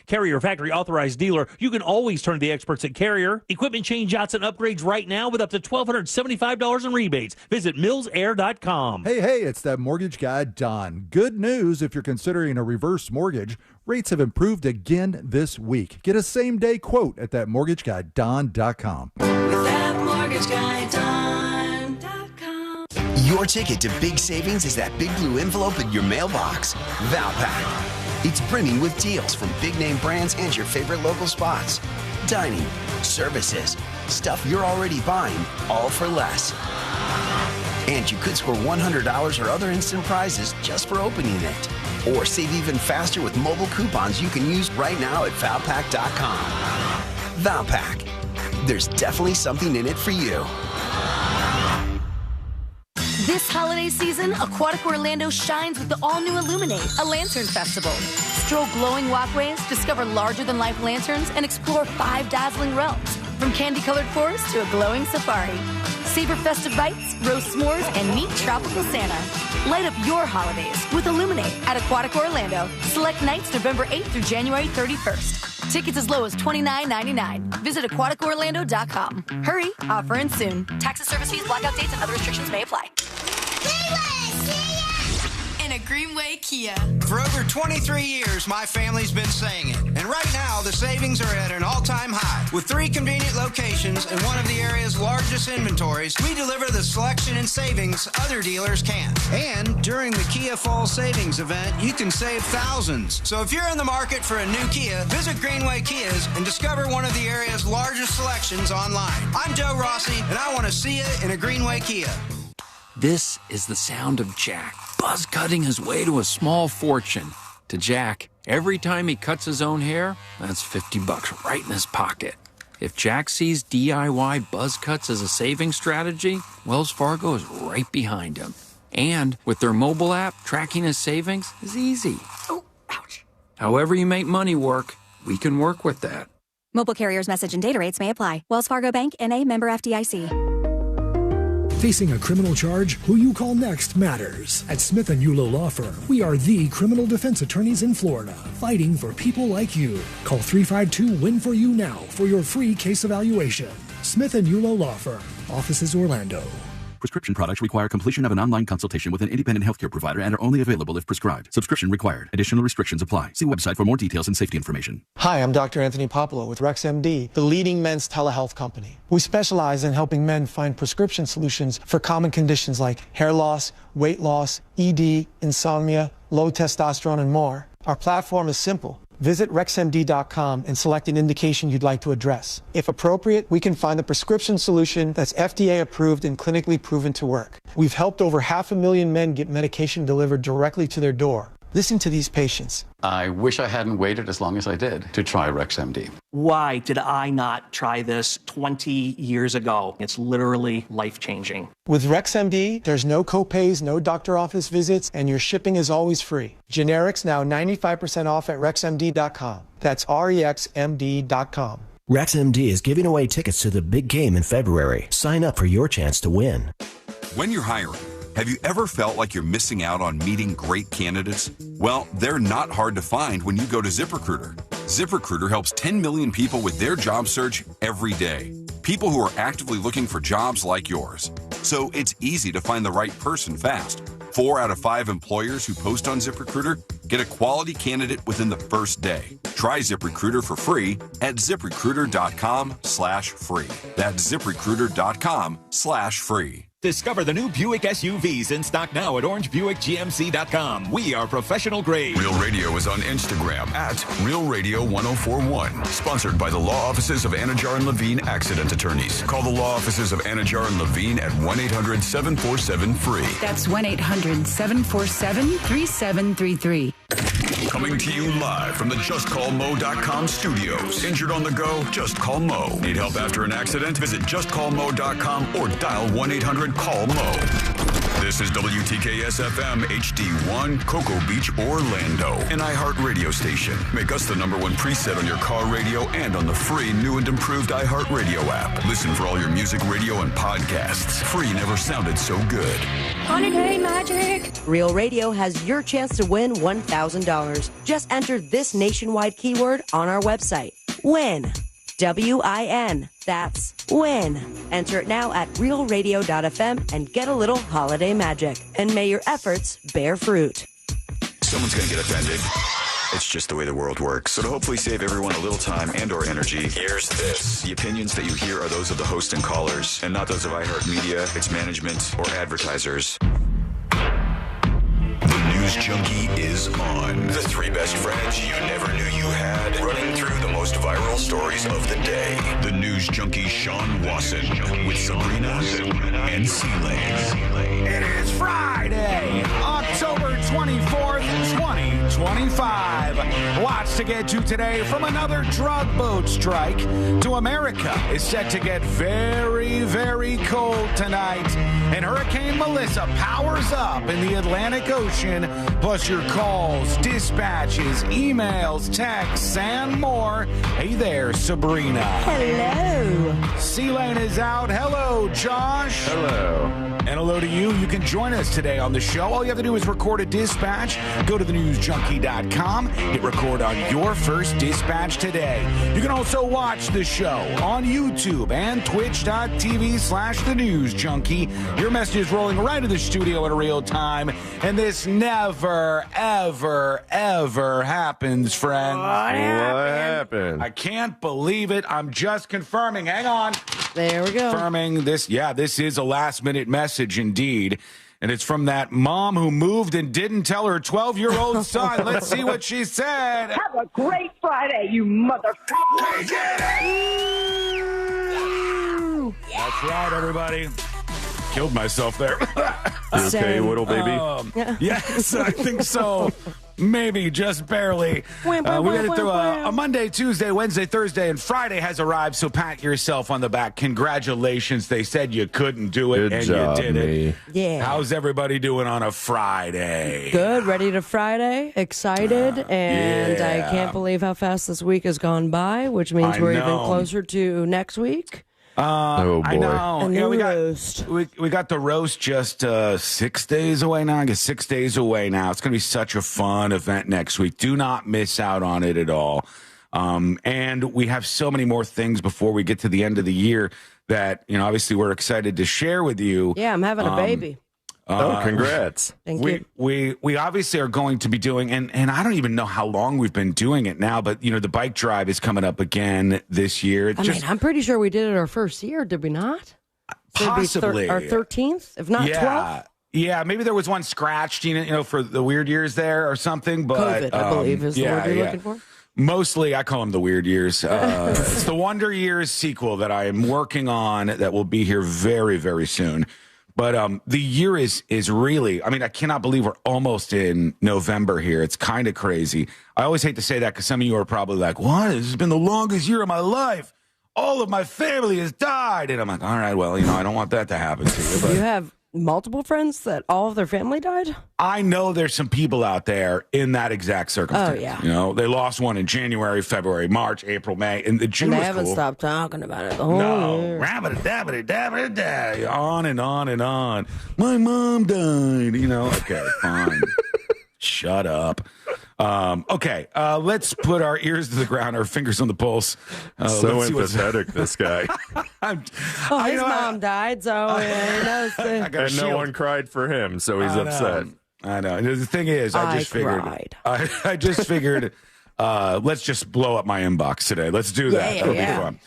Carrier factory authorized dealer. You can always turn to the experts at Carrier. Equipment change outs and upgrades right now with up to $1,275 in rebates. Visit millsair.com. Hey, it's that mortgage guy, Don. Good news if you're considering a reverse mortgage. Rates have improved again this week. Get a same-day quote at thatmortgagguydon.com. With thatmortgagguydon.com. Your ticket to big savings is that big blue envelope in your mailbox. Valpak. It's brimming with deals from big-name brands and your favorite local spots. Dining, services, stuff you're already buying, all for less. And you could score $100 or other instant prizes just for opening it. Or save even faster with mobile coupons you can use right now at Valpak.com. Valpak. There's definitely something in it for you. This holiday season, Aquatic Orlando shines with the all-new Illuminate, a lantern festival. Stroll glowing walkways, discover larger-than-life lanterns, and explore 5 dazzling realms. From candy-colored forests to a glowing safari. Savor festive bites, roast s'mores, and meet tropical Santa. Light up your holidays with Illuminate at Aquatic Orlando. Select nights November 8th through January 31st. Tickets as low as $29.99. Visit aquaticorlando.com. Hurry, offer ends soon. Taxes, service fees, blackout dates, and other restrictions may apply. In a Greenway Kia. For over 23 years, my family's been saying it. And right now, the savings are at an all-time high. With 3 convenient locations and one of the area's largest inventories, we deliver the selection and savings other dealers can't. And during the Kia Fall Savings event, you can save thousands. So if you're in the market for a new Kia, visit Greenway Kias and discover one of the area's largest selections online. I'm Joe Rossi, and I want to see you in a Greenway Kia. This is the sound of Jack, buzz cutting his way to a small fortune. To Jack, every time he cuts his own hair, that's $50 right in his pocket. If Jack sees DIY buzz cuts as a saving strategy, Wells Fargo is right behind him. And with their mobile app, tracking his savings is easy. Oh, ouch. However you make money work, we can work with that. Mobile carriers' message and data rates may apply. Wells Fargo Bank, N.A., member FDIC. Facing a criminal charge, who you call next matters. At Smith & Yulo Law Firm, we are the criminal defense attorneys in Florida, fighting for people like you. Call 352-WIN-FOR-YOU now for your free case evaluation. Smith & Yulo Law Firm, offices Orlando. Prescription products require completion of an online consultation with an independent healthcare provider and are only available if prescribed. Subscription required. Additional restrictions apply. See website for more details and safety information. Hi, I'm Dr. Anthony Popolo with RexMD, the leading men's telehealth company. We specialize in helping men find prescription solutions for common conditions like hair loss, weight loss, ED, insomnia, low testosterone, and more. Our platform is simple. Visit RexMD.com and select an indication you'd like to address. If appropriate, we can find the prescription solution that's FDA approved and clinically proven to work. We've helped over 500,000 men get medication delivered directly to their door. Listen to these patients. I wish I hadn't waited as long as I did to try RexMD. Why did I not try this 20 years ago? It's literally life-changing. With RexMD, there's no copays, no doctor office visits, and your shipping is always free. Generics now 95% off at RexMD.com. That's REXMD.com. RexMD is giving away tickets to the big game in February. Sign up for your chance to win. When you're hiring, have you ever felt like you're missing out on meeting great candidates? Well, they're not hard to find when you go to ZipRecruiter. ZipRecruiter helps 10 million people with their job search every day. People who are actively looking for jobs like yours. So it's easy to find the right person fast. 4 out of 5 employers who post on ZipRecruiter get a quality candidate within the first day. Try ZipRecruiter for free at ZipRecruiter.com/free. That's ZipRecruiter.com/free. Discover the new Buick SUVs in stock now at OrangeBuickGMC.com. We are professional grade. Real Radio is on Instagram at Real Radio 1041. Sponsored by the law offices of Anajar and Levine Accident Attorneys. Call the law offices of Anajar and Levine at 1-800-747-FREE. That's 1-800-747-3733. Coming to you live from the JustCallMo.com studios. Injured on the go? Just call Mo. Need help after an accident? Visit JustCallMo.com or dial 1-800-CALL-MO. This is WTKS-FM HD1, Cocoa Beach, Orlando, an iHeart radio station. Make us the #1 preset on your car radio and on the free new and improved iHeart Radio app. Listen for all your music, radio, and podcasts. Free never sounded so good. Holiday Magic! Real Radio has your chance to win $1,000. Just enter this nationwide keyword on our website. WIN. WIN. That's WIN. Enter it now at realradio.fm and get a little holiday magic. And may your efforts bear fruit. Someone's going to get offended. It's just the way the world works. So to hopefully save everyone a little time and or energy, here's this. The opinions that you hear are those of the host and callers, and not those of iHeartMedia, its management, or advertisers. The News Junkie is on. The 3 best friends you never knew you had, running through the most viral stories of the day. The News Junkie Sean Wasson with Sabrina and C-Lane. It is Friday, October 24th, 2025. Lots to get to today, from another drug boat strike to America is set to get very, very cold tonight. And Hurricane Melissa powers up in the Atlantic Ocean, plus your calls, dispatches, emails, texts, and more. Hey there, Sabrina. Hello. C-Lane is out. Hello, Josh. Hello. And hello to you. You can join us today on the show. All you have to do is record a dispatch. Go to thenewsjunkie.com. Hit record on your first dispatch today. You can also watch the show on YouTube and twitch.tv/thenewsjunkie. Your message is rolling right to the studio in real time. And this never, ever, ever happens, friends. What happened? I can't believe it. I'm just confirming. Hang on. There we go. Confirming this. Yeah, this is a last-minute message indeed. And it's from that mom who moved and didn't tell her 12-year-old son. Let's see what she said. Have a great Friday, you motherfucker. That's right, everybody. Killed myself there. Okay, little baby? Yes, I think so. Maybe, just barely. We made it through a Monday, Tuesday, Wednesday, Thursday, and Friday has arrived, so pat yourself on the back. Congratulations. They said you couldn't do it, Good job, you did it. Yeah. How's everybody doing on a Friday? Good, ready to Friday, excited, and yeah. I can't believe how fast this week has gone by, which means I we're even know. closer to next week. Oh, boy. I know. A Yeah, new we roast. got the roast just 6 days away now. I guess 6 days away now. It's going to be such a fun event next week. Do not miss out on it at all. And we have so many more things before we get to the end of the year that, obviously we're excited to share with you. Yeah, I'm having a baby. Congrats. Thank you. We obviously are going to be doing, and I don't even know how long we've been doing it now, but, the bike drive is coming up again this year. I'm pretty sure we did it our first year, did we not? So it'd be Possibly. our 13th, if not 12th. Yeah, maybe there was one scratched, for the weird years there or something. But COVID, I believe, is the word you're looking for. Mostly, I call them the weird years. It's the Wonder Years sequel that I am working on that will be here very, very soon. But the year is really, I cannot believe we're almost in November here. It's kind of crazy. I always hate to say that because some of you are probably like, what? This has been the longest year of my life. All of my family has died. And I'm like, all right, well, I don't want that to happen to you. But You have multiple friends that all of their family died? I know there's some people out there in that exact circumstance. Oh, yeah. They lost one in January, February, March, April, May, and the June And they was haven't cool. stopped talking about it the whole year. Rabbit-a-dabbit-a-dabbit-a-day, on and on and on. My mom died, Okay, fine. Shut up. Okay, let's put our ears to the ground, our fingers on the pulse. So let's see what's- empathetic, this guy. His mom died, so he knows I the... got a And no shield. one cried for him, so he's I know. upset. I know. The thing is, I just figured. cried. I just figured. Let's just blow up my inbox today. Let's do that. Yeah, That'll yeah. be fun.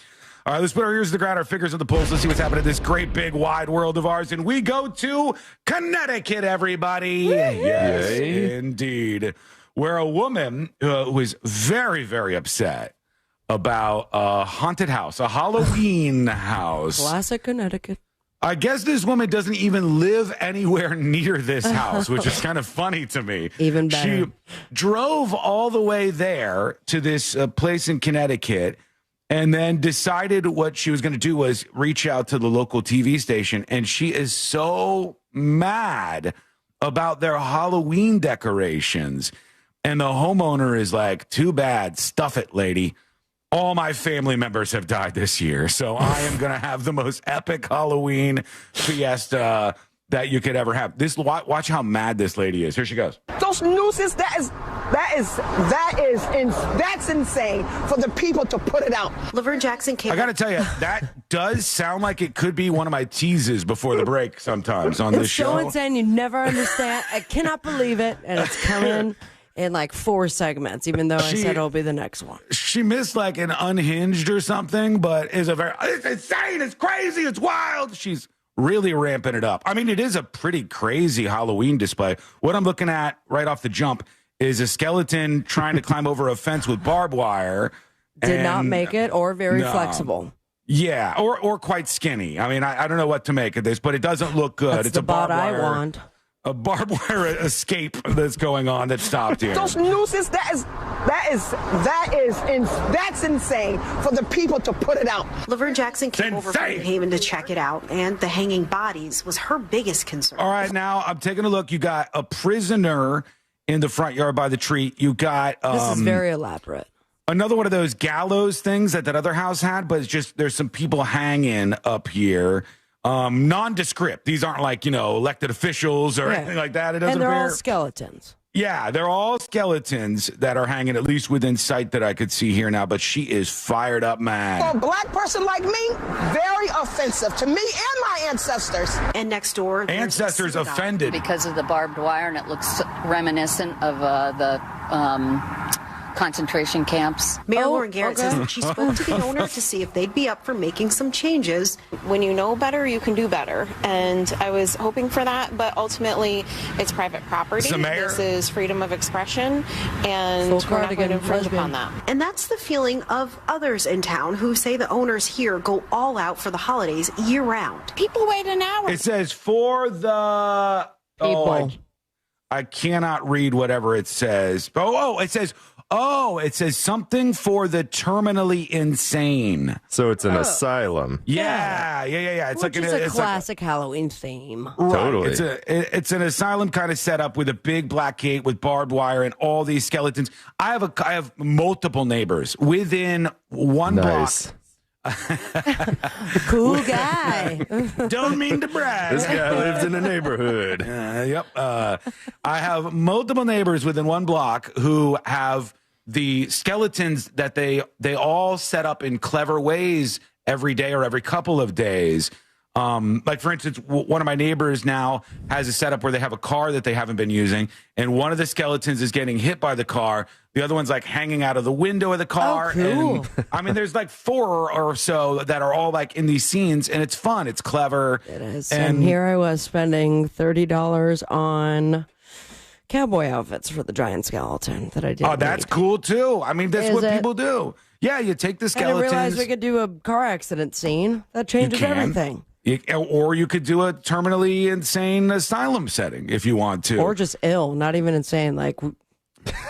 All right, let's put our ears to the ground, our fingers on the pulse. Let's see what's happening in this great, big, wide world of ours. And we go to Connecticut, everybody. Yes, Yay. indeed. Where a woman who is very, very upset about a haunted house, a Halloween house. Classic Connecticut. I guess this woman doesn't even live anywhere near this house, which is kind of funny to me. Even better. She drove all the way there to this place in Connecticut and then decided what she was going to do was reach out to the local TV station. And she is so mad about their Halloween decorations. And the homeowner is like, too bad, stuff it, lady. All my family members have died this year, so I am going to have the most epic Halloween fiesta that you could ever have. Watch how mad this lady is. Here she goes. Those nooses, that's insane for the people to put it out. Laverne Jackson came. I got to tell you, that does sound like it could be one of my teases before the break sometimes on this show. It's so insane, you never understand. I cannot believe it, and it's coming in like 4 segments, even though I said it'll be the next one. She missed like an Unhinged or something, but it's insane, it's crazy, it's wild. She's really ramping it up. I mean, it is a pretty crazy Halloween display. What I'm looking at right off the jump is a skeleton trying to climb over a fence with barbed wire. Did not make it or very flexible. Yeah, or quite skinny. I mean, I don't know what to make of this, but it doesn't look good. That's it's the a barbed bot wire. I want. A barbed wire escape that's going on that stopped here. Those nooses, that's insane for the people to put it out. Laverne Jackson came over from New Haven to check it out, and the hanging bodies was her biggest concern. All right, now I'm taking a look. You got a prisoner in the front yard by the tree. You got this is very elaborate. Another one of those gallows things that other house had, but it's just there's some people hanging up here. Nondescript. These aren't like, elected officials or anything like that. It doesn't and they're appear. all skeletons. Yeah, they're all skeletons that are hanging at least within sight that I could see here now, but she is fired up mad. For a black person like me, very offensive to me and my ancestors. And next door, ancestors offended because of the barbed wire, and it looks reminiscent of the concentration camps. Mayor Lauren Garrett says she spoke to the owner to see if they'd be up for making some changes. When you know better, you can do better. And I was hoping for that, but ultimately it's private property. This is freedom of expression, and we're not going to infringe upon that. And that's the feeling of others in town who say the owners here go all out for the holidays year round. People wait an hour. It says for the people. I cannot read whatever it says. It says something for the terminally insane. So it's an asylum. Yeah. It's Which is a classic Halloween theme. Right. Totally. It's an asylum kind of setup with a big black gate with barbed wire and all these skeletons. I have multiple neighbors within one block. Cool guy. Don't mean to brag. This guy lives in a neighborhood. Yep. I have multiple neighbors within one block who have the skeletons that they all set up in clever ways every day or every couple of days. Like, for instance, one of my neighbors now has a setup where they have a car that they haven't been using, and one of the skeletons is getting hit by the car. The other one's like hanging out of the window of the car. Oh, cool. And I mean, there's like 4 or so that are all like in these scenes, and it's fun. It's clever. It is. And here I was spending $30 on cowboy outfits for the giant skeleton that I did. Oh, that's cool too. I mean, that's what people do. Yeah, you take the I skeletons. didn't realize we could do a car accident scene. That changes everything. Or you could do a terminally insane asylum setting if you want to. Or just ill, not even insane. Like,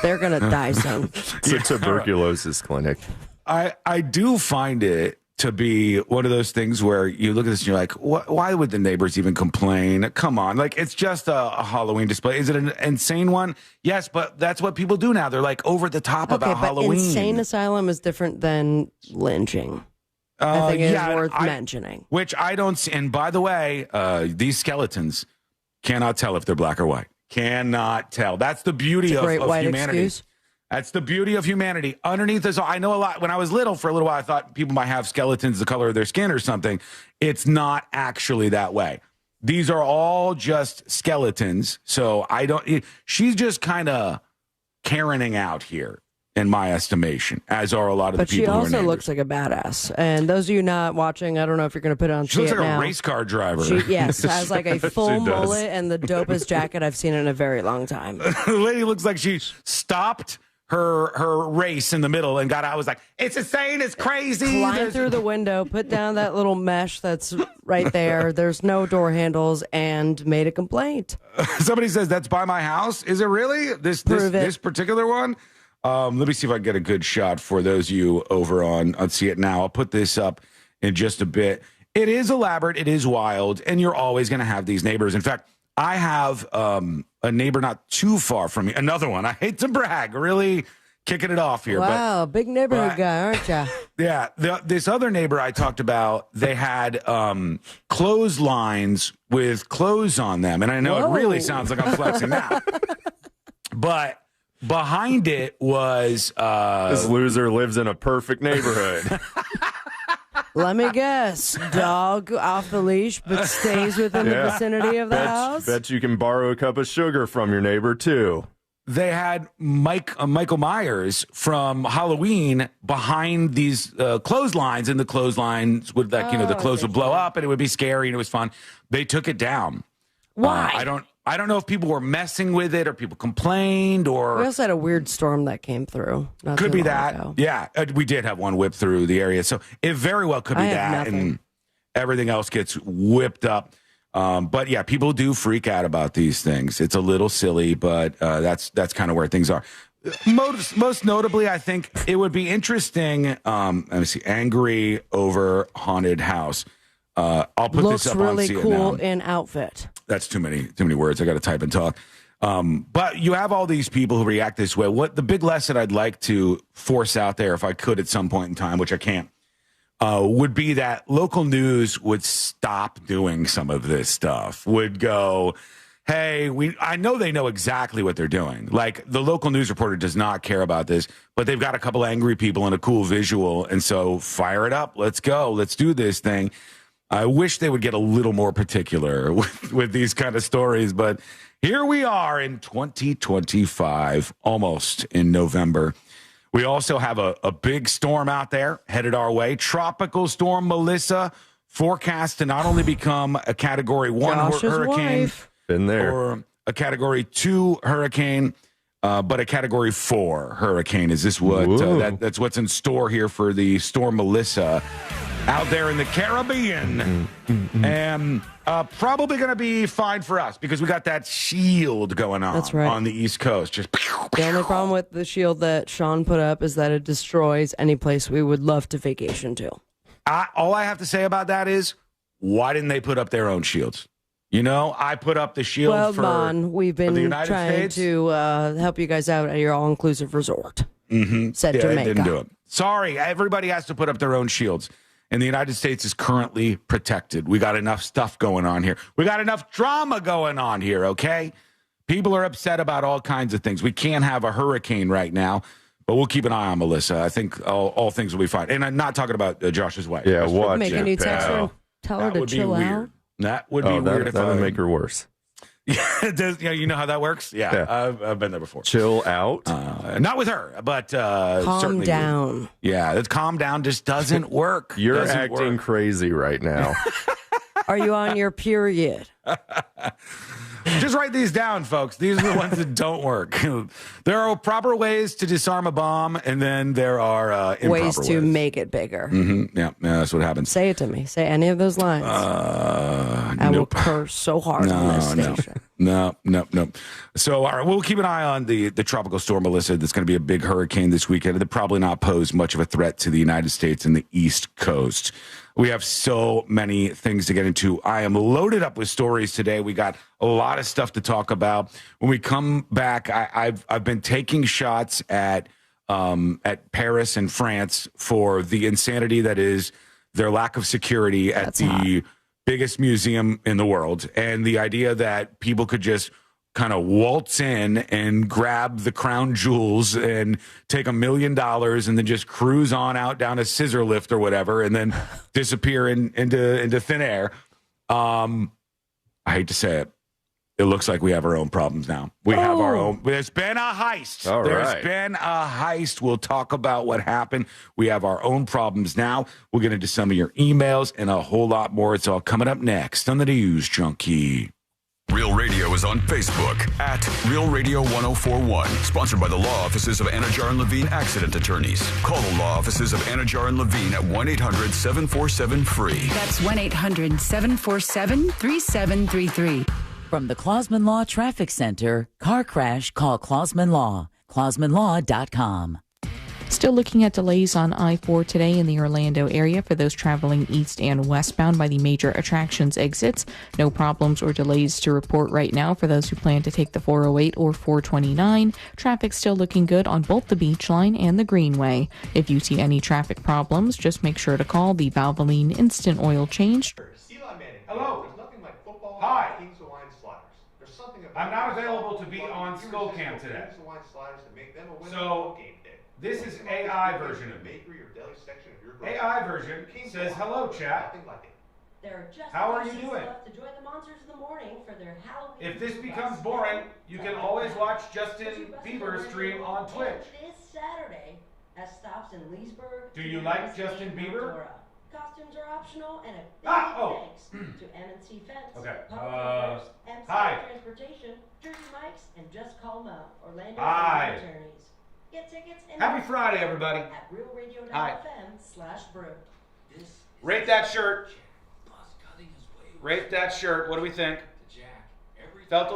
they're going to die soon. It's a tuberculosis clinic. I do find it to be one of those things where you look at this and you're like, why would the neighbors even complain? Come on. Like, it's just a Halloween display. Is it an insane one? Yes, but that's what people do now. They're like over the top about Halloween. Insane asylum is different than lynching. I think it's worth mentioning. Which I don't see. And by the way, these skeletons cannot tell if they're black or white. Cannot tell. That's the beauty of humanity. Excuse. That's the beauty of humanity. Underneath this, I know a lot. When I was little, for a little while, I thought people might have skeletons the color of their skin or something. It's not actually that way. These are all just skeletons. So she's just kind of Karening out here, in my estimation, as are a lot of the people. But she also looks like a badass. And those of you not watching, I don't know if you're going to put it on. She looks like a race car driver. Yes, has like a full mullet and the dopest jacket I've seen in a very long time. The lady looks like she stopped her race in the middle and got out. I was like, it's insane, it's crazy. Climbed through the window, put down that little mesh that's right there. There's no door handles, and made a complaint. Somebody says that's by my house. Is it really? This particular one? Let me see if I can get a good shot for those of you over on See It Now. I'll put this up in just a bit. It is elaborate. It is wild. And you're always going to have these neighbors. In fact, I have a neighbor not too far from me. Another one. I hate to brag. Really kicking it off here. Wow, big neighborhood guy, aren't you? Yeah. This other neighbor I talked about, they had clotheslines with clothes on them. And I know it really sounds like I'm flexing now. But behind it was... this loser lives in a perfect neighborhood. Let me guess. Dog off the leash, but stays within the vicinity of the house? Bet you can borrow a cup of sugar from your neighbor, too. They had Michael Myers from Halloween behind these clotheslines, and the clotheslines would, the clothes would blow up, and it would be scary, and it was fun. They took it down. Why? I don't know if people were messing with it or people complained or... We also had a weird storm that came through. Could be that. Yeah, we did have one whip through the area. So it very well could be that. And everything else gets whipped up. But yeah, people do freak out about these things. It's a little silly, but that's kind of where things are. Most notably, I think it would be interesting. Let me see. Angry over haunted house. I'll put Looks this up really on CNN. cool in outfit. That's too many words. I got to type and talk. But you have all these people who react this way. What the big lesson I'd like to force out there, if I could at some point in time, which I can't, would be that local news would stop doing some of this stuff. Would go, hey, I know they know exactly what they're doing. Like the local news reporter does not care about this, but they've got a couple angry people and a cool visual, and so fire it up. Let's go. Let's do this thing. I wish they would get a little more particular with these kind of stories, but here we are in 2025, almost in November. We also have a big storm out there headed our way. Tropical storm Melissa, forecast to not only become a Category 1 hurricane, been there, or a Category 2 hurricane, but a Category 4 hurricane. Is this what that's what's in store here for the storm Melissa? Out there in the Caribbean, and probably going to be fine for us because we got that shield going on. That's right. On the East Coast. Just the only problem with the shield that Sean put up is that it destroys any place we would love to vacation to. All I have to say about that is, why didn't they put up their own shields? You know, I put up the shield we've been trying to help you guys out at your all-inclusive resort. Said Jamaica. They didn't do it. Sorry, everybody has to put up their own shields. And the United States is currently protected. We got enough stuff going on here. We got enough drama going on here, okay? People are upset about all kinds of things. We can't have a hurricane right now, but we'll keep an eye on Melissa. I think all things will be fine. And I'm not talking about Josh's wife. Yeah, watch Making you text her and tell her to chill out. That would be weird. That would make her worse. Yeah, you know how that works? Yeah. I've been there before. Chill out? Not with her, but calm down. Yeah, that calm down just doesn't work. You're acting crazy right now. Are you on your period? Just write these down, folks. These are the ones that don't work. There are proper ways to disarm a bomb, and then there are improper ways to make it bigger. Yeah, that's what happens. Say it to me. Say any of those lines. I will curse so hard on this station. No. So, all right, we'll keep an eye on the tropical storm Melissa. That's going to be a big hurricane this weekend. It'll probably not pose much of a threat to the United States and the East Coast. We have so many things to get into. I am loaded up with stories today. We got a lot of stuff to talk about. When we come back, I've been taking shots at Paris and France for the insanity that is their lack of security at the biggest museum in the world, and the idea that people could just kind of waltz in and grab the crown jewels and take $1 million and then just cruise on out down a scissor lift or whatever and then disappear into thin air. I hate to say it. It looks like we have our own problems now. We have our own. There's been a heist. There's been a heist. We'll talk about what happened. We have our own problems now. We'll get into some of your emails and a whole lot more. It's all coming up next on the News Junkie. Real Radio is on Facebook at Real Radio 1041. Sponsored by the law offices of Anajar and Levine Accident Attorneys. Call the law offices of Anajar and Levine at 1-800-747-FREE. That's 1-800-747-3733. From the Clausman Law Traffic Center, car crash, call Clausman Law. ClausmanLaw.com. Still looking at delays on I-4 today in the Orlando area for those traveling east and westbound by the major attractions exits. No problems or delays to report right now for those who plan to take the 408 or 429. Traffic still looking good on both the Beach Line and the Greenway. If you see any traffic problems, just make sure to call the Valvoline Instant Oil Change. Hello. Hi. I'm not available to be on Skullcam today. So, this is AI version of me. AI version says, hello, chat. How are you doing? If this becomes boring, you can always watch Justin Bieber stream on Twitch. This Saturday at stops in Leesburg. Do you like Justin Bieber? Costumes are optional, and a big thanks to M&T Fence, Okay. Public Affairs, MC Hi. Transportation, Jersey Mike's, and Just Call Mo, Orlando Hi. attorneys. Get tickets and Happy Friday, everybody. at Hi. realradio.fm/brew. Rate that shirt. Rate that shirt. What do we think? Felt a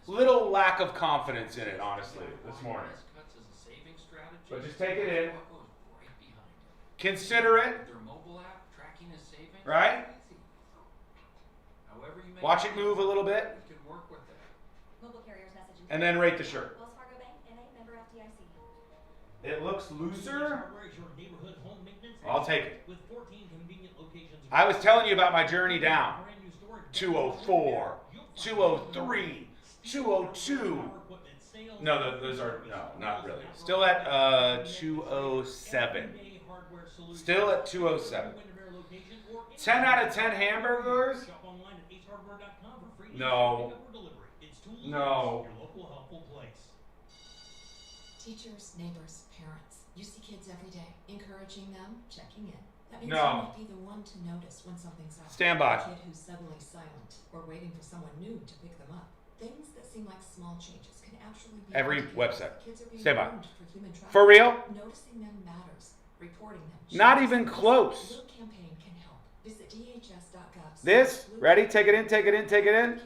little lack of confidence in it, honestly, this morning. But just take it in. Consider it. Right? Watch it move a little bit. And then rate the shirt. It looks looser. I'll take it. I was telling you about my journey down. 204, 203, 202. No, those are, no, not really. Still at 207. Still at 207. 10 out of 10 hamburgers? No. No. Teachers, neighbors, parents. You see kids every day, encouraging them, checking in. That means No. you might be the one to notice when something's off. Stand by. A kid who's suddenly silent or waiting for someone new to pick them up. Things that seem like small changes can actually be Every indicators website. that kids are being Stand by. groomed for human trafficking. For real? Noticing them matters. Reporting them. Not even close. A little campaign can help. Visit dhs.gov. This, ready? Take it in, take it in, take it in.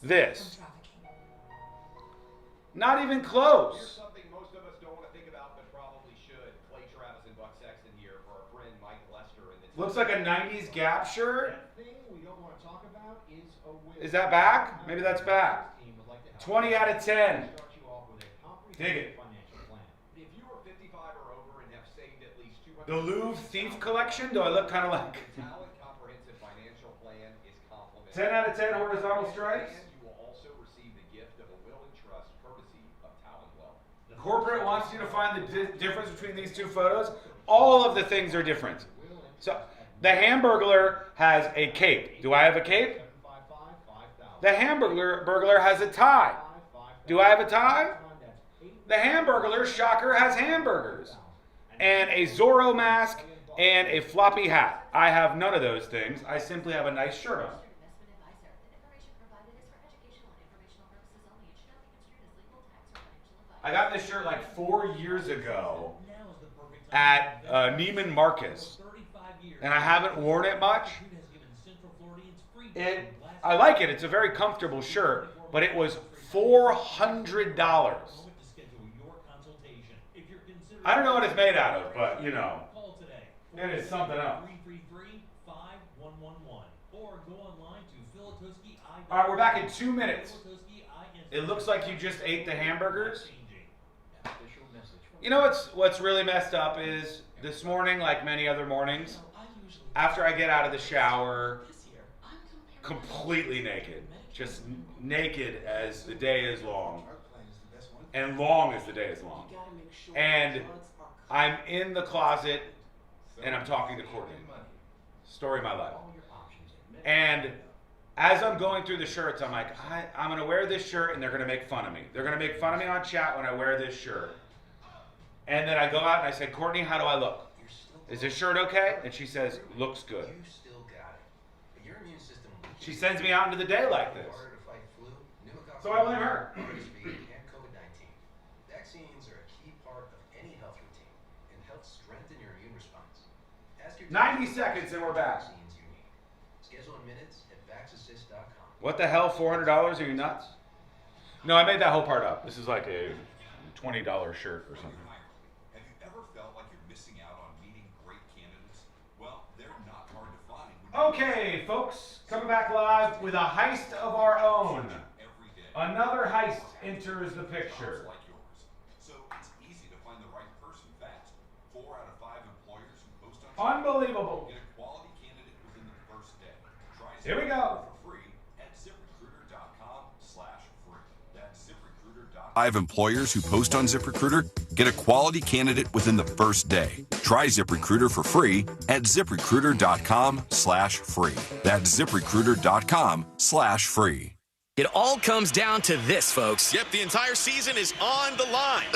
This. Not even close. Here's something most of us don't want to think about, but probably should. Clay Travis and Buck Sexton here for our friend Mike Lester. Looks like a 90s Gap shirt. Thing we don't want to talk about is a will. Is that back? Maybe that's back. 20 out of 10. Dig it. If you are 55 or over and have saved at least $200. The Louvre Thief Collection? Do I look kind of like... Talent Comprehensive Financial Plan is complimentary. 10 out of 10 horizontal stripes? And you will also receive the gift of a will and trust courtesy of Talent Wealth. Corporate wants you to find the difference between these two photos. All of the things are different. So, the Hamburglar has a cape. Do I have a cape? The Hamburglar has a tie. Do I have a tie? The Hamburglar, shocker, has hamburgers. And a Zorro mask and a floppy hat. I have none of those things. I simply have a nice shirt on. I got this shirt like 4 years ago at Neiman Marcus, and I haven't worn it much. I like it. It's a very comfortable shirt, but it was $400. I don't know what it's made out of, but you know, it is something else. All right, we're back in 2 minutes. It looks like you just ate the hamburgers. You know what's really messed up is this morning, like many other mornings, after I get out of the shower, completely naked, just naked as the day is long, and long as the day is long, and I'm in the closet and I'm talking to Courtney. Story of my life. And as I'm going through the shirts, I'm like, I'm going to wear this shirt and they're going to make fun of me. They're going to make fun of me on chat when I wear this shirt. And then I go out and I say, Courtney, how do I look? Is this shirt okay? And she says, looks good. She sends me out into the day like this. So I blame her. Vaccines are a key part of any health routine and help strengthen your immune response. Ask your 90 seconds and we're back. Schedule in minutes at vaxassist.com. What the hell, $400? Are you nuts? No, I made that whole part up. This is like a $20 shirt or something. Have you ever felt like you're missing out on meeting great candidates? Well, they're not hard to find. Okay, folks, coming back live with a heist of our own. Another heist enters the picture. So it's easy to find the right person fast. 4 out of 5 employers who post on Unbelievable. get a quality candidate within the first day. Try Here we go. for free at ZipRecruiter.com/free. That's ZipRecruiter.com. 5 employers who post on ZipRecruiter get a quality candidate within the first day. Try ZipRecruiter for free at ZipRecruiter.com/free. That's ZipRecruiter.com/free. It all comes down to this, folks. Yep, the entire season is on the line.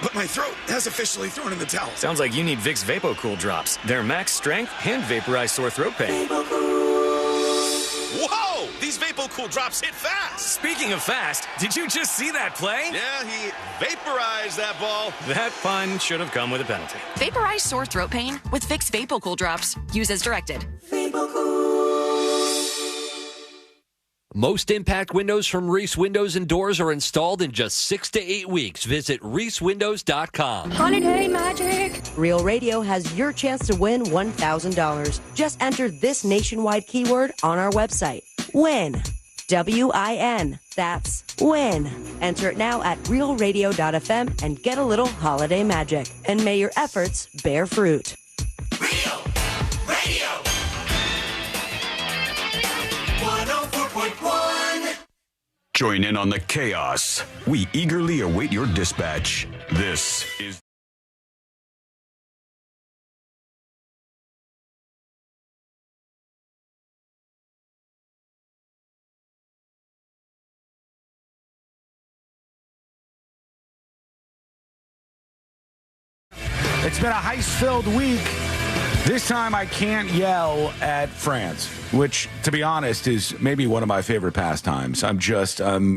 But my throat has officially thrown in the towel. Sounds like you need Vicks VapoCool drops. Their max strength and vaporize sore throat pain. Whoa! These VapoCool drops hit fast. Speaking of fast, did you just see that play? Yeah, he vaporized that ball. That pun should have come with a penalty. Vaporize sore throat pain with Vicks VapoCool drops. Use as directed. Most impact windows from Reese Windows and Doors are installed in just 6 to 8 weeks. Visit ReeseWindows.com. Holiday magic. Real Radio has your chance to win $1,000. Just enter this nationwide keyword on our website. Win. WIN. That's win. Enter it now at realradio.fm and get a little holiday magic. And may your efforts bear fruit. Real Radio 104.1. Join in on the chaos. We eagerly await your dispatch. This is... It's been a heist-filled week. This time I can't yell at France, which, to be honest, is maybe one of my favorite pastimes. I'm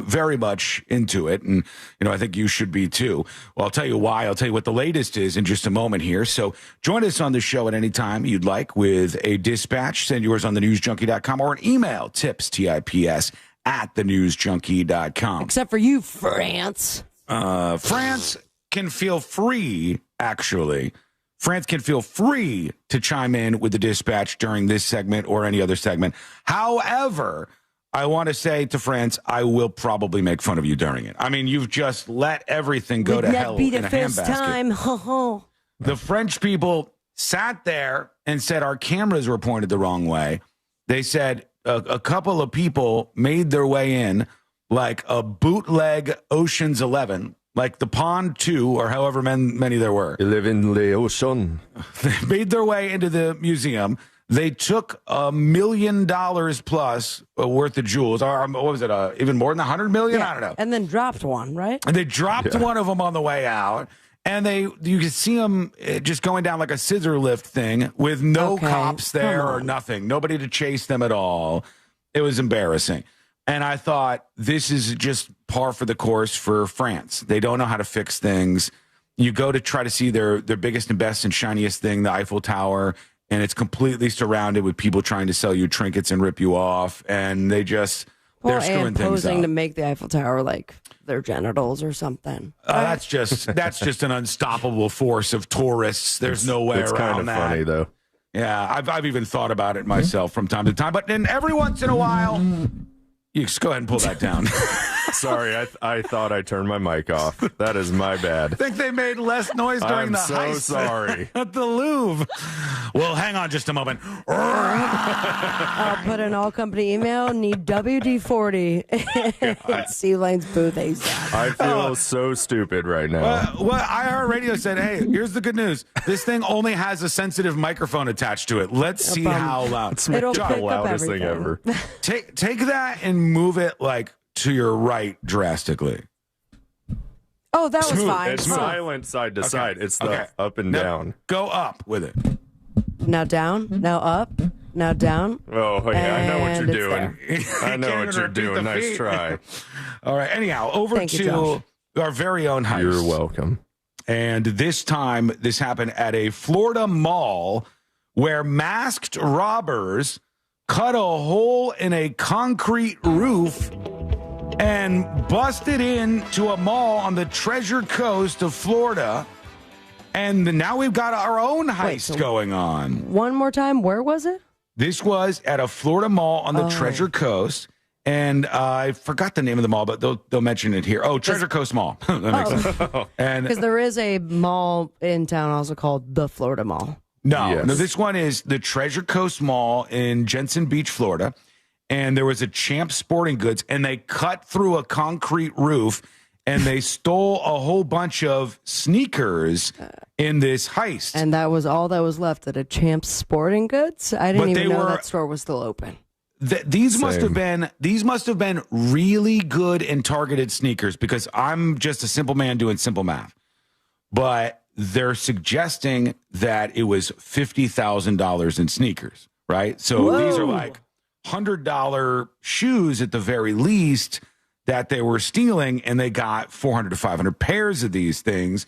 very much into it, and, I think you should be too. Well, I'll tell you why. I'll tell you what the latest is in just a moment here. So join us on the show at any time you'd like with a dispatch. Send yours on thenewsjunkie.com or an email, tips, TIPS, at thenewsjunkie.com. Except for you, France. France can feel free, actually. France can feel free to chime in with the dispatch during this segment or any other segment. However, I want to say to France, I will probably make fun of you during it. I mean, you've just let everything go to hell in a handbasket. The French people sat there and said our cameras were pointed the wrong way. They said a couple of people made their way in like a bootleg Ocean's 11. Like the Pond 2, or however many there were. You live in the ocean. They made their way into the museum. They took $1 million plus worth of jewels. Or what was it? Even more than $100 million? Yeah. I don't know. And then dropped one, right? And they dropped one of them on the way out. And you could see them just going down like a scissor lift thing with no cops there or nothing. Nobody to chase them at all. It was embarrassing. And I thought, this is just par for the course for France. They don't know how to fix things. You go to try to see their biggest and best and shiniest thing, the Eiffel Tower, and it's completely surrounded with people trying to sell you trinkets and rip you off. And they're screwing things up. Posing to make the Eiffel Tower like their genitals or something. That's just an unstoppable force of tourists. There's no way around that. It's kind of funny, though. Yeah, I've even thought about it myself from time to time. But then every once in a while... You just go ahead and pull that down. Sorry, I thought I turned my mic off. That is my bad. I think they made less noise during the heist. I'm so sorry. At the Louvre. Well, hang on just a moment. I'll put an all-company email. Need WD-40 at Sea Lane's booth ASAP. I feel so stupid right now. Well, iHeartRadio said, hey, here's the good news. This thing only has a sensitive microphone attached to it. Let's see how loud. It's the loudest thing ever. Take that and move it like to your right drastically. Oh, that was fine. It's silent side to side. It's the up and down. Go up with it. Now down, now up, now down. Oh, yeah, I know what you're doing. I know what you're doing. Nice try. All right. Anyhow, over to our very own heist. You're welcome. And this time, this happened at a Florida mall where masked robbers cut a hole in a concrete roof and busted into a mall on the Treasure Coast of Florida. And now we've got our own heist going on. One more time, where was it? This was at a Florida mall on the Treasure Coast. And I forgot the name of the mall, but they'll mention it here. Oh, Treasure Coast Mall. That makes sense. And Because there is a mall in town also called the Florida Mall. No, this one is the Treasure Coast Mall in Jensen Beach, Florida. And there was a Champs Sporting Goods, and they cut through a concrete roof, and they stole a whole bunch of sneakers in this heist. And that was all that was left at a Champs Sporting Goods? I didn't even know that store was still open. These must have been really good and targeted sneakers, because I'm just a simple man doing simple math. But they're suggesting that it was $50,000 in sneakers, right? So these are like $100 shoes at the very least that they were stealing, and they got 400 to 500 pairs of these things.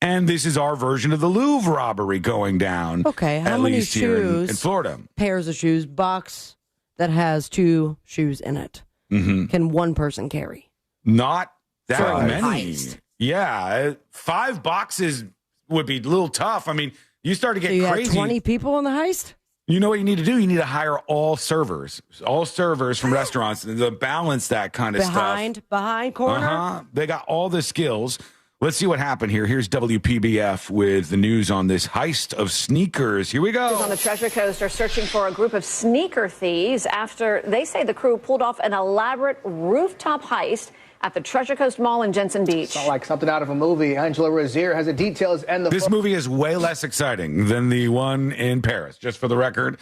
And this is our version of the Louvre robbery going down. Okay, how many shoes in Florida? Pairs of shoes, box that has 2 shoes in it. Can one person carry? Not that For a many. heist. Yeah, 5 boxes would be a little tough. I mean, you start to get So you crazy. had 20 people in the heist? You know what you need to do? You need to hire all servers from restaurants to balance that kind of stuff. Behind corner? They got all the skills. Let's see what happened here. Here's WPBF with the news on this heist of sneakers. Here we go. On the Treasure Coast are searching for a group of sneaker thieves after they say the crew pulled off an elaborate rooftop heist at the Treasure Coast Mall in Jensen Beach. Sound like something out of a movie. Angela Rozier has the details and the... This movie is way less exciting than the one in Paris, just for the record.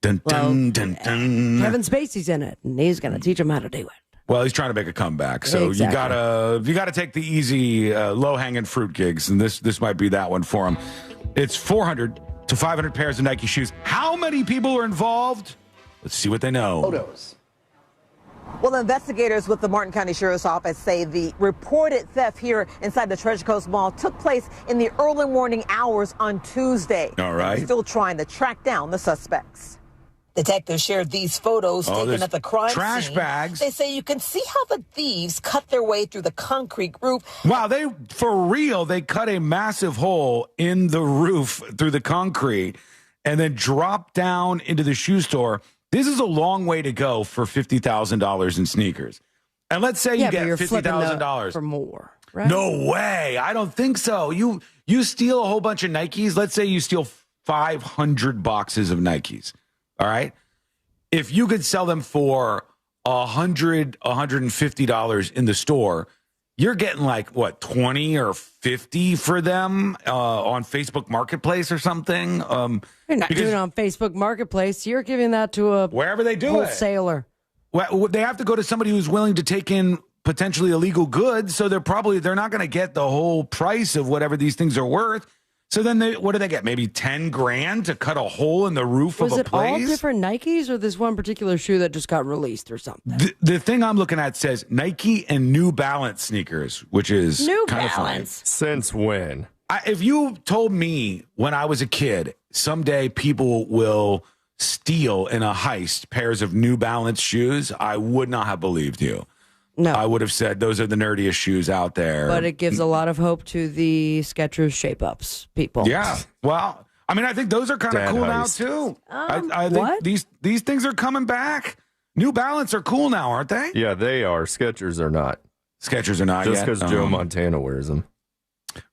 Dun, dun, dun, dun. Kevin Spacey's in it, and he's going to teach him how to do it. Well, he's trying to make a comeback, so Exactly. you gotta take the easy, low-hanging fruit gigs, and this might be that one for him. It's 400 to 500 pairs of Nike shoes. How many people are involved? Let's see what they know. Photos. Well, investigators with the Martin County Sheriff's Office say the reported theft here inside the Treasure Coast Mall took place in the early morning hours on Tuesday. All right. They're still trying to track down the suspects. Detectives shared these photos taken at the crime trash scene. bags. They say you can see how the thieves cut their way through the concrete roof. Wow, for real, they cut a massive hole in the roof through the concrete and then dropped down into the shoe store. This is a long way to go for $50,000 in sneakers. And let's say you get $50,000 for more, right? No way. I don't think so. You steal a whole bunch of Nikes. Let's say you steal 500 boxes of Nikes. All right. If you could sell them for $100, $150 in the store, you're getting like what, 20 or 50 for them on Facebook Marketplace or something. You're not doing it on Facebook Marketplace. You're giving that to a wherever they do wholesaler. Well, they have to go to somebody who's willing to take in potentially illegal goods. So they're not going to get the whole price of whatever these things are worth. So then what do they get? Maybe 10 grand to cut a hole in the roof of a place? Was it all different Nikes or this one particular shoe that just got released or something? The thing I'm looking at says Nike and New Balance sneakers, which is kind of funny. Since when? If you told me when I was a kid, someday people will steal in a heist pairs of New Balance shoes, I would not have believed you. No. I would have said those are the nerdiest shoes out there. But it gives a lot of hope to the Skechers shape-ups people. Yeah. Well, I mean, I think those are kind of cool now, too. I think these things are coming back. New Balance are cool now, aren't they? Yeah, they are. Skechers are not. Skechers are not Just yet? because Joe Montana wears them.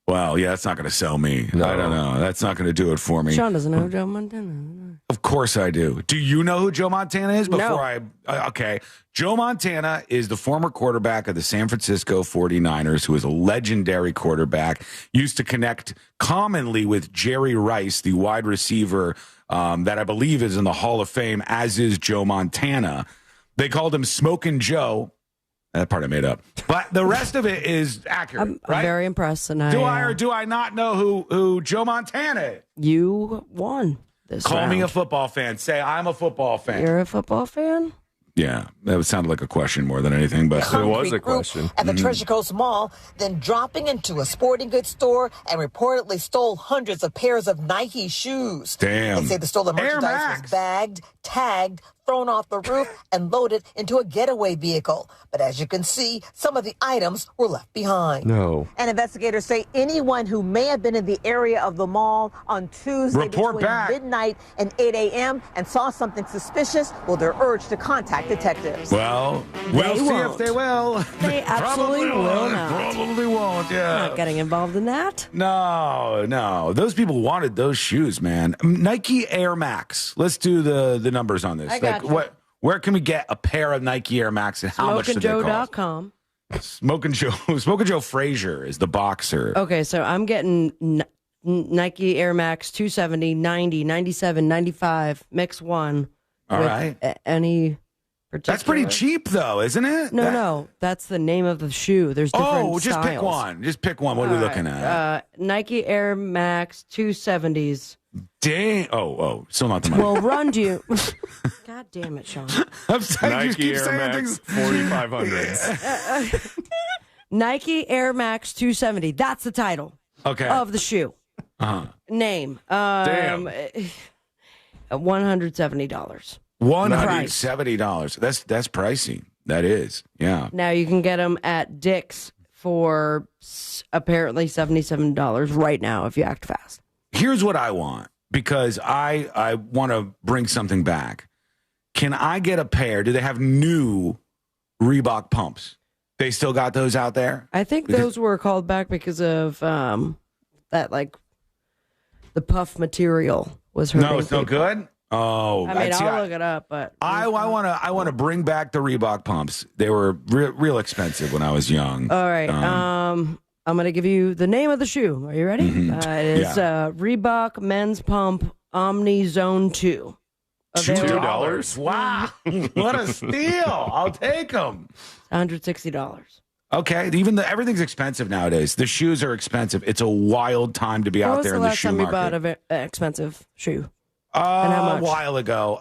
Well, yeah, that's not going to sell me. No. I don't know. That's not going to do it for me. Sean doesn't know Joe Montana. Of course I do. Do you know who Joe Montana is? No. Okay. Joe Montana is the former quarterback of the San Francisco 49ers, who is a legendary quarterback, used to connect commonly with Jerry Rice, the wide receiver that I believe is in the Hall of Fame, as is Joe Montana. They called him Smokin' Joe. That part I made up. But the rest of it is accurate, I'm right? very impressed. And Do I or do I not know who Joe Montana is? You won this Call round. me a football fan. Say I'm a football fan. You're a football fan? Yeah, that sounded like a question more than anything, but It was a question. At the Treasure Coast Mall, then dropping into a sporting goods store and reportedly stole hundreds of pairs of Nike shoes. Damn. They say the stolen Air merchandise was bagged, tagged, thrown off the roof and loaded into a getaway vehicle. But as you can see, some of the items were left behind. No. And investigators say anyone who may have been in the area of the mall on Tuesday between midnight and 8 a.m. and saw something suspicious, well, they're urged to contact detectives. Well, we'll see if they will. They absolutely will not. Probably won't, yeah. Not getting involved in that. No. Those people wanted those shoes, man. Nike Air Max. Let's do the numbers on this. I got you. Where can we get a pair of Nike Air Max and how much do they cost? SmokeandJoe.com. Smoking Joe Frazier is the boxer. Okay, so I'm getting Nike Air Max 270, 90, 97, 95, mix one. All right. Any particular? That's pretty cheap, though, isn't it? No. That's the name of the shoe. There's different styles. Just pick one. Just pick one. What are we looking at? Nike Air Max 270s. Dang. Oh, still not the money. Will run you. God damn it, Sean. I'm sorry, Nike you keep Air saying Max things. 4500s. Nike Air Max 270. That's the title of the shoe. Name. Damn. $170. $170. That's pricey. That is. Yeah. Now you can get them at Dick's for apparently $77 right now if you act fast. Here's what I want, because I want to bring something back. Can I get a pair? Do they have new Reebok pumps? They still got those out there? I think those were called back because of that, like, the puff material was hurting. No, it's no good? Oh, I mean, I'll look it up, but I want to bring back the Reebok pumps. They were real expensive when I was young. All right. I'm going to give you the name of the shoe. Are you ready? It is Reebok Men's Pump Omni Zone 2. $2? Wow. What a steal. I'll take them. $160. Okay. Everything's expensive nowadays. The shoes are expensive. It's a wild time to be out there in the shoe market. When was the last time you bought an expensive shoe? A while ago,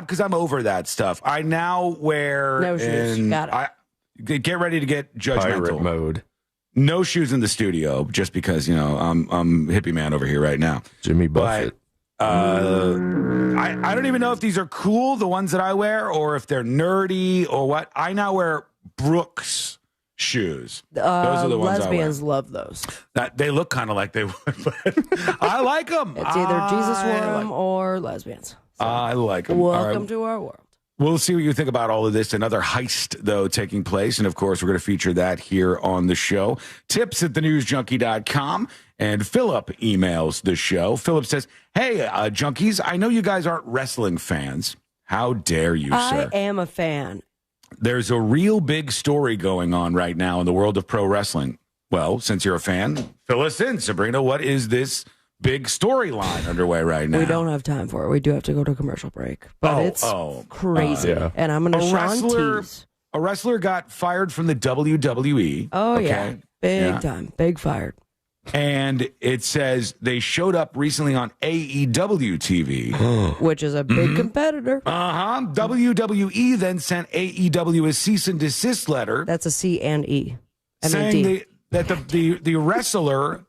because I'm over that stuff. I now wear no shoes. Got it. Get ready to get judgmental. Pirate mode. No shoes in the studio, just because I'm hippie man over here right now. Jimmy Buffett. I don't even know if these are cool, the ones that I wear, or if they're nerdy or what. I now wear Brooks shoes. Those are the ones lesbians love those. They look kind of like they would, but I like them. It's either Jesus wore them or lesbians. So I like them. Welcome to our world. We'll see what you think about all of this. Another heist, though, taking place. And, of course, we're going to feature that here on the show. Tips at thenewsjunkie.com. And Philip emails the show. Philip says, hey, junkies, I know you guys aren't wrestling fans. How dare you, sir? I am a fan. There's a real big story going on right now in the world of pro wrestling. Well, since you're a fan, fill us in, Sabrina. What is this big storyline underway right now? We don't have time for it. We do have to go to a commercial break. But it's crazy. And I'm going to Sean tease. A wrestler got fired from the WWE. Oh, yeah. Big time. Big fired. And it says they showed up recently on AEW TV. Which is a big competitor. WWE then sent AEW a cease and desist letter. That's a C&E. Saying that the wrestler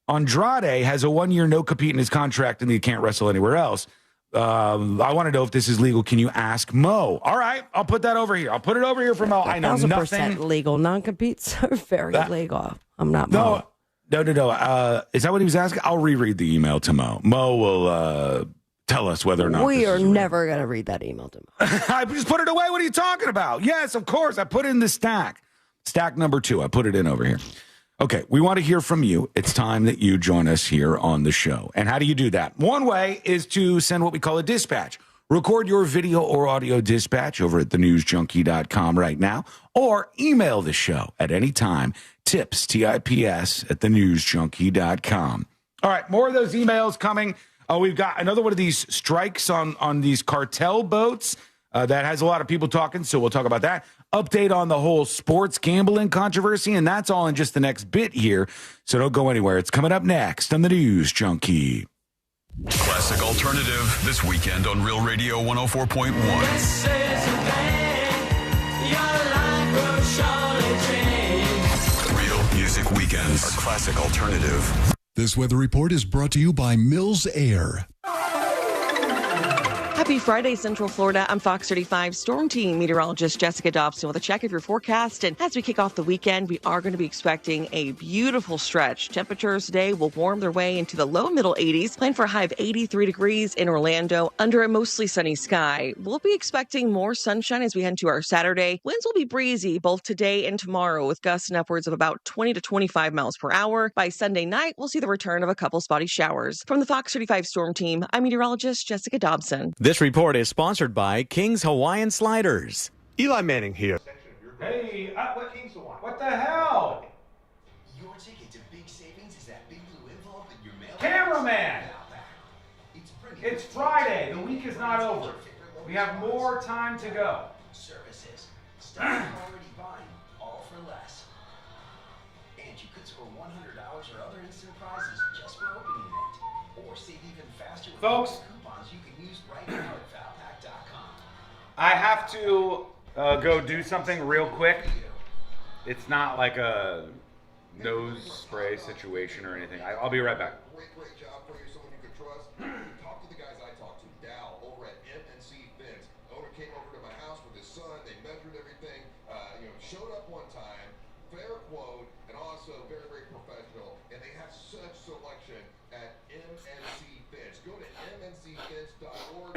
Andrade has a 1-year no compete in his contract and he can't wrestle anywhere else. I want to know if this is legal. Can you ask Mo? All right, I'll put that over here. I'll put it over here for Mo. I know 1,000% legal. Non-competes are very legal. I'm not Mo. No. Is that what he was asking? I'll reread the email to Mo. Mo will tell us whether or not we are never going to read that email to Mo. I just put it away. What are you talking about? Yes, of course. I put it in the stack. Stack number 2. I put it in over here. Okay, we want to hear from you. It's time that you join us here on the show. And how do you do that? One way is to send what we call a dispatch. Record your video or audio dispatch over at thenewsjunkie.com right now, or email the show at any time. Tips, TIPS, at thenewsjunkie.com. All right, more of those emails coming. We've got another one of these strikes on these cartel boats that has a lot of people talking, so we'll talk about that. Update on the whole sports gambling controversy, and that's all in just the next bit here, so don't go anywhere. It's coming up next on the News Junkie. Classic Alternative this weekend on Real Radio 104.1. Real Music Weekends are Classic Alternative. This weather report is brought to you by Mills Air. Happy Friday, Central Florida. I'm Fox 35 Storm Team meteorologist Jessica Dobson with a check of your forecast. And as we kick off the weekend, we are going to be expecting a beautiful stretch. Temperatures today will warm their way into the low middle 80s. Plan for a high of 83 degrees in Orlando under a mostly sunny sky. We'll be expecting more sunshine as we head into our Saturday. Winds will be breezy both today and tomorrow with gusts in upwards of about 20 to 25 miles per hour. By Sunday night, we'll see the return of a couple spotty showers. From the Fox 35 Storm Team, I'm meteorologist Jessica Dobson. This report is sponsored by King's Hawaiian Sliders. Eli Manning here. Hey, what the hell? Your ticket to big savings is that big blue envelope in your mail. Cameraman! It's Friday. The week is not over. We have more time to go. Services. Stuff you're already buying, all for less. And you could score $100 or other instant prizes just for opening it. Or save even faster with Folks, coupons you can use right now at valpack.com. I have to go do something real quick. It's not like a nose spray situation or anything. I'll be right back. Great job for you, someone you can trust. Talk to the guys I talked to. Dal over at MNC Fins. Owner came over to my house with his son. They measured everything. Showed up one time. Fair quote, and also very, very professional. And they have such selection at MNC Fins. Go to mncfins.org.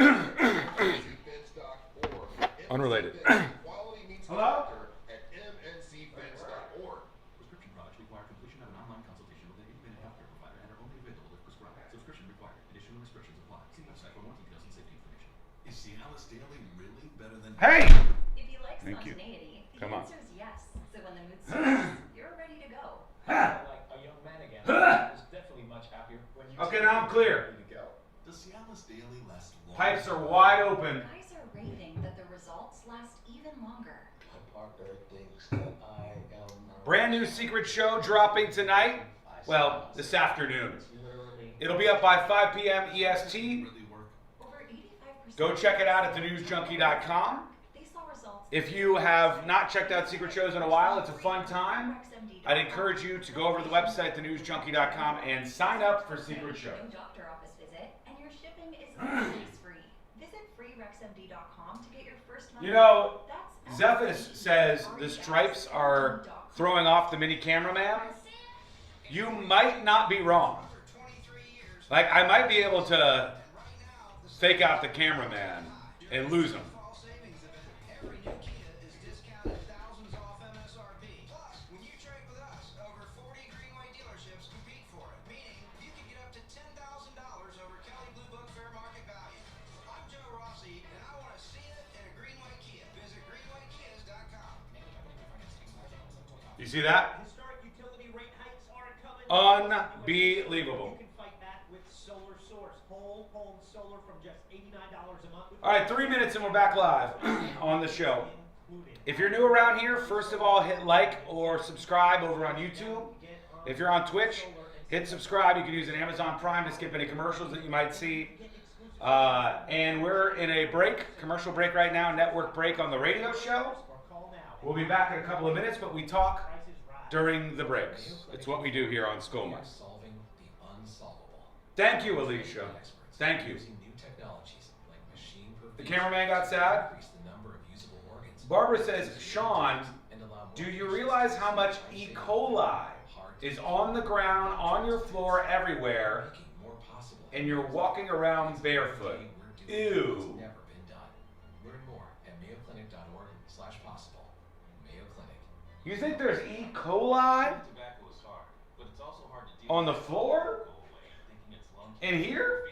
mncfins.org. Unrelated. Quality meets Hello? character at mncfins.org. Prescription products require completion of an online consultation with an independent healthcare provider and are only available if prescribed. Subscription required. Additional restrictions apply. See website for more details and safety information. Is Cialis Daily really better than... Hey! If you like Thank you. spontaneity, the Come on. answer is yes. So when the mood swings, you're ready to go. Like a young man again. Is definitely much happier when you Okay, now I'm clear. to go. Does Cialis Daily last long? Pipes are wide open. Guys are raving that the results last even longer. Parker thinks that I am... Brand new secret show dropping tonight. Well, this afternoon. It'll be up by 5 p.m. EST. Go check it out at thenewsjunkie.com. If you have not checked out secret shows in a while, it's a fun time. I'd encourage you to go over to the website, thenewsjunkie.com, and sign up for secret shows. Doctor office visit, and your shipping is always free. Visit freerexmd.com to get your first month. You know, Zephys says the stripes are throwing off the mini cameraman. You might not be wrong. Like, I might be able to fake out the cameraman and lose him. You see that? Historic utility rate hikes are coming. Unbelievable. You can fight back with Solar Source. Whole home solar from just $89 a month. All right, 3 minutes and we're back live on the show. If you're new around here, first of all, hit like or subscribe over on YouTube. If you're on Twitch, hit subscribe. You can use an Amazon Prime to skip any commercials that you might see. And we're in a commercial break right now, network break on the radio show. We'll be back in a couple of minutes, but we talk during the breaks. It's what we do here on Skoma. Thank you, Alicia. Thank you. The cameraman got sad. Barbara says, Sean, do you realize how much E. coli is on the ground, on your floor, everywhere, and you're walking around barefoot? Ew. You think there's E. coli on the floor? In here?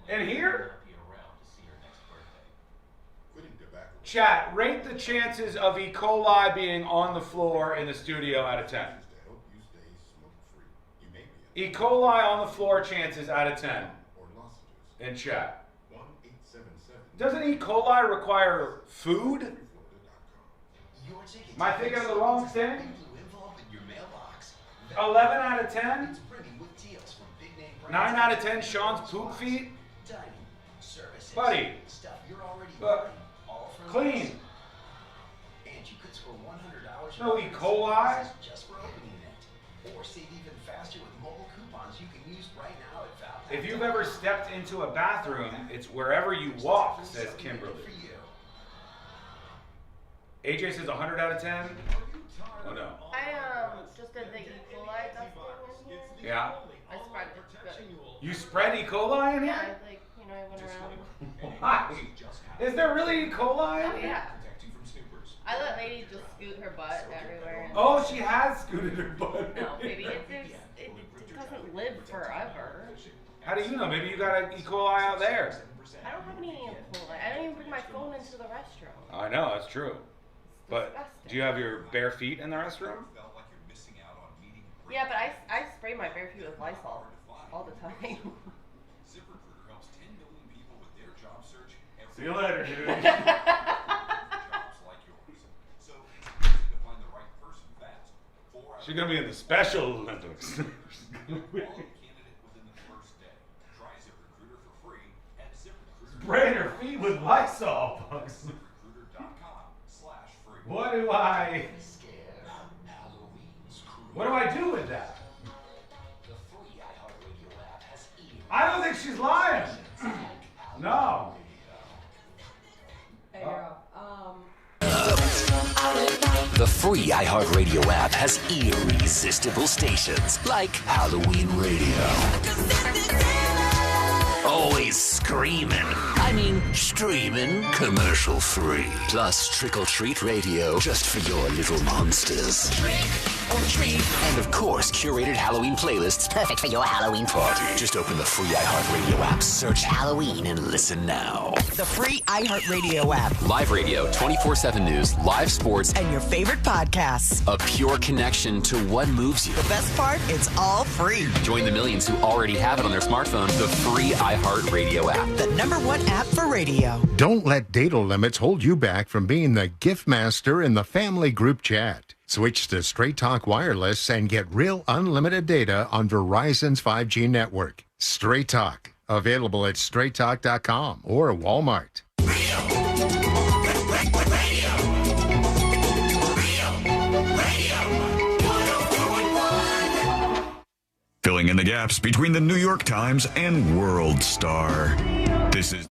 In here? Chat, rate the chances of E. coli being on the floor in the studio out of 10. E. coli on the floor chances out of 10. In chat. Doesn't E. coli require food? Am I thinking of the wrong thing? 11 out of 10? 9 out of 10 Sean's poop feet? Buddy, look, clean. No E. coli. Just for opening it. Or save even faster with mobile coupons you can use right now at If you've ever stepped into a bathroom, it's wherever you walk, says Kimberly. AJ says 100 out of 10. Oh no. I just did the E. coli testing in here. Yeah. I spread it. You spread E. coli in here? Yeah, like, I went around. Why? Is there really E. coli in Oh, here? yeah. I let ladies just scoot her butt everywhere. Oh, she has scooted her butt. No, baby, it doesn't live forever. How do you know? Maybe you got an E. coli out there. I don't have any E. coli. I don't even bring my phone into the restroom. I know, that's true. But do you have your bare feet in the restroom? Yeah, but I spray my bare feet with Lysol all the time. See you later, dude. She's gonna be in the Special Olympics. Spraying her feet with Lysol, folks. What do I do with that? I don't think she's lying. No. Hey, girl. The free iHeartRadio app has irresistible stations like Halloween Radio. Always screaming. I mean, streaming commercial free. Plus Trick or Treat Radio just for your little monsters. Trick or treat. And of course, curated Halloween playlists perfect for your Halloween party. Just open the free iHeartRadio app, search Halloween, and listen now. The free iHeartRadio app. Live radio, 24/7 news, live sports, and your favorite podcasts. A pure connection to what moves you. The best part, it's all free. Join the millions who already have it on their smartphone. The free iHeartRadio app. The #1 app for radio. Don't let data limits hold you back from being the gift master in the family group chat. Switch to Straight Talk Wireless and get real unlimited data on Verizon's 5G network. Straight Talk, available at straighttalk.com or Walmart. Filling in the gaps between the New York Times and World Star. This is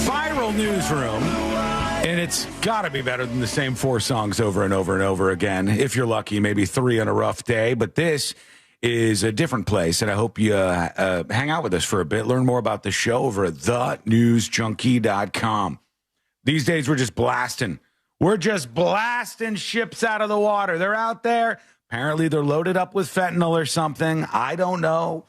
viral newsroom, and it's got to be better than the same 4 songs over and over and over again. If you're lucky, maybe 3 on a rough day, but this is a different place, and I hope you hang out with us for a bit, learn more about the show over at thenewsjunkie.com. These days, we're just blasting ships out of the water. They're out there. Apparently, they're loaded up with fentanyl or something. I don't know.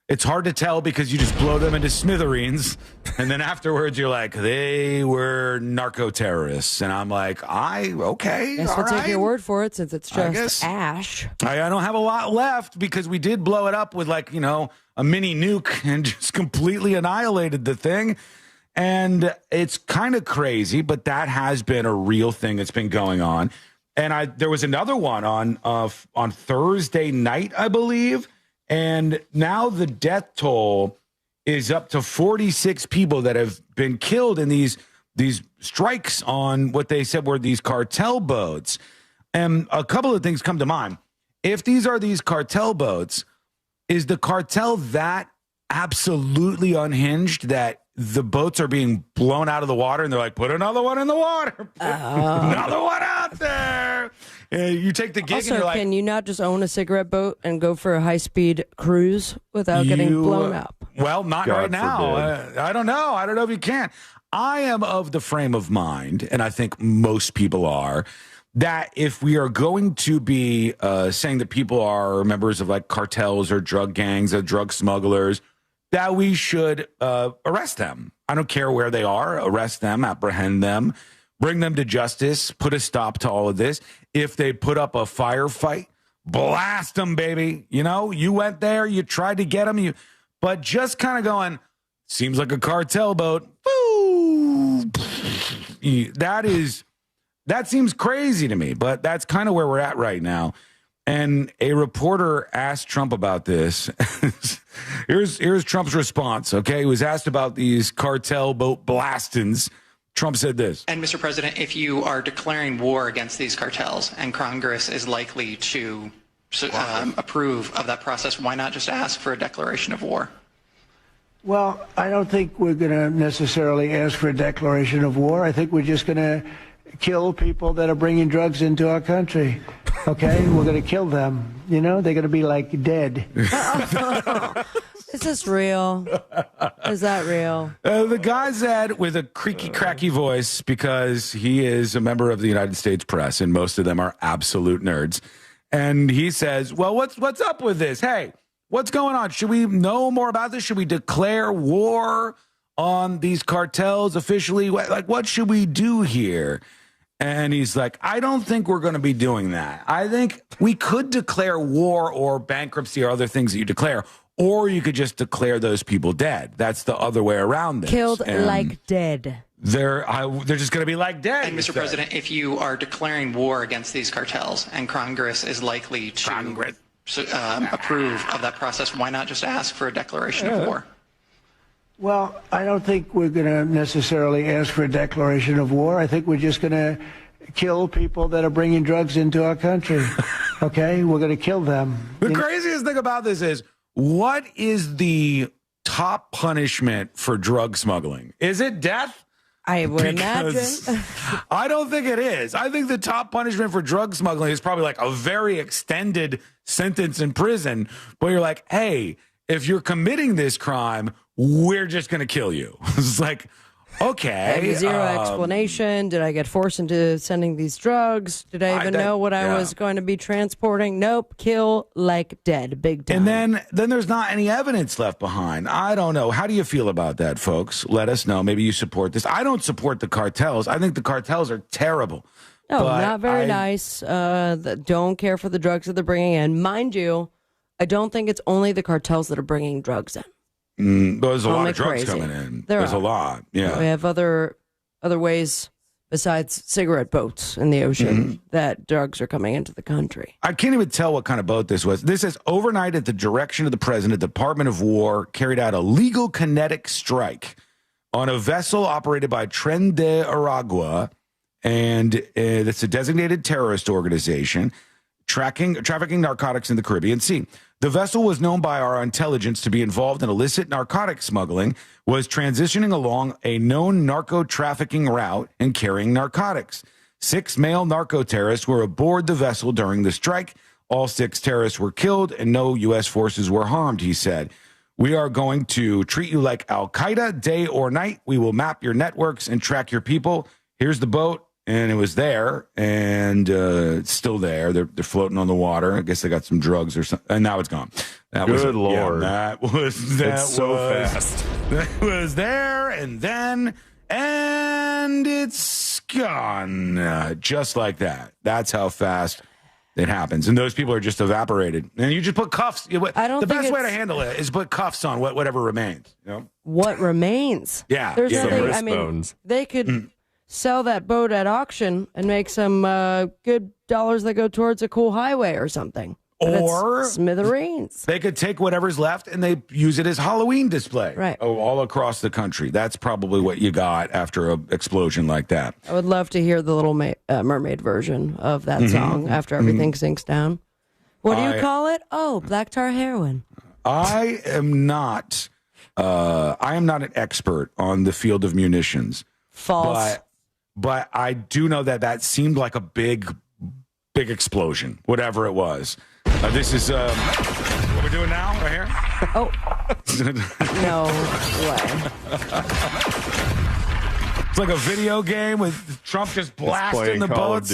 It's hard to tell because you just blow them into smithereens, and then afterwards you're like, they were narco-terrorists. And I'm like, okay, Guess we'll take your word for it since it's just ash. I don't have a lot left because we did blow it up with a mini nuke and just completely annihilated the thing. And it's kind of crazy, but that has been a real thing that's been going on. And there was another one on Thursday night, I believe. And now the death toll is up to 46 people that have been killed in these strikes on what they said were these cartel boats. And a couple of things come to mind. If these are these cartel boats, is the cartel that absolutely unhinged that the boats are being blown out of the water and they're like, put another one in the water, another one out there. You take the gig also, and you're like, can you not just own a cigarette boat and go for a high-speed cruise without getting blown up? Well, not God right now. I don't know. I don't know if you can. I am of the frame of mind, and I think most people are, that if we are going to be saying that people are members of cartels or drug gangs or drug smugglers, that we should arrest them. I don't care where they are. Arrest them, apprehend them, bring them to justice, put a stop to all of this. If they put up a firefight, blast them, baby. You went there, you tried to get them, but just kind of going, seems like a cartel boat. Boo! That seems crazy to me, but that's kind of where we're at right now. And a reporter asked Trump about this. Here's Trump's response, okay? He was asked about these cartel boat blastings. Trump said this. And Mr. President, if you are declaring war against these cartels and Congress is likely to approve of that process, why not just ask for a declaration of war? Well, I don't think we're going to necessarily ask for a declaration of war. I think we're just going to kill people that are bringing drugs into our country. Okay? We're going to kill them. You know, they're going to be like dead. Is this real? Is that real? The guy said with a creaky, cracky voice, because he is a member of the United States press, and most of them are absolute nerds. And he says, well, what's up with this? Hey, what's going on? Should we know more about this? Should we declare war on these cartels officially? Like, what should we do here? And he's like, I don't think we're going to be doing that. I think we could declare war or bankruptcy or other things that you declare, or you could just declare those people dead. That's the other way around this. Killed like dead. They're just going to be like dead. And Mr. President, if you are declaring war against these cartels and Congress is likely to approve of that process, why not just ask for a declaration of war? Well, I don't think we're going to necessarily ask for a declaration of war. I think we're just going to kill people that are bringing drugs into our country. Okay? We're going to kill them. The craziest thing about this is, what is the top punishment for drug smuggling? Is it death? I would imagine. I don't think it is. I think the top punishment for drug smuggling is probably like a very extended sentence in prison, but you're like, hey, if you're committing this crime, we're just going to kill you. It's like, okay. Zero explanation. Did I get forced into sending these drugs? Did I even know what I was going to be transporting? Nope. Kill like dead. Big time. And then there's not any evidence left behind. I don't know. How do you feel about that, folks? Let us know. Maybe you support this. I don't support the cartels. I think the cartels are terrible. No, not very nice. Don't care for the drugs that they're bringing in. Mind you, I don't think it's only the cartels that are bringing drugs in. There's a lot of drugs coming in. There's a lot. Yeah, we have other ways besides cigarette boats in the ocean that drugs are coming into the country. I can't even tell what kind of boat this was. This says, overnight at the direction of the president, the Department of War carried out a legal kinetic strike on a vessel operated by Tren de Aragua, and it's a designated terrorist organization trafficking narcotics in the Caribbean Sea. The vessel was known by our intelligence to be involved in illicit narcotic smuggling, was transitioning along a known narco-trafficking route and carrying narcotics. 6 male narco-terrorists were aboard the vessel during the strike. All 6 terrorists were killed and no U.S. forces were harmed, he said. We are going to treat you like Al-Qaeda day or night. We will map your networks and track your people. Here's the boat. And it was there, and it's still there. They're floating on the water. I guess they got some drugs or something, and now it's gone. Good Lord. Yeah, that was so fast. That was there, and it's gone. Just like that. That's how fast it happens. And those people are just evaporated. And you just put cuffs. The best way to handle it is put cuffs on whatever remains. You know? What remains? Yeah. There's nothing. I mean, they could sell that boat at auction and make some good dollars that go towards a cool highway or something. Or smithereens. They could take whatever's left and they use it as Halloween display. Right. All across the country. That's probably what you got after an explosion like that. I would love to hear the Little Mermaid version of that song after everything sinks down. What do you call it? Oh, black tar heroin. I am not an expert on the field of munitions. False. But I do know that seemed like a big explosion, whatever it was. This is what we're doing now, right here. Oh, no way. It's like a video game with Trump just blasting the boats.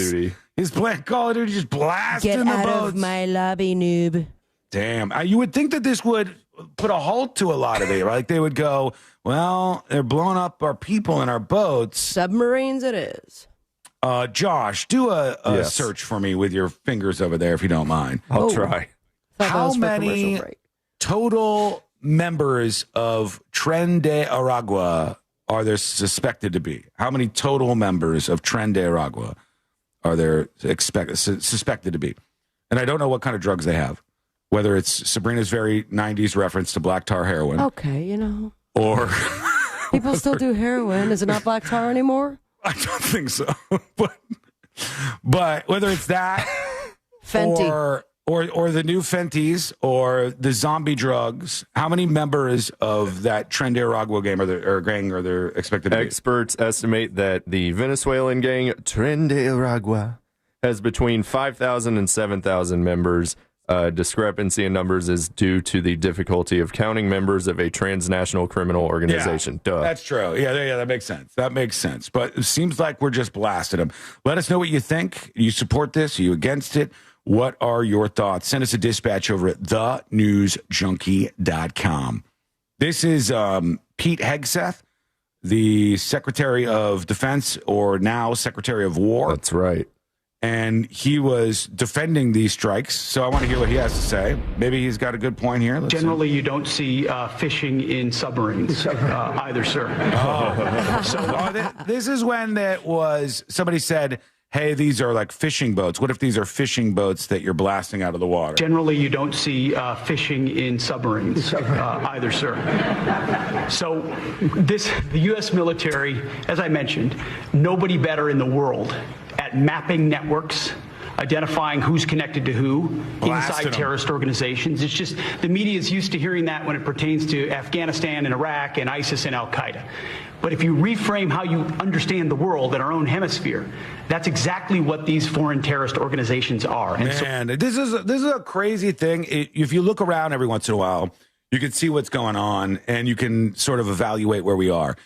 He's playing Call of Duty, just blasting the boats. Get out of my lobby, noob. Damn. You would think that this would put a halt to a lot of it. Like they would go, well, they're blowing up our people in our boats. Submarines it is. Josh, do a search for me with your fingers over there, if you don't mind. I'll try. How many total members of Tren de Aragua are there suspected to be? How many total members of Tren de Aragua are there suspected to be? And I don't know what kind of drugs they have. whether it's Sabrina's very 90s reference to black tar heroin. Okay, you know. Or people still do heroin. Is it not black tar anymore? I don't think so. But whether it's that Fenty. or the new Fenties or the zombie drugs, how many members of that Trinidad gang are there expected to be? Experts estimate that the Venezuelan gang Trinidad has between 5,000 and 7,000 members. Discrepancy in numbers is due to the difficulty of counting members of a transnational criminal organization. Yeah, that's true. Yeah, that makes sense. That makes sense. But it seems like we're just blasting them. Let us know what you think. You support this? Are you against it? What are your thoughts? Send us a dispatch over at thenewsjunkie.com. This is Pete Hegseth, the Secretary of Defense, or now Secretary of War. That's right. And he was defending these strikes, so I want to hear what he has to say. Maybe he's got a good point here. Generally, you don't see fishing in submarines either, sir. This is when somebody said, hey, these are like fishing boats. What if these are fishing boats that you're blasting out of the water? Generally, you don't see fishing in submarines either, sir. So the U.S. military, as I mentioned, nobody better in the world at mapping networks, identifying who's connected to who inside terrorist organizations. It's just the media is used to hearing that when it pertains to Afghanistan and Iraq and ISIS and Al-Qaeda. But if you reframe how you understand the world in our own hemisphere, that's exactly what these foreign terrorist organizations are. And this is a crazy thing. If you look around every once in a while, you can see what's going on and you can sort of evaluate where we are.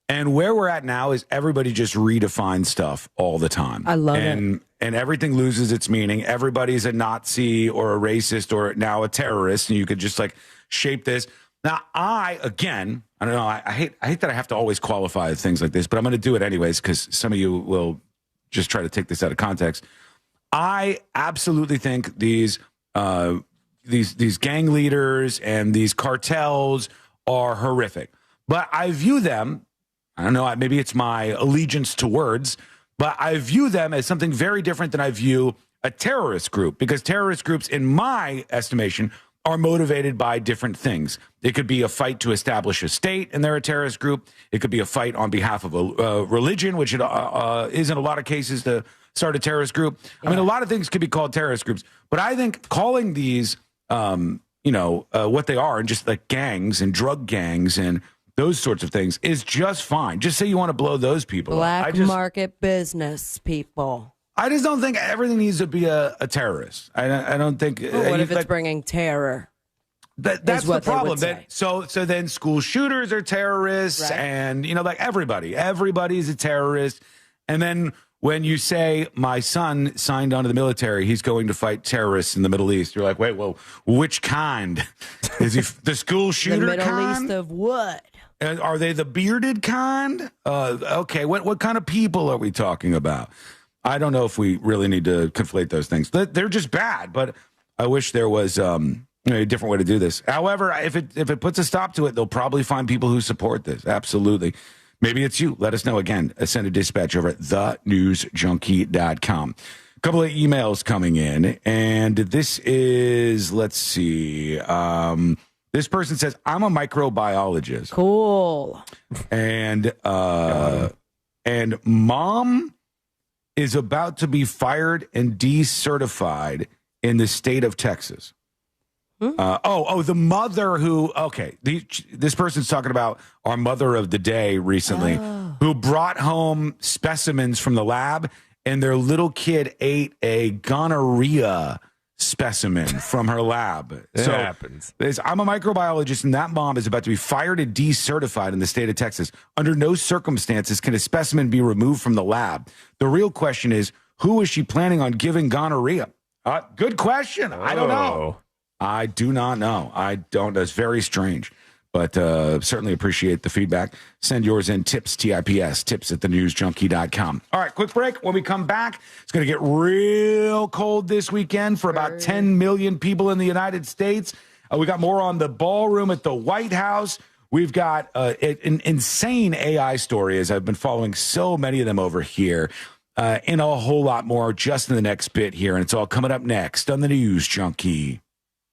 And where we're at now is everybody just redefines stuff all the time. I love it. And everything loses its meaning. Everybody's a Nazi or a racist or now a terrorist, and you could just like shape this. Now, I don't know. I hate that I have to always qualify things like this, but I'm going to do it anyways because some of you will just try to take this out of context. I absolutely think these gang leaders and these cartels are horrific, but I view them. I don't know, maybe it's my allegiance to words, but I view them as something very different than I view a terrorist group, because terrorist groups, in my estimation, are motivated by different things. It could be a fight to establish a state, and they're a terrorist group. It could be a fight on behalf of a religion, which it is in a lot of cases to start a terrorist group. Yeah. I mean, a lot of things could be called terrorist groups, but I think calling these, what they are, and just like gangs and drug gangs and those sorts of things is just fine. Just say you want to blow those people up. Black market business people. I just don't think everything needs to be a terrorist. I don't think. Well, what if it's bringing terror? That's the problem. So then school shooters are terrorists, right? And like everybody's a terrorist. And then when you say my son signed on to the military, he's going to fight terrorists in the Middle East, you're like, wait, well, which kind? Is he the school shooter kind? The Middle East of what? Are they the bearded kind? Okay, what kind of people are we talking about? I don't know if we really need to conflate those things. They're just bad, but I wish there was a different way to do this. However, if it puts a stop to it, they'll probably find people who support this. Absolutely. Maybe it's you. Let us know. Again, send a dispatch over at thenewsjunkie.com. A couple of emails coming in, and this is, let's see, this person says, I'm a microbiologist. Cool. And mom is about to be fired and decertified in the state of Texas. The mother who, this person's talking about our mother of the day recently, who brought home specimens from the lab, and their little kid ate a gonorrhea specimen from her lab. It happens. I'm a microbiologist, and that mom is about to be fired and decertified in the state of Texas. Under no circumstances can a specimen be removed from the lab. The real question is, who is she planning on giving gonorrhea? Good question. I don't know. I do not know. I don't. That's very strange. But certainly appreciate the feedback. Send yours in, tips, TIPS, tips at thenewsjunkie.com. All right, quick break. When we come back, it's going to get real cold this weekend for about 10 million people in the United States. We got more on the ballroom at the White House. We've got an insane AI story, as I've been following so many of them over here, and a whole lot more just in the next bit here. And it's all coming up next on the News Junkie.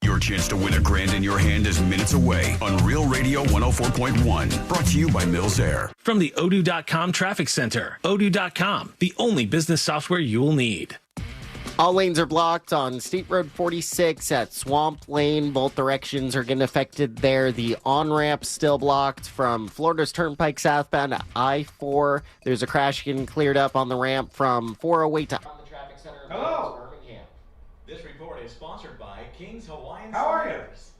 Your chance to win $1,000 in your hand is minutes away on Real Radio 104.1. Brought to you by Mills Air. From the Odoo.com Traffic Center. Odoo.com, the only business software you will need. All lanes are blocked on State Road 46 at Swamp Lane. Both directions are getting affected there. The on-ramp still blocked from Florida's Turnpike southbound to I-4. There's a crash getting cleared up on the ramp from 408 to... On the traffic center of Hello. Birmingham. This report is sponsored by King's Hawaiian How are you? Sliders.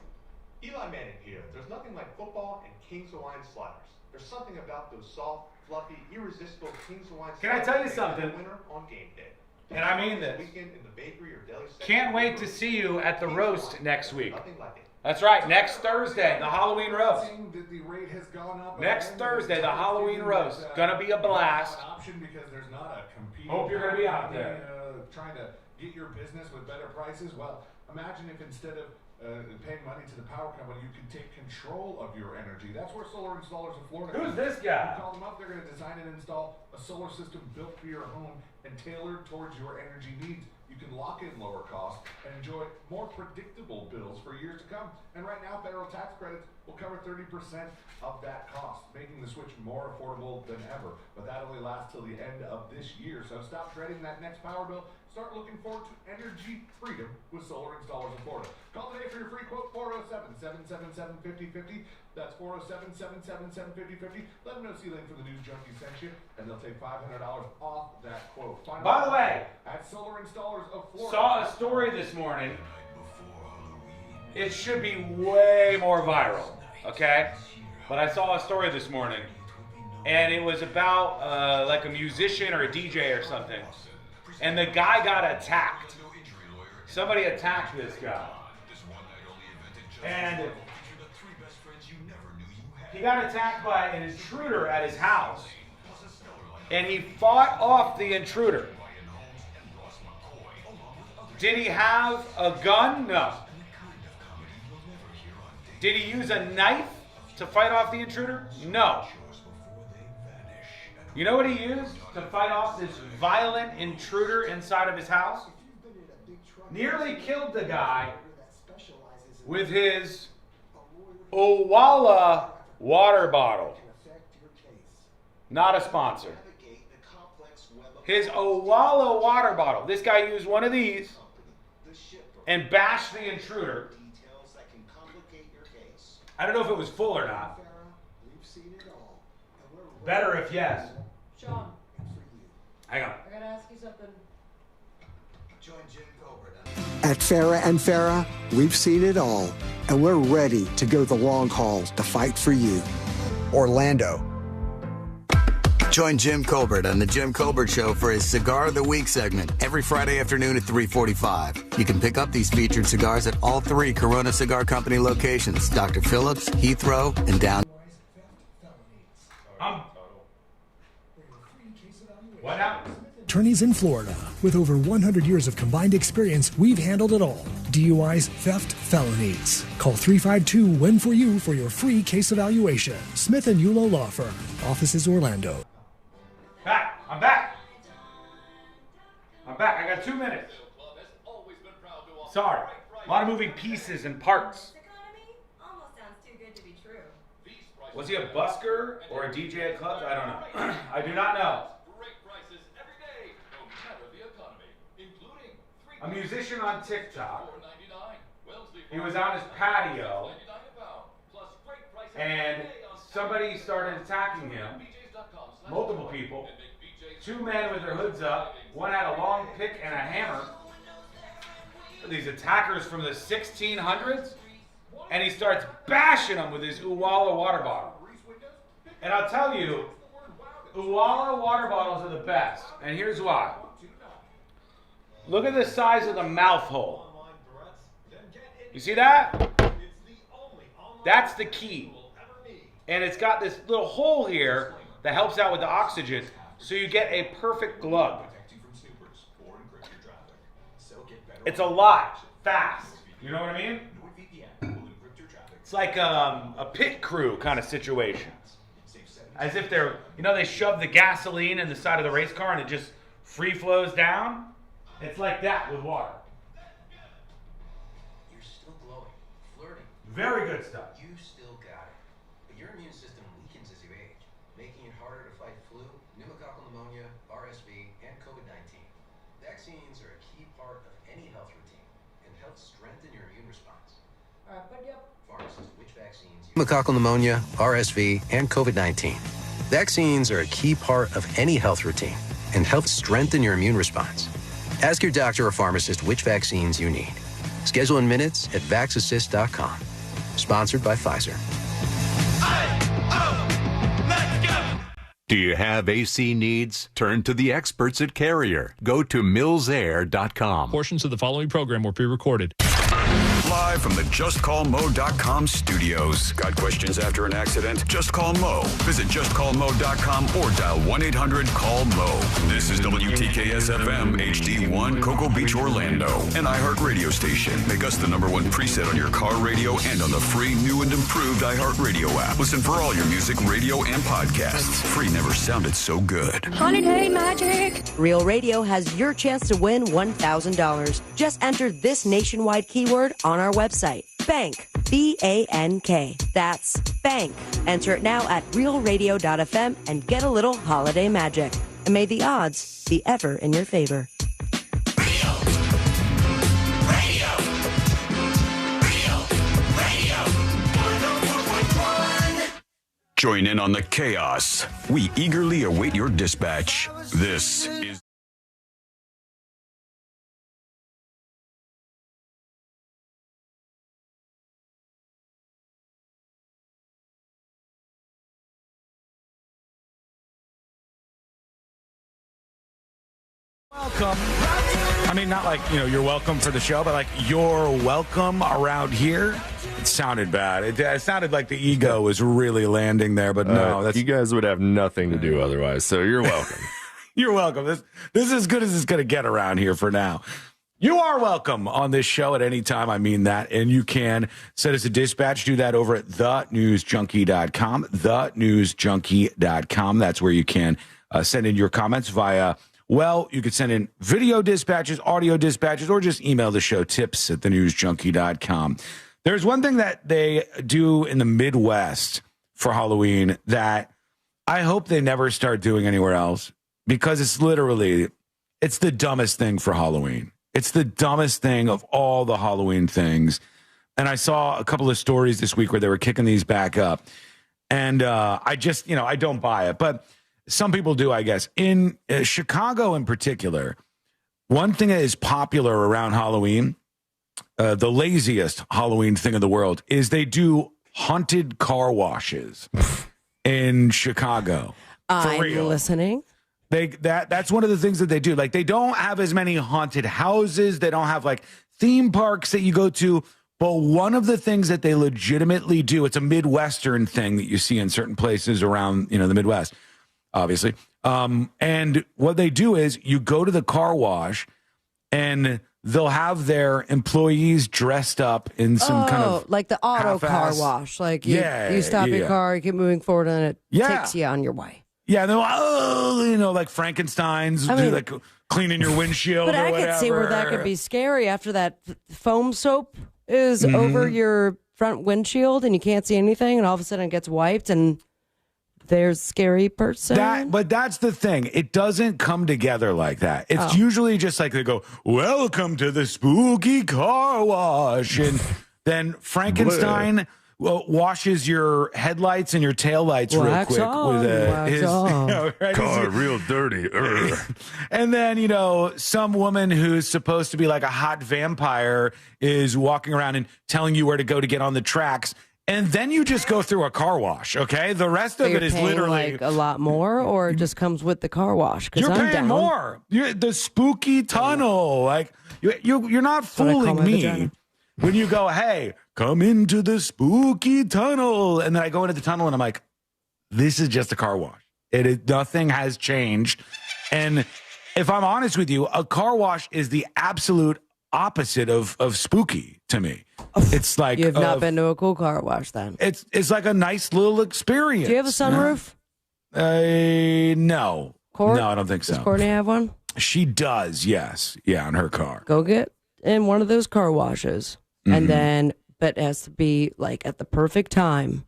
Eli Manning here. There's nothing like football and King's Hawaiian Sliders. There's something about those soft, fluffy, irresistible King's Hawaiian Can I Sliders tell you that make something? the winner on game day. And I mean this. Weekend in the bakery or deli section. Can't wait to see you at the roast next week. Nothing like it. That's right, next Thursday, the Halloween roast. That the rate has gone up Next again. Thursday, the Halloween roast. Gonna be a blast. Option because there's not a competing. Hope you're gonna be out there. Trying to get your business with better prices. Well, imagine if instead of paying money to the power company, you could take control of your energy. That's where Solar Installers of Florida. Who's this guy? You call them up. They're going to design and install a solar system built for your home and tailored towards your energy needs. You can lock in lower costs and enjoy more predictable bills for years to come. And right now, federal tax credits will cover 30% of that cost, making the switch more affordable than ever. But that only lasts till the end of this year. So stop dreading that next power bill. Start looking forward to energy freedom with Solar Installers of Florida. Call today for your free quote, 407-777-5050. That's 407-777-5050. Let them know C-Lane from the News Junkie sent you, and they'll take $500 off that quote. Find By out the way, at Solar Installers of Florida. Saw a story this morning. It should be way more viral, okay? But I saw a story this morning, and it was about like a musician or a DJ or something. And the guy got attacked. Somebody attacked this guy. And he got attacked by an intruder at his house. And he fought off the intruder. Did he have a gun? No. Did he use a knife to fight off the intruder? No. You know what he used to fight off this violent intruder inside of his house? Nearly killed the guy with his Owala water bottle. Not a sponsor. His Owala water bottle. This guy used one of these and bashed the intruder. I don't know if it was full or not. Better if yes. Sean. Hang on. I gotta ask you something. Join Jim Colbert. At Farah and Farah, we've seen it all, and we're ready to go the long haul to fight for you. Orlando. Join Jim Colbert on the Jim Colbert Show for his Cigar of the Week segment every Friday afternoon at 3:45. You can pick up these featured cigars at all 3 Corona Cigar Company locations: Dr. Phillips, Heathrow, and down. What now? Attorneys in Florida. With over 100 years of combined experience, we've handled it all. DUIs, theft, felonies. Call 352-WIN-FOR-YOU for your free case evaluation. Smith & Yulo Law Firm. Offices Orlando. Back. I'm back. I'm back. I got 2 minutes. Sorry. A lot of moving pieces and parts. Was he a busker or a DJ at clubs? I don't know. I do not know. A musician on TikTok. He was on his patio, and somebody started attacking him. Multiple people. 2 men with their hoods up. One had a long pick and a hammer. These attackers from the 1600s. And he starts bashing them with his Owala water bottle. And I'll tell you, Owala water bottles are the best. And here's why. Look at the size of the mouth hole. You see that? That's the key. And it's got this little hole here that helps out with the oxygen, so you get a perfect glug. It's a lot fast. You know what I mean? It's like a pit crew kind of situation. As if they're, they shove the gasoline in the side of the race car and it just free flows down. It's like that with water. good stuff. You still got it, but your immune system weakens as you age, making it harder to fight flu, pneumococcal pneumonia, RSV, and COVID-19. Vaccines are a key part of any health routine and help strengthen your immune response. Pharmacist, which vaccines? Pneumococcal pneumonia, RSV, and COVID-19. Vaccines are a key part of any health routine and help strengthen your immune response. Ask your doctor or pharmacist which vaccines you need. Schedule in minutes at vaxassist.com. Sponsored by Pfizer. Do you have AC needs? Turn to the experts at Carrier. Go to millsair.com. Portions of the following program were pre-recorded. Live from the JustCallMo.com studios. Got questions after an accident? Just call Mo. Visit JustCallMo.com or dial 1-800-CALL-MO. This is WTKS-FM HD1 Cocoa Beach, Orlando. An iHeart radio station. Make us the #1 preset on your car radio and on the free, new and improved iHeart radio app. Listen for all your music, radio, and podcasts. Free never sounded so good. Holiday magic! Real Radio has your chance to win $1,000. Just enter this nationwide keyword on our website. Bank. B-A-N-K. That's bank. Enter it now at realradio.fm and get a little holiday magic. And may the odds be ever in your favor. Join in on the chaos. We eagerly await your dispatch. This is... Welcome. I mean, not like, you're welcome for the show, but like you're welcome around here. It sounded bad. It sounded like the ego was really landing there, but no. You guys would have nothing to do otherwise, so you're welcome. You're welcome. This is as good as it's going to get around here for now. You are welcome on this show at any time. I mean that. And you can send us a dispatch. Do that over at thenewsjunkie.com. Thenewsjunkie.com. That's where you can send in your comments via... Well, you could send in video dispatches, audio dispatches, or just email the show, tips@thenewsjunkie.com. There's one thing that they do in the Midwest for Halloween that I hope they never start doing anywhere else, because it's the dumbest thing for Halloween. It's the dumbest thing of all the Halloween things. And I saw a couple of stories this week where they were kicking these back up. And I just, I don't buy it. But some people do, I guess. In Chicago in particular, one thing that is popular around Halloween, the laziest Halloween thing in the world, is they do haunted car washes in Chicago. I'm listening. That's one of the things that they do. Like, they don't have as many haunted houses. They don't have, like, theme parks that you go to. But one of the things that they legitimately do, it's a Midwestern thing that you see in certain places around, the Midwest, obviously. And what they do is you go to the car wash and they'll have their employees dressed up in some kind of like the auto car wash. Like you stop your car, you keep moving forward, and it takes you on your way. Yeah, and they're like Frankenstein's, like cleaning your windshield. But or I whatever. could see where that could be scary after that foam soap is over your front windshield and you can't see anything, and all of a sudden it gets wiped and there's a scary person. But that's the thing. It doesn't come together like that. It's usually just like they go, "Welcome to the spooky car wash," and then Frankenstein washes your headlights and your taillights real quick with his car real dirty. And then, some woman who's supposed to be like a hot vampire is walking around and telling you where to go to get on the tracks. And then you just go through a car wash, okay? The rest of it is literally like a lot more, or it just comes with the car wash. You're paying more. The spooky tunnel, like you're not fooling me when you go, "Hey, come into the spooky tunnel," and then I go into the tunnel and I'm like, "This is just a car wash. Nothing has changed." And if I'm honest with you, a car wash is the absolute opposite of spooky to me. It's like you've not been to a cool car wash then. It's like a nice little experience. Do you have a sunroof? No. Court? No, I don't think so. Does Courtney have one? She does, yes. Yeah, in her car. Go get in one of those car washes and then but it has to be like at the perfect time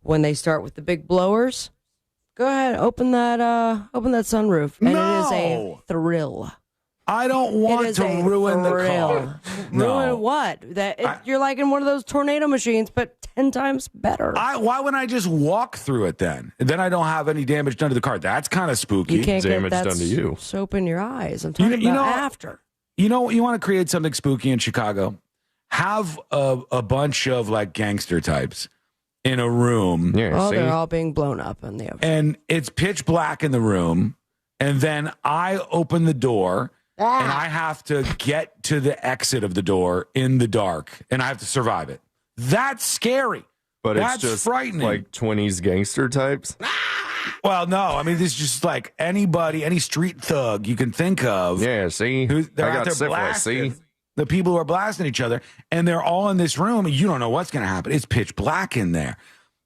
when they start with the big blowers. Go ahead, open that sunroof, and it is a thrill. I don't want to ruin the car. Ruin what? You're like in one of those tornado machines, but 10 times better. Why wouldn't I just walk through it then? Then I don't have any damage done to the car. That's kind of spooky. You can't damage get that done to you. soap in your eyes. I'm talking about after. You know, you want to create something spooky in Chicago? Have a bunch of like gangster types in a room. Yeah, they're all being blown up in the ocean. And it's pitch black in the room. And then I open the door. And I have to get to the exit of the door in the dark, and I have to survive it. That's scary. But That's it's just frightening. like 20s gangster types. Well, no, I mean, this is just like anybody, any street thug you can think of. Yeah, see? They're I out got there syphilis, blasting. see? The people who are blasting each other, and they're all in this room, and you don't know what's going to happen. It's pitch black in there.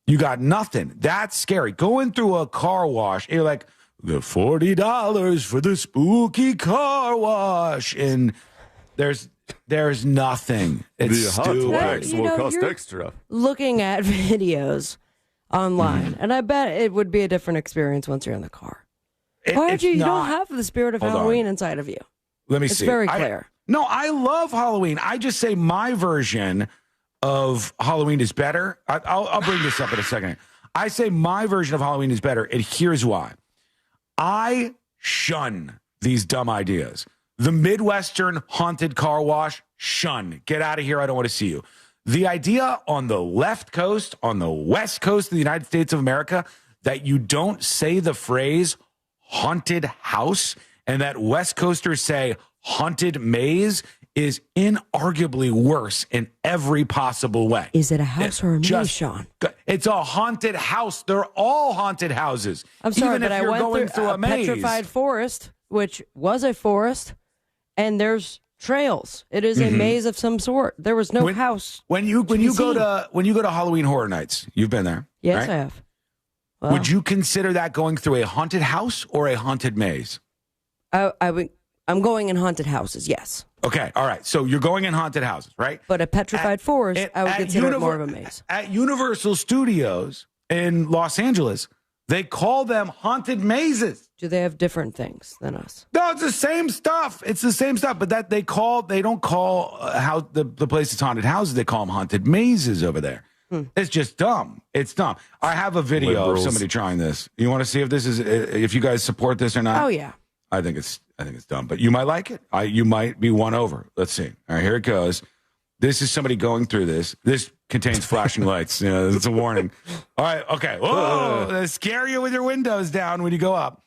You got nothing. That's scary. Going through a car wash, you're like, the $40 for the spooky car wash, and there's nothing. It's the hot stupid. wax will cost extra. Looking at videos online, and I bet it would be a different experience once you're in the car. Why it's you don't not. have the spirit of Hold Halloween on. inside of you? Let me It's see. very clear. No, I love Halloween. I just say my version of Halloween is better. I'll bring this up in a second. I say my version of Halloween is better, and here's why. I shun these dumb ideas. The Midwestern haunted car wash, shun. Get out of here. I don't want to see you. The idea on the left coast, on the west coast of the United States of America, that you don't say the phrase haunted house and that West Coasters say haunted maze is inarguably worse in every possible way. Is it a house or a maze, Sean? It's a haunted house. They're all haunted houses. I'm sorry, Even but if I you're went going through a a maze. petrified forest, which was a forest, and there's trails. It is a maze of some sort. There was no house. When you go to Halloween Horror Nights, you've been there. Yes, right? I have. Well, Would you consider that going through a haunted house or a haunted maze? I'm going in haunted houses, yes. Okay, all right. So you're going in haunted houses, right? But a petrified forest, I would consider it more of a maze. At Universal Studios in Los Angeles, they call them haunted mazes. Do they have different things than us? No, it's the same stuff. It's the same stuff, but they don't call how the place is haunted houses. They call them haunted mazes over there. It's just dumb. It's dumb. I have a video Liberals. of somebody trying this. You want to see if you guys support this or not? Oh yeah. I think it's dumb, but you might like it. You might be won over. Let's see. All right, here it goes. This is somebody going through this. This contains flashing lights. It's a warning. All right, okay. Whoa, they scare you with your windows down when you go up.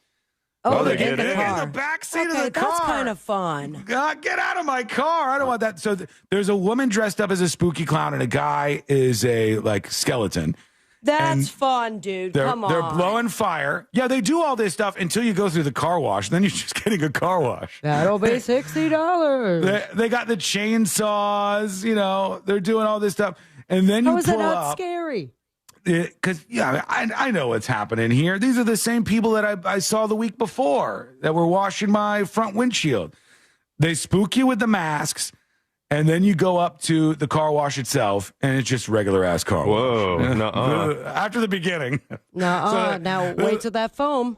Oh, they get in the car. in the back seat of Okay, the car. that's kind of fun. God, get out of my car. I don't want that. So there's a woman dressed up as a spooky clown, and a guy is a skeleton. That's fun, dude. Come on. They're blowing fire. Yeah, they do all this stuff until you go through the car wash. Then you're just getting a car wash. That'll be $60. They got the chainsaws. They're doing all this stuff, and then How you is that pull not up. scary? Because I know what's happening here. These are the same people that I saw the week before that were washing my front windshield. They spook you with the masks, and then you go up to the car wash itself, and it's just regular ass car wash. Whoa, nuh-uh. After the beginning. Now wait till that foam.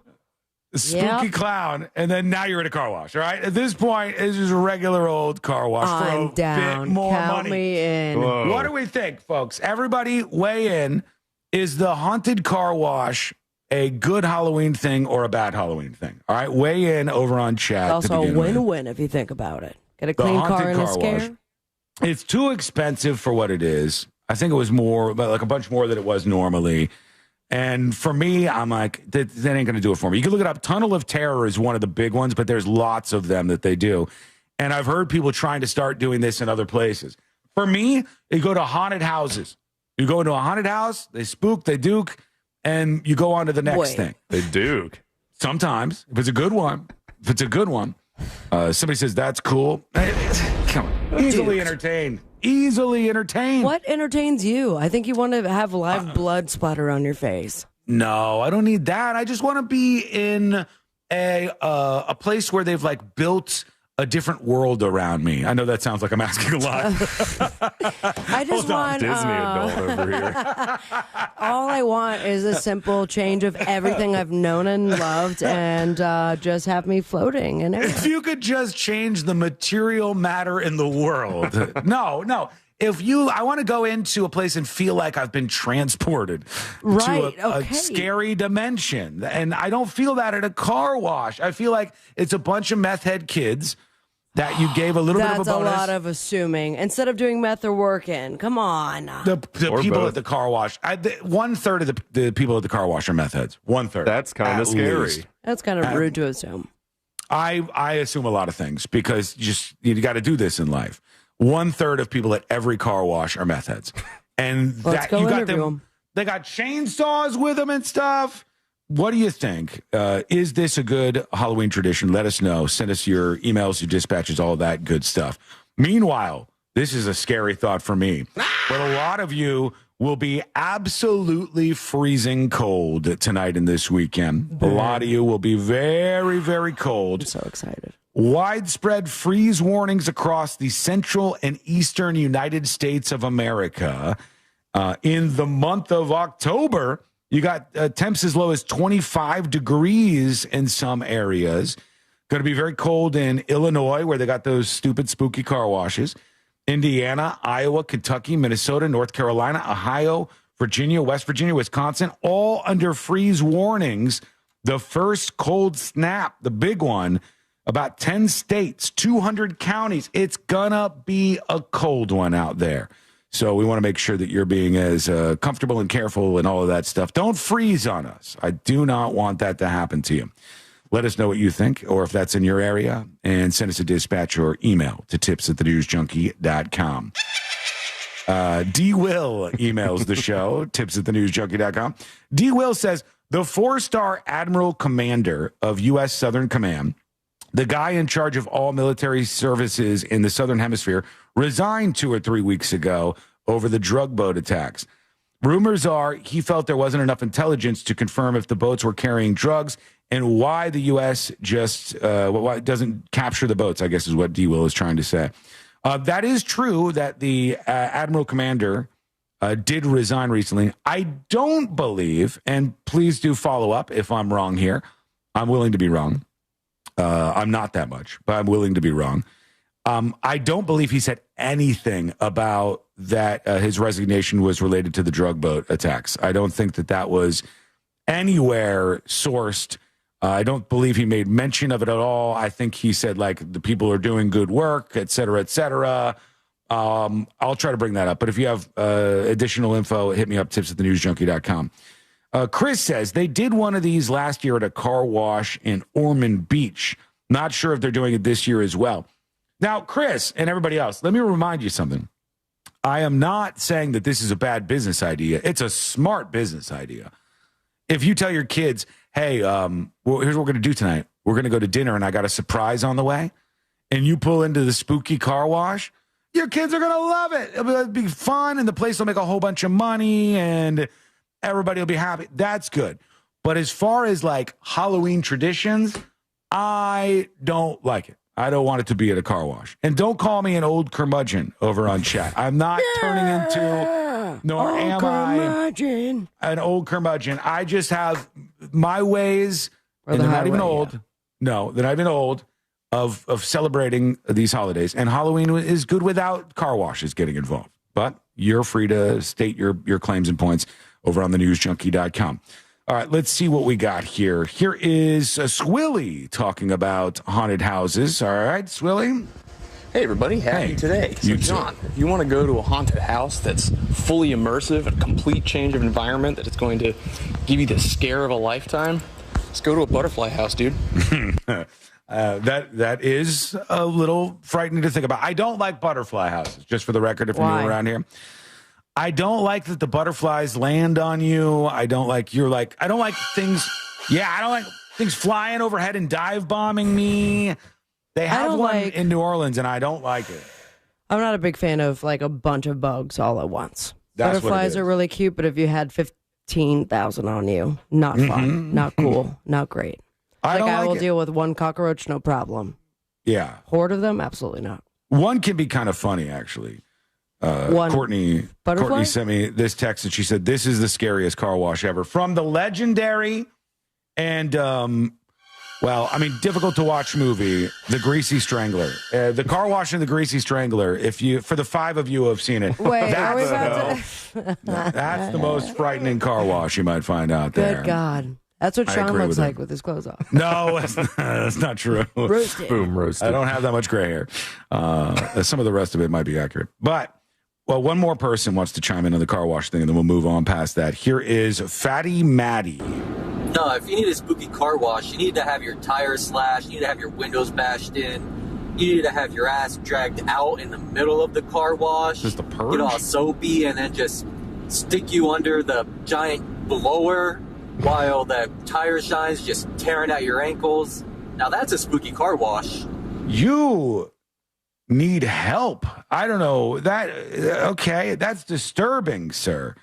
Spooky clown, and then now you're in a car wash, all right? At this point, it's just a regular old car wash for I'm a down. bit more Count money. me in. Whoa. What do we think, folks? Everybody weigh in. Is the haunted car wash a good Halloween thing or a bad Halloween thing? All right, weigh in over on chat. It's also a win-win if you think about it. Get a The clean haunted car and a car scare. wash. It's too expensive for what it is. I think it was more, like a bunch more than it was normally. And for me, I'm like, that ain't going to do it for me. You can look it up. Tunnel of Terror is one of the big ones, but there's lots of them that they do. And I've heard people trying to start doing this in other places. For me, you go to haunted houses. You go into a haunted house, they spook, they duke, and you go on to the next thing. They duke. Sometimes, if it's a good one. Somebody says, that's cool. Come on. Easily entertained. What entertains you? I think you want to have live blood splatter on your face. No, I don't need that. I just want to be in a place where they've built a different world around me. I know that sounds like I'm asking a lot. I just want Disney adult over here. all I want is a simple change of everything I've known and loved, and just have me floating in air. If you could just change the material matter in the world. No. I want to go into a place and feel like I've been transported to a scary dimension. And I don't feel that at a car wash. I feel like it's a bunch of meth head kids that you gave a little bit of a bonus. That's a lot of assuming. Instead of doing meth or working, come on. The people at the car wash, 1/3 of the people at the car wash are meth heads. 1/3. That's kind of scary. Least. That's kind of rude to assume. I assume a lot of things because you got to do this in life. 1/3 of people at every car wash are meth heads, and Let's go interview them. They got chainsaws with them and stuff. What do you think? Is this a good Halloween tradition? Let us know. Send us your emails, your dispatches, all that good stuff. Meanwhile, this is a scary thought for me, but a lot of you will be absolutely freezing cold tonight and this weekend. A lot of you will be very, very cold. I'm so excited. Widespread freeze warnings across the central and eastern United States of America. In the month of October, you got temps as low as 25 degrees in some areas. Going to be very cold in Illinois, where they got those stupid, spooky car washes. Indiana, Iowa, Kentucky, Minnesota, North Carolina, Ohio, Virginia, West Virginia, Wisconsin, all under freeze warnings. The first cold snap, the big one, about 10 states, 200 counties. It's going to be a cold one out there. So we want to make sure that you're being as comfortable and careful and all of that stuff. Don't freeze on us. I do not want that to happen to you. Let us know what you think, or if that's in your area, and send us a dispatch or email to tips@thenewsjunkie.com. D. Will emails the show, tips@thenewsjunkie.com. D. Will says, the 4-star Admiral Commander of U.S. Southern Command, the guy in charge of all military services in the Southern Hemisphere, resigned 2 or 3 weeks ago over the drug boat attacks. Rumors are he felt there wasn't enough intelligence to confirm if the boats were carrying drugs and why the U.S. just why it doesn't capture the boats, I guess is what D. Will is trying to say. That is true that the Admiral Commander did resign recently. I don't believe, and please do follow up if I'm wrong here. I'm willing to be wrong. I'm not that much, but I'm willing to be wrong. I don't believe he said anything about that his resignation was related to the drug boat attacks. I don't think that was anywhere sourced. I don't believe he made mention of it at all. I think he said, like, the people are doing good work, et cetera, et cetera. I'll try to bring that up. But if you have additional info, hit me up, tips@thenewsjunkie.com. Chris says they did one of these last year at a car wash in Ormond Beach. Not sure if they're doing it this year as well. Now, Chris and everybody else, let me remind you something. I am not saying that this is a bad business idea. It's a smart business idea. If you tell your kids, hey, well, here's what we're going to do tonight. We're going to go to dinner and I got a surprise on the way. And you pull into the spooky car wash, your kids are going to love it. It'll be fun and the place will make a whole bunch of money and everybody will be happy. That's good. But as far as like Halloween traditions, I don't like it. I don't want it to be at a car wash. And don't call me an old curmudgeon over on chat. I'm not turning into, nor am curmudgeon. I an old curmudgeon. I just have my ways, and they're not even old. Yeah. No, they're not even old, of celebrating these holidays. And Halloween is good without car washes getting involved. But you're free to state your claims and points over on thenewsjunkie.com. All right, let's see what we got here. Here is Swilly talking about haunted houses. All right, Swilly. Hey, everybody. Happy today. So, John, if you want to go to a haunted house that's fully immersive, a complete change of environment that is going to give you the scare of a lifetime, let's go to a butterfly house, dude. That is a little frightening to think about. I don't like butterfly houses, just for the record, if you're new around here. I don't like that the butterflies land on you. I don't like things. Yeah, I don't like things flying overhead and dive bombing me. They have one in New Orleans, and I don't like it. I'm not a big fan of like a bunch of bugs all at once. That's Butterflies are really cute, but if you had 15,000 on you, not fun, not cool, not great. I will deal with one cockroach, no problem. Yeah. Horde of them? Absolutely not. One can be kind of funny, actually. One Courtney butterfly? sent me this text, and she said, "This is the scariest car wash ever." From the legendary and, difficult to watch movie, The Greasy Strangler. The car wash in The Greasy Strangler, for the 5 of you who have seen it, Wait, are we that's about that's the most frightening car wash you might find out there. Good God. That's what I Sean agree looks with like him. with his clothes off. No, that's not true. Roasted. Boom, roasted. I don't have that much gray hair. Some of the rest of it might be accurate. But, one more person wants to chime in on the car wash thing, and then we'll move on past that. Here is Fatty Maddie. No, if you need a spooky car wash, you need to have your tires slashed, you need to have your windows bashed in, you need to have your ass dragged out in the middle of the car wash. Just the purge? Get all soapy and then just stick you under the giant blower while the tire shine's just tearing out your ankles. Now that's a spooky car wash. You need help. I don't know. Okay, that's disturbing, sir.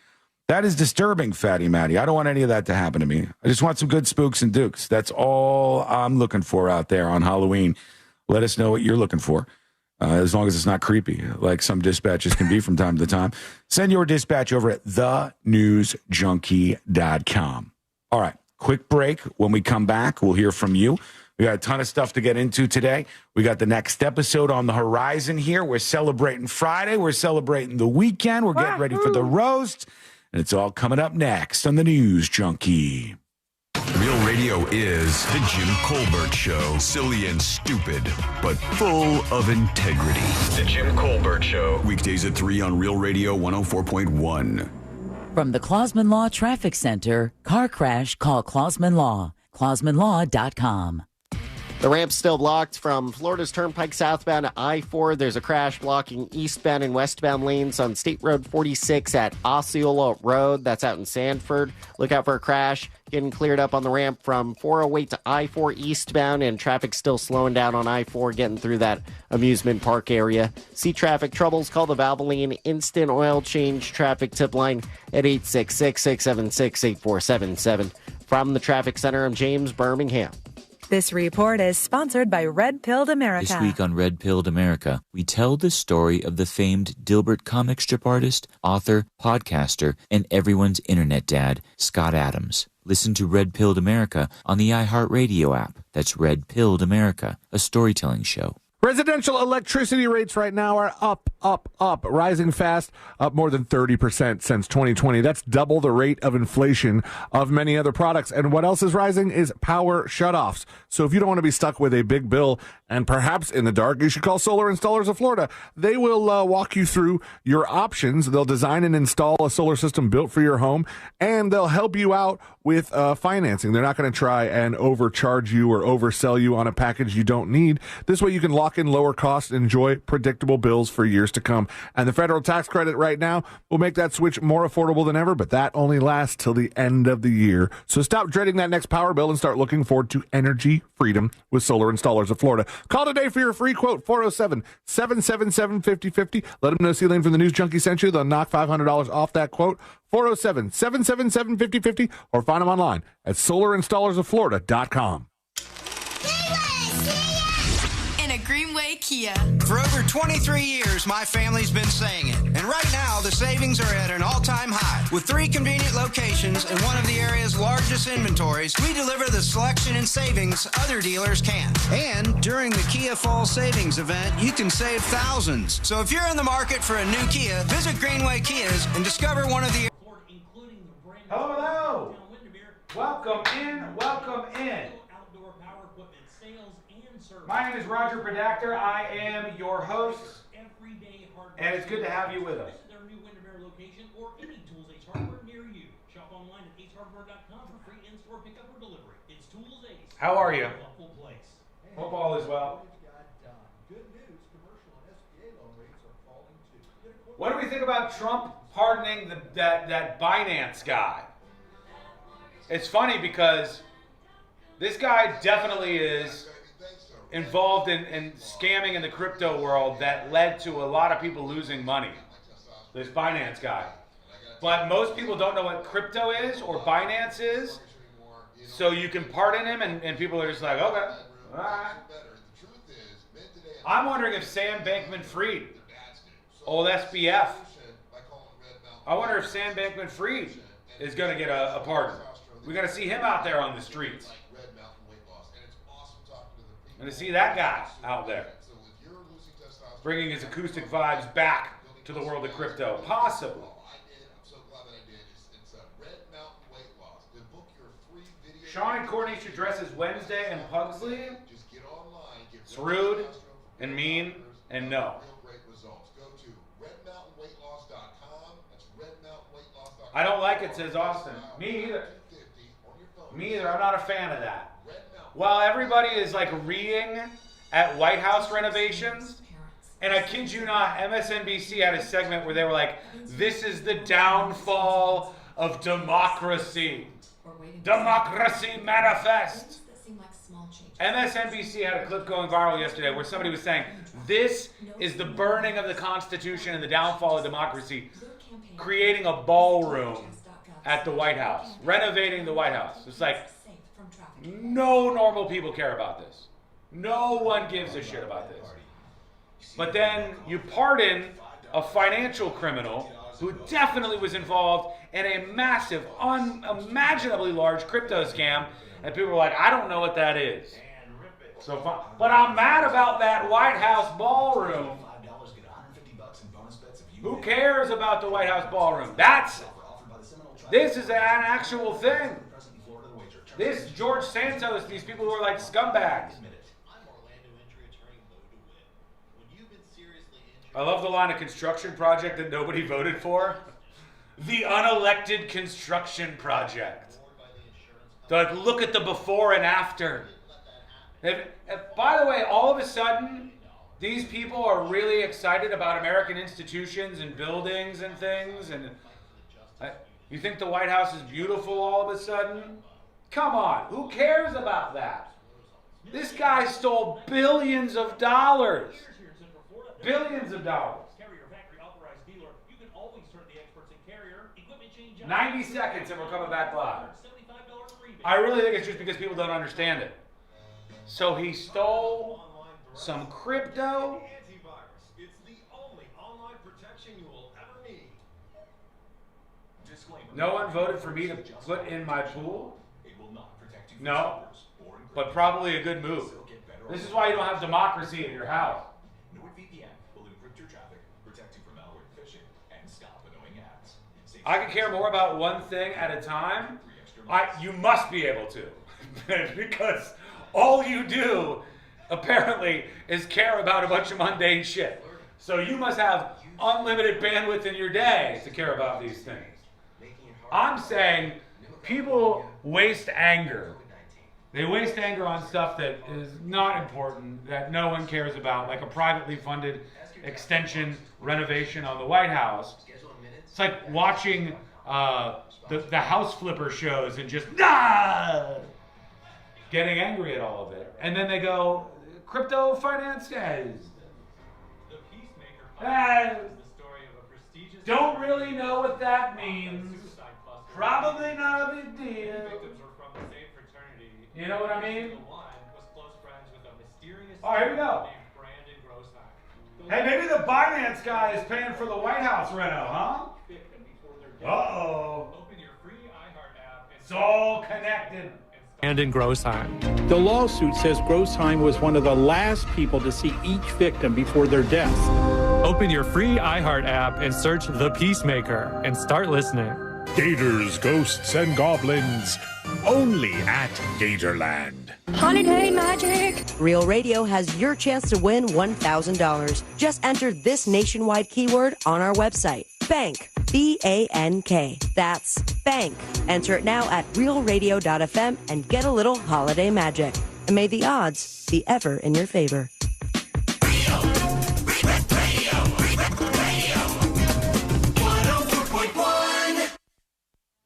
That is disturbing, Fatty Matty. I don't want any of that to happen to me. I just want some good spooks and dukes. That's all I'm looking for out there on Halloween. Let us know what you're looking for. As long as it's not creepy, like some dispatches can be from time to time. Send your dispatch over at thenewsjunkie.com. All right, quick break. When we come back, we'll hear from you. We got a ton of stuff to get into today. We got the next episode on the horizon here. We're celebrating Friday. We're celebrating the weekend. We're getting ready for the roast. And it's all coming up next on the News Junkie. Real Radio is the Jim Colbert Show. Silly and stupid, but full of integrity. The Jim Colbert Show. Weekdays at 3 on Real Radio 104.1. From the Clausman Law Traffic Center, car crash, call Clausman Law. ClausmanLaw.com. The ramp's still blocked from Florida's Turnpike southbound to I-4. There's a crash blocking eastbound and westbound lanes on State Road 46 at Osceola Road. That's out in Sanford. Look out for a crash. Getting cleared up on the ramp from 408 to I-4 eastbound, and traffic still slowing down on I-4 getting through that amusement park area. See traffic troubles? Call the Valvoline Instant Oil Change traffic tip line at 866-676-8477. From the Traffic Center, I'm James Birmingham. This report is sponsored by Red Pilled America. This week on Red Pilled America, we tell the story of the famed Dilbert comic strip artist, author, podcaster, and everyone's internet dad, Scott Adams. Listen to Red Pilled America on the iHeartRadio app. That's Red Pilled America, a storytelling show. Residential electricity rates right now are up, rising fast, up more than 30% since 2020. That's double the rate of inflation of many other products. And what else is rising is power shutoffs. So if you don't want to be stuck with a big bill and perhaps in the dark, you should call Solar Installers of Florida. They will walk you through your options. They'll design and install a solar system built for your home, and they'll help you out with financing. They're not going to try and overcharge you or oversell you on a package you don't need. This way you can lock in lower costs and enjoy predictable bills for years to come. And the federal tax credit right now will make that switch more affordable than ever, but that only lasts till the end of the year. So stop dreading that next power bill and start looking forward to energy freedom with Solar Installers of Florida. Call today for your free quote, 407-777-5050. Let them know C-Lane from the News Junkie sent you. They'll knock $500 off that quote. 407-777-5050, or find them online at solarinstallersofflorida.com. In a Greenway Kia. For over 23 years, my family's been saying it. And right now, the savings are at an all-time high. With 3 convenient locations and one of the area's largest inventories, we deliver the selection and savings other dealers can't. And during the Kia Fall Savings event, you can save thousands. So if you're in the market for a new Kia, visit Greenway Kias and discover one of the... Hello. Welcome in. My name is Roger Predactor. I am your host, and it's good to have you with us. How are you? Hope all is well. What do we think about Trump pardoning that Binance guy? It's funny because this guy definitely is involved in scamming in the crypto world that led to a lot of people losing money. This Binance guy. But most people don't know what crypto is or Binance is. So you can pardon him and people are just like, okay, all right. I'm wondering if Sam Bankman-Fried, old SBF, I wonder if Sam Bankman-Fried is going to get a pardon. We're going to see him out there on the streets. Going to see that guy out there, bringing his acoustic vibes back to the world of crypto, possibly. Sean and Courtney should dress as Wednesday and Pugsley. It's rude and mean and no. I don't like it, says Austin. Me either. Me either. I'm not a fan of that. While everybody is like reeing at White House renovations, and I kid you not, MSNBC had a segment where they were like, this is the downfall of democracy. Democracy manifest. MSNBC had a clip going viral yesterday where somebody was saying, this is the burning of the Constitution and the downfall of democracy, creating a ballroom at the White House, renovating the White House. It's like, no normal people care about this. No one gives a shit about this. But then you pardon a financial criminal who definitely was involved in a massive, unimaginably large crypto scam, and people were like, I don't know what that is. So fun. But I'm mad about that White House ballroom. Who cares about the White House ballroom? This is an actual thing. This George Santos, these people who are like scumbags. I love the line of construction project that nobody voted for. The unelected construction project. They're like, look at the before and after. By the way, all of a sudden, these people are really excited about American institutions and buildings and things. And you think the White House is beautiful all of a sudden? Come on, who cares about that? This guy stole billions of dollars. Billions of dollars. 90 seconds and we're coming back live. I really think it's just because people don't understand it. So he stole some crypto. No one voted for me to put in my pool? No, but probably a good move. This is why you don't have democracy in your house. I can care more about one thing at a time. You must be able to. Because all you do, apparently, is care about a bunch of mundane shit. So you must have unlimited bandwidth in your day to care about these things. I'm saying people waste anger. They waste anger on stuff that is not important, that no one cares about, like a privately funded extension renovation on the White House. It's like watching the house flipper shows and just getting angry at all of it. And then they go, crypto finance guys. Don't really know what that means. Probably not a big deal. You know what I mean? Oh, here we go. Hey, maybe the Binance guy is paying for the White House reno, huh? Uh-oh. It's all connected. Brandon Grossheim. The lawsuit says Grossheim was one of the last people to see each victim before their death. Open your free iHeart app and search The Peacemaker and start listening. Gators, ghosts, and goblins. Only at Gatorland. Holiday magic! Real Radio has your chance to win $1,000. Just enter this nationwide keyword on our website. Bank. B-A-N-K. That's bank. Enter it now at realradio.fm and get a little holiday magic. And may the odds be ever in your favor.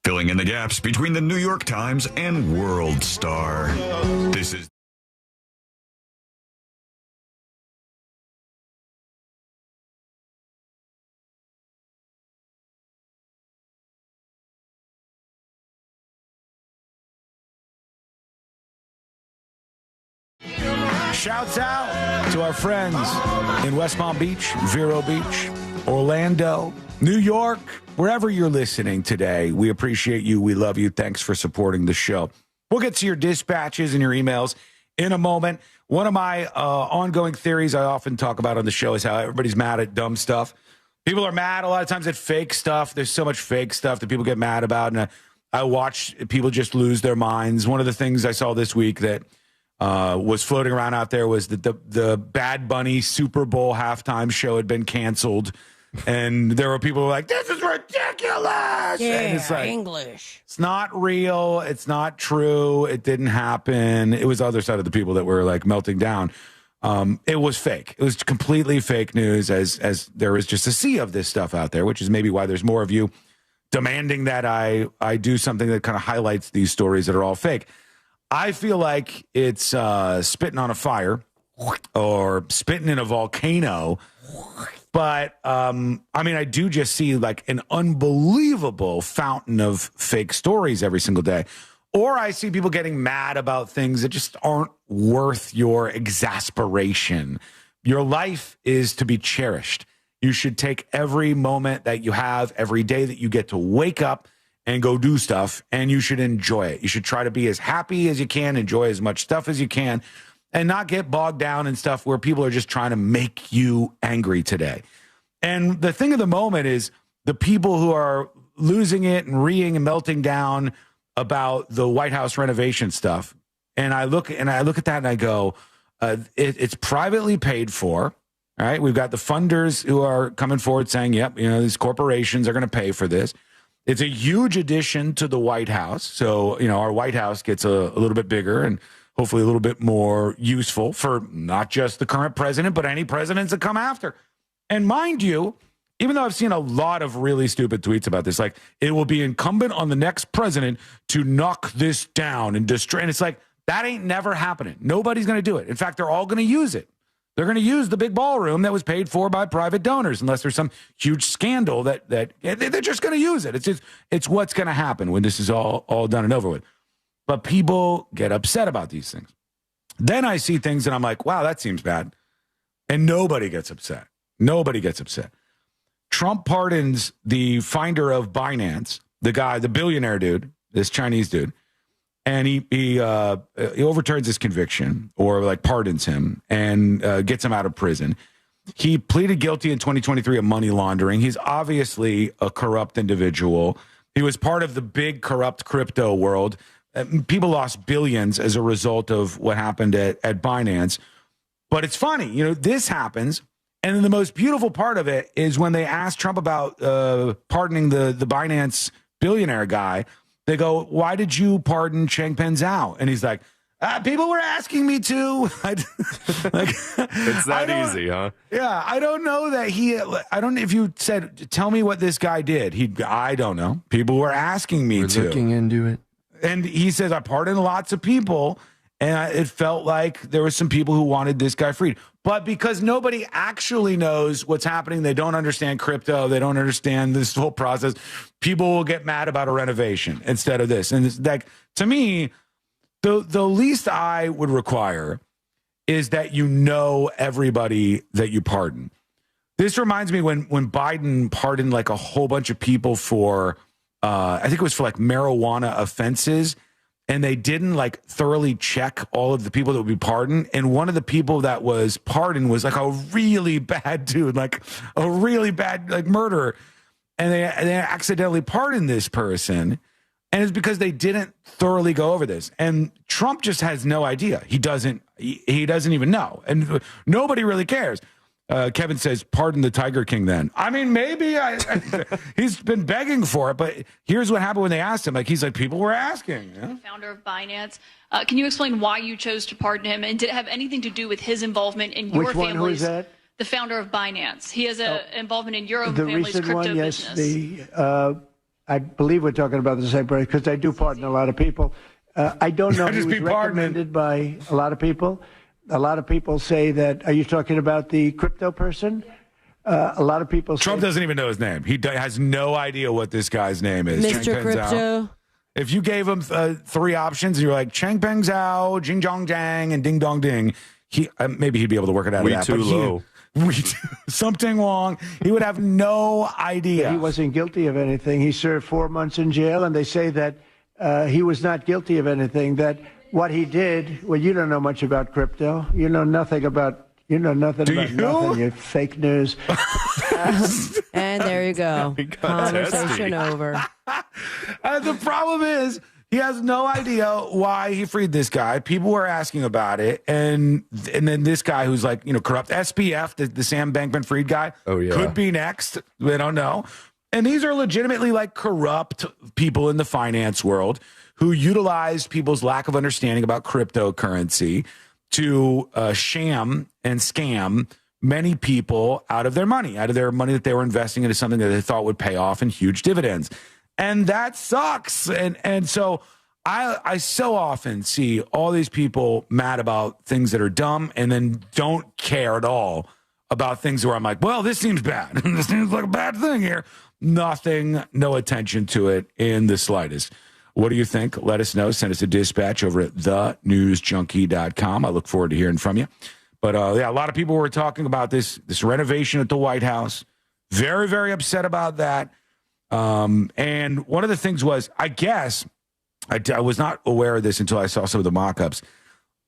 Filling in the gaps between the New York Times and World Star. This is Shouts out to our friends in West Palm Beach, Vero Beach, Orlando, New York, wherever you're listening today. We appreciate you. We love you. Thanks for supporting the show. We'll get to your dispatches and your emails in a moment. One of my ongoing theories I often talk about on the show is how everybody's mad at dumb stuff. People are mad a lot of times at fake stuff. There's so much fake stuff that people get mad about, and I watch people just lose their minds. One of the things I saw this week that was floating around out there was that the Bad Bunny Super Bowl halftime show had been canceled, and there were people who were like, "This is ridiculous!" Yeah, and it's like, English. It's not real. It's not true. It didn't happen. It was the other side of the people that were like melting down. It was fake. It was completely fake news, as there is just a sea of this stuff out there, which is maybe why there's more of you demanding that I do something that kind of highlights these stories that are all fake. I feel like it's spitting on a fire or spitting in a volcano. But, I mean, I do just see like an unbelievable fountain of fake stories every single day. Or I see people getting mad about things that just aren't worth your exasperation. Your life is to be cherished. You should take every moment that you have, every day that you get to wake up and go do stuff, and you should enjoy it. You should try to be as happy as you can, enjoy as much stuff as you can, and not get bogged down in stuff where people are just trying to make you angry today. And the thing of the moment is the people who are losing it and reeing and melting down about the White House renovation stuff. And I look at that and I go, it's privately paid for. All right. We've got the funders who are coming forward saying, yep, you know, these corporations are going to pay for this. It's a huge addition to the White House. So, you know, our White House gets a little bit bigger and hopefully a little bit more useful for not just the current president, but any presidents that come after. And mind you, even though I've seen a lot of really stupid tweets about this, like it will be incumbent on the next president to knock this down and destroy. And it's like, that ain't never happening. Nobody's going to do it. In fact, they're all going to use it. They're going to use the big ballroom that was paid for by private donors, unless there's some huge scandal that they're just going to use it. It's what's going to happen when this is all done and over with. But people get upset about these things. Then I see things and I'm like, wow, that seems bad. And nobody gets upset. Nobody gets upset. Trump pardons the finder of Binance, the guy, the billionaire dude, this Chinese dude, and he overturns his conviction or like pardons him and gets him out of prison. He pleaded guilty in 2023 of money laundering. He's obviously a corrupt individual. He was part of the big corrupt crypto world. People lost billions as a result of what happened at Binance. But it's funny, you know, this happens. And then the most beautiful part of it is when they asked Trump about pardoning the Binance billionaire guy, they go, why did you pardon Changpeng Zhao? And he's like, people were asking me to. Like, it's that easy, huh? Yeah, I don't know that if you said, tell me what this guy did, I don't know. People were asking me to. Looking into it. And he says, I pardoned lots of people. And it felt like there were some people who wanted this guy freed. But because nobody actually knows what's happening, they don't understand crypto, they don't understand this whole process, people will get mad about a renovation instead of this. And it's like, to me, the least I would require is that you know everybody that you pardon. This reminds me when Biden pardoned like a whole bunch of people for, I think it was for like marijuana offenses. And they didn't like thoroughly check all of the people that would be pardoned. And one of the people that was pardoned was like a really bad dude, like a really bad like murderer. And they accidentally pardoned this person. And it's because they didn't thoroughly go over this. And Trump just has no idea. He doesn't even know. And nobody really cares. Kevin says, pardon the Tiger King then. I mean, maybe he's been begging for it, but here's what happened when they asked him. Like, he's like, people were asking. Yeah? Founder of Binance. Can you explain why you chose to pardon him? And did it have anything to do with his involvement in your family's? Which one, who is that? The founder of Binance. He has an involvement in your own family's crypto one, yes, business. I believe we're talking about the same person because I do pardon a lot of people. I don't know if he was recommended by a lot of people. A lot of people say that. Are you talking about the crypto person? A lot of people say Trump doesn't even know his name. He has no idea what this guy's name is. Mr. Crypto. If you gave him 3 options and you're like Changpeng Zhao, Jing Jong Jang, and Ding Dong Ding, maybe he'd be able to work it out. We of that, too low. Something wrong. He would have no idea. He wasn't guilty of anything. He served 4 months in jail, and they say that he was not guilty of anything. That what he did. Well, you don't know much about crypto. You know nothing about. You know nothing about nothing. You're fake news. And there you go. Conversation over. The problem is he has no idea why he freed this guy. People were asking about it, and then this guy who's like, corrupt SBF, the Sam Bankman-Fried guy, could be next. We don't know. And these are legitimately like corrupt people in the finance world who utilized people's lack of understanding about cryptocurrency to sham and scam many people out of their money that they were investing into something that they thought would pay off in huge dividends. And that sucks. And so I so often see all these people mad about things that are dumb and then don't care at all about things where I'm like, well, this seems bad. This seems like a bad thing here. Nothing, no attention to it in the slightest. What do you think? Let us know. Send us a dispatch over at thenewsjunkie.com. I look forward to hearing from you. But a lot of people were talking about this renovation at the White House. Very, very upset about that. And one of the things was, I guess, I was not aware of this until I saw some of the mock-ups.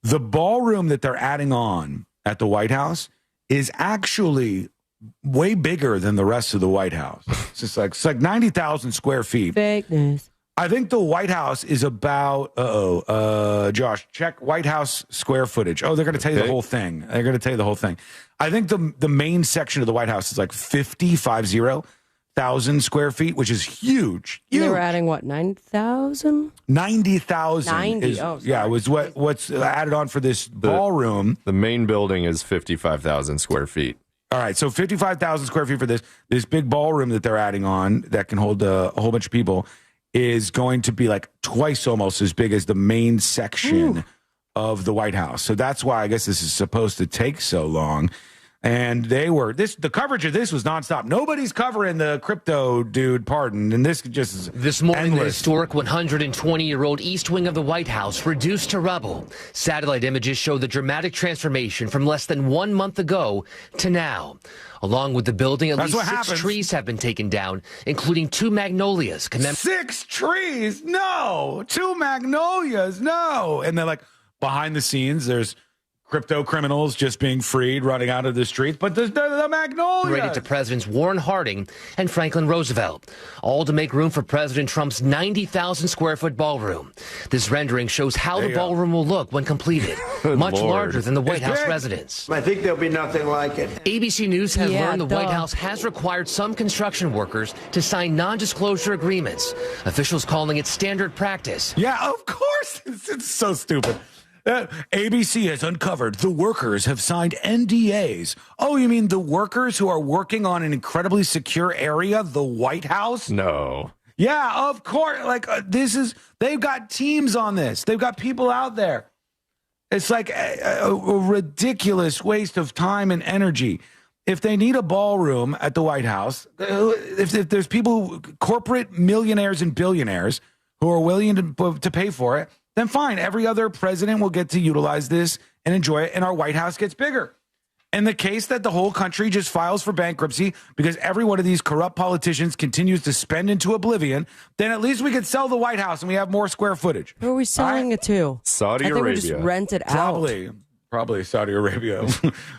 The ballroom that they're adding on at the White House is actually way bigger than the rest of the White House. It's like 90,000 square feet. Fake news. I think the White House is about, Josh, check White House square footage. Oh, they're going to tell you the whole thing. They're going to tell you the whole thing. I think the main section of the White House is like 50,000 square feet, which is huge. They were adding what, 9,000? 90,000. 90. Yeah, it was what's added on for this ballroom. The main building is 55,000 square feet. All right, so 55,000 square feet for this big ballroom that they're adding on that can hold a whole bunch of people is going to be like twice almost as big as the main section of the White House. So that's why I guess this is supposed to take so long. And the coverage of this was nonstop. Nobody's covering the crypto dude pardon, and this just is this morning, endless. The historic 120-year-old East Wing of the White House reduced to rubble. Satellite images show the dramatic transformation from less than 1 month ago to now. Along with the building, at least 6 trees have been taken down, including 2 magnolias. 6 trees? No. 2 magnolias? No. And they're like, behind the scenes, there's crypto criminals just being freed, running out of the streets. But the magnolias. Rated to Presidents Warren Harding and Franklin Roosevelt, all to make room for President Trump's 90,000 square foot ballroom. This rendering shows how the ballroom will look when completed. Much larger than the White House residence. I think there'll be nothing like it. ABC News has learned the White House has required some construction workers to sign non-disclosure agreements. Officials calling it standard practice. Yeah, of course. It's so stupid. ABC has uncovered the workers have signed NDAs. Oh, you mean the workers who are working on an incredibly secure area, the White House? No. Yeah, of course. Like they've got teams on this. They've got people out there. It's like a ridiculous waste of time and energy. If they need a ballroom at the White House, if there's people, corporate millionaires and billionaires who are willing to pay for it, then fine. Every other president will get to utilize this and enjoy it, and our White House gets bigger. In the case that the whole country just files for bankruptcy because every one of these corrupt politicians continues to spend into oblivion, then at least we could sell the White House and we have more square footage. Who are we selling it to? Saudi I think Arabia. We just rent it out. Probably Saudi Arabia.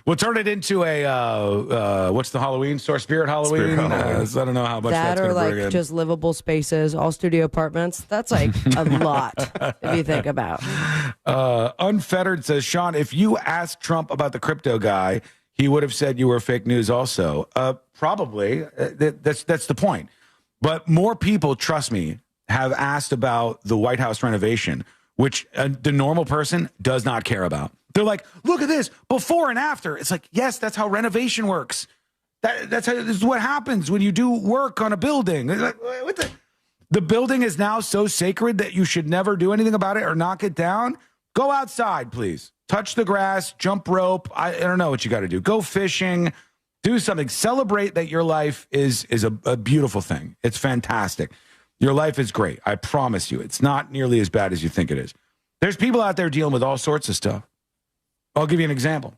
We'll turn it into a, what's the Halloween store? Spirit Halloween? I don't know how much that's going to bring in. That or like just livable spaces, all studio apartments. That's like a lot if you think about. Unfettered says, Sean, if you asked Trump about the crypto guy, he would have said you were fake news also. Probably. That's the point. But more people, trust me, have asked about the White House renovation, which the normal person does not care about. They're like, look at this, before and after. It's like, yes, that's how renovation works. This is what happens when you do work on a building. Like, the building is now so sacred that you should never do anything about it or knock it down. Go outside, please. Touch the grass, jump rope. I don't know what you got to do. Go fishing. Do something. Celebrate that your life is a beautiful thing. It's fantastic. Your life is great. I promise you. It's not nearly as bad as you think it is. There's people out there dealing with all sorts of stuff. I'll give you an example.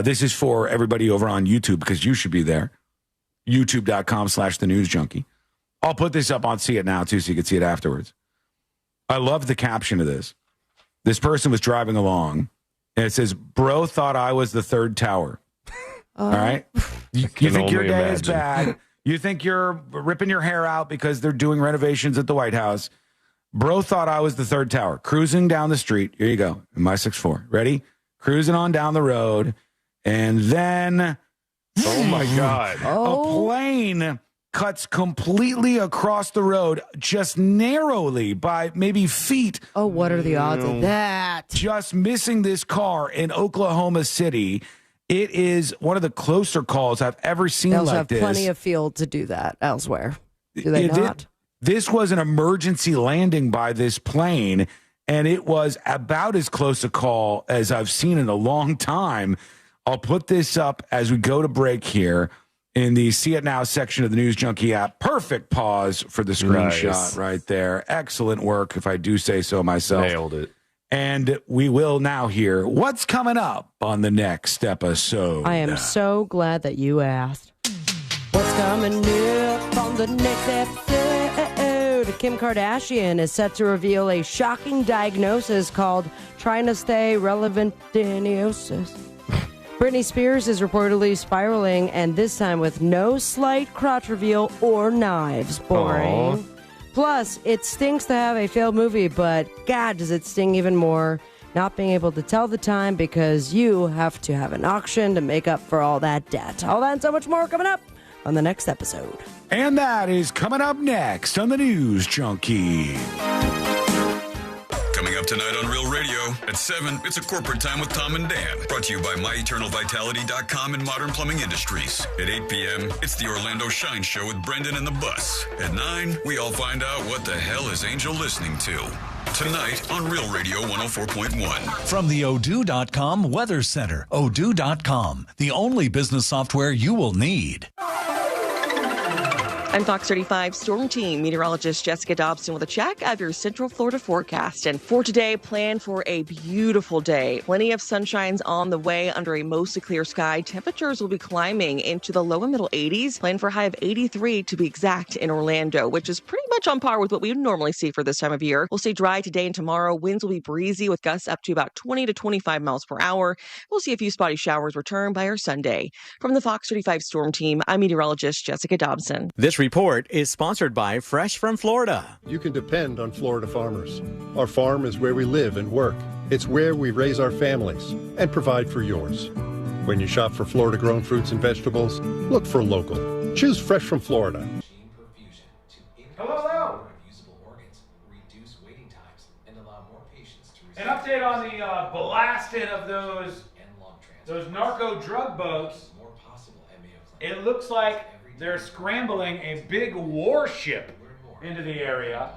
This is for everybody over on YouTube because you should be there. YouTube.com/thenewsjunkie. I'll put this up on See It Now, too, so you can see it afterwards. I love the caption of this. This person was driving along, and it says, "Bro thought I was the third tower." All right? You think your day is bad. You think you're ripping your hair out because they're doing renovations at the White House. Bro thought I was the third tower. Cruising down the street. Here you go. In my 6'4". Ready? Cruising on down the road. And then... Oh, my God. A plane cuts completely across the road, just narrowly by maybe feet. Oh, what are the odds of that? Just missing this car in Oklahoma City. It is one of the closer calls I've ever seen They like have this. plenty of field to do that elsewhere. Do they not? This was an emergency landing by this plane, and it was about as close a call as I've seen in a long time. I'll put this up as we go to break here in the See It Now section of the News Junkie app. Perfect pause for the screenshot right there. Excellent work, if I do say so myself. Nailed it. And we will now hear what's coming up on the next episode. I am so glad that you asked. What's coming up on the next episode? Kim Kardashian is set to reveal a shocking diagnosis called trinostate-relevantinosis. Britney Spears is reportedly spiraling, and this time with no slight crotch reveal or knives. Boring. Aww. Plus, it stinks to have a failed movie, but God, does it sting even more not being able to tell the time because you have to have an auction to make up for all that debt. All that and so much more coming up on the next episode. And that is coming up next on the News Junkie. Coming up tonight on Real Radio at 7, it's a corporate time with Tom and Dan. Brought to you by MyEternalVitality.com and Modern Plumbing Industries. At 8 p.m., it's the Orlando Shine Show with Brendan and the Bus. At 9, we all find out what the hell is Angel listening to. Tonight on Real Radio 104.1. From the Odoo.com Weather Center. Odoo.com, the only business software you will need. I'm Fox 35 Storm Team meteorologist Jessica Dobson with a check of your Central Florida forecast. And for today, plan for a beautiful day. Plenty of sunshines on the way under a mostly clear sky. Temperatures will be climbing into the low and middle 80s. Plan for a high of 83 to be exact in Orlando, which is pretty much on par with what we would normally see for this time of year. We'll stay dry today and tomorrow. Winds will be breezy with gusts up to about 20 to 25 miles per hour. We'll see a few spotty showers return by our Sunday. From the Fox 35 Storm Team, I'm meteorologist Jessica Dobson. This report is sponsored by Fresh from Florida. You can depend on Florida farmers. Our farm is where we live and work. It's where we raise our families and provide for yours. When you shop for Florida-grown fruits and vegetables, look for local. Choose Fresh from Florida. Hello. An update on the blasting of those narco drug boats. It looks like they're scrambling a big warship into the area,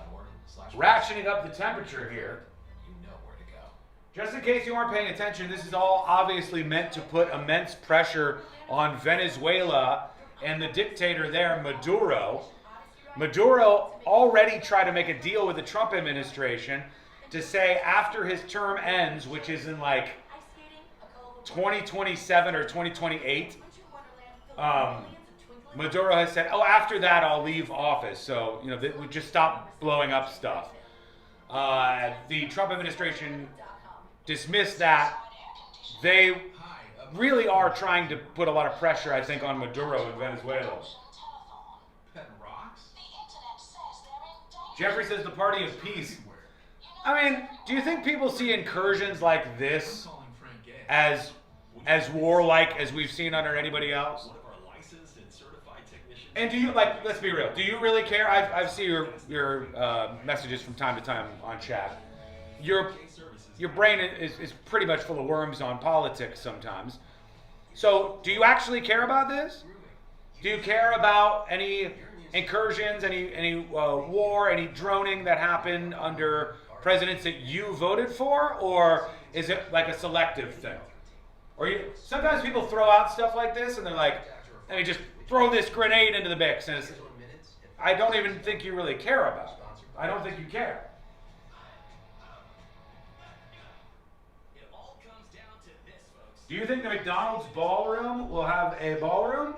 ratcheting up the temperature here. Just in case you aren't paying attention, this is all obviously meant to put immense pressure on Venezuela and the dictator there, Maduro. Maduro already tried to make a deal with the Trump administration to say after his term ends, which is in like 2027 or 2028, Maduro has said, after that I'll leave office. So, we just stop blowing up stuff. The Trump administration dismissed that. They really are trying to put a lot of pressure, I think, on Maduro in Venezuela. Jeffrey says the party of peace. I mean, do you think people see incursions like this as warlike as we've seen under anybody else? And do you, let's be real, do you really care? I've seen your messages from time to time on chat. Your brain is pretty much full of worms on politics sometimes. So do you actually care about this? Do you care about any incursions, any war, any droning that happened under presidents that you voted for? Or is it like a selective thing? Or sometimes people throw out stuff like this and they're like, let me just throw this grenade into the mix. And I don't even think you really care about it. I don't think you care. Do you think the McDonald's ballroom will have a ballroom?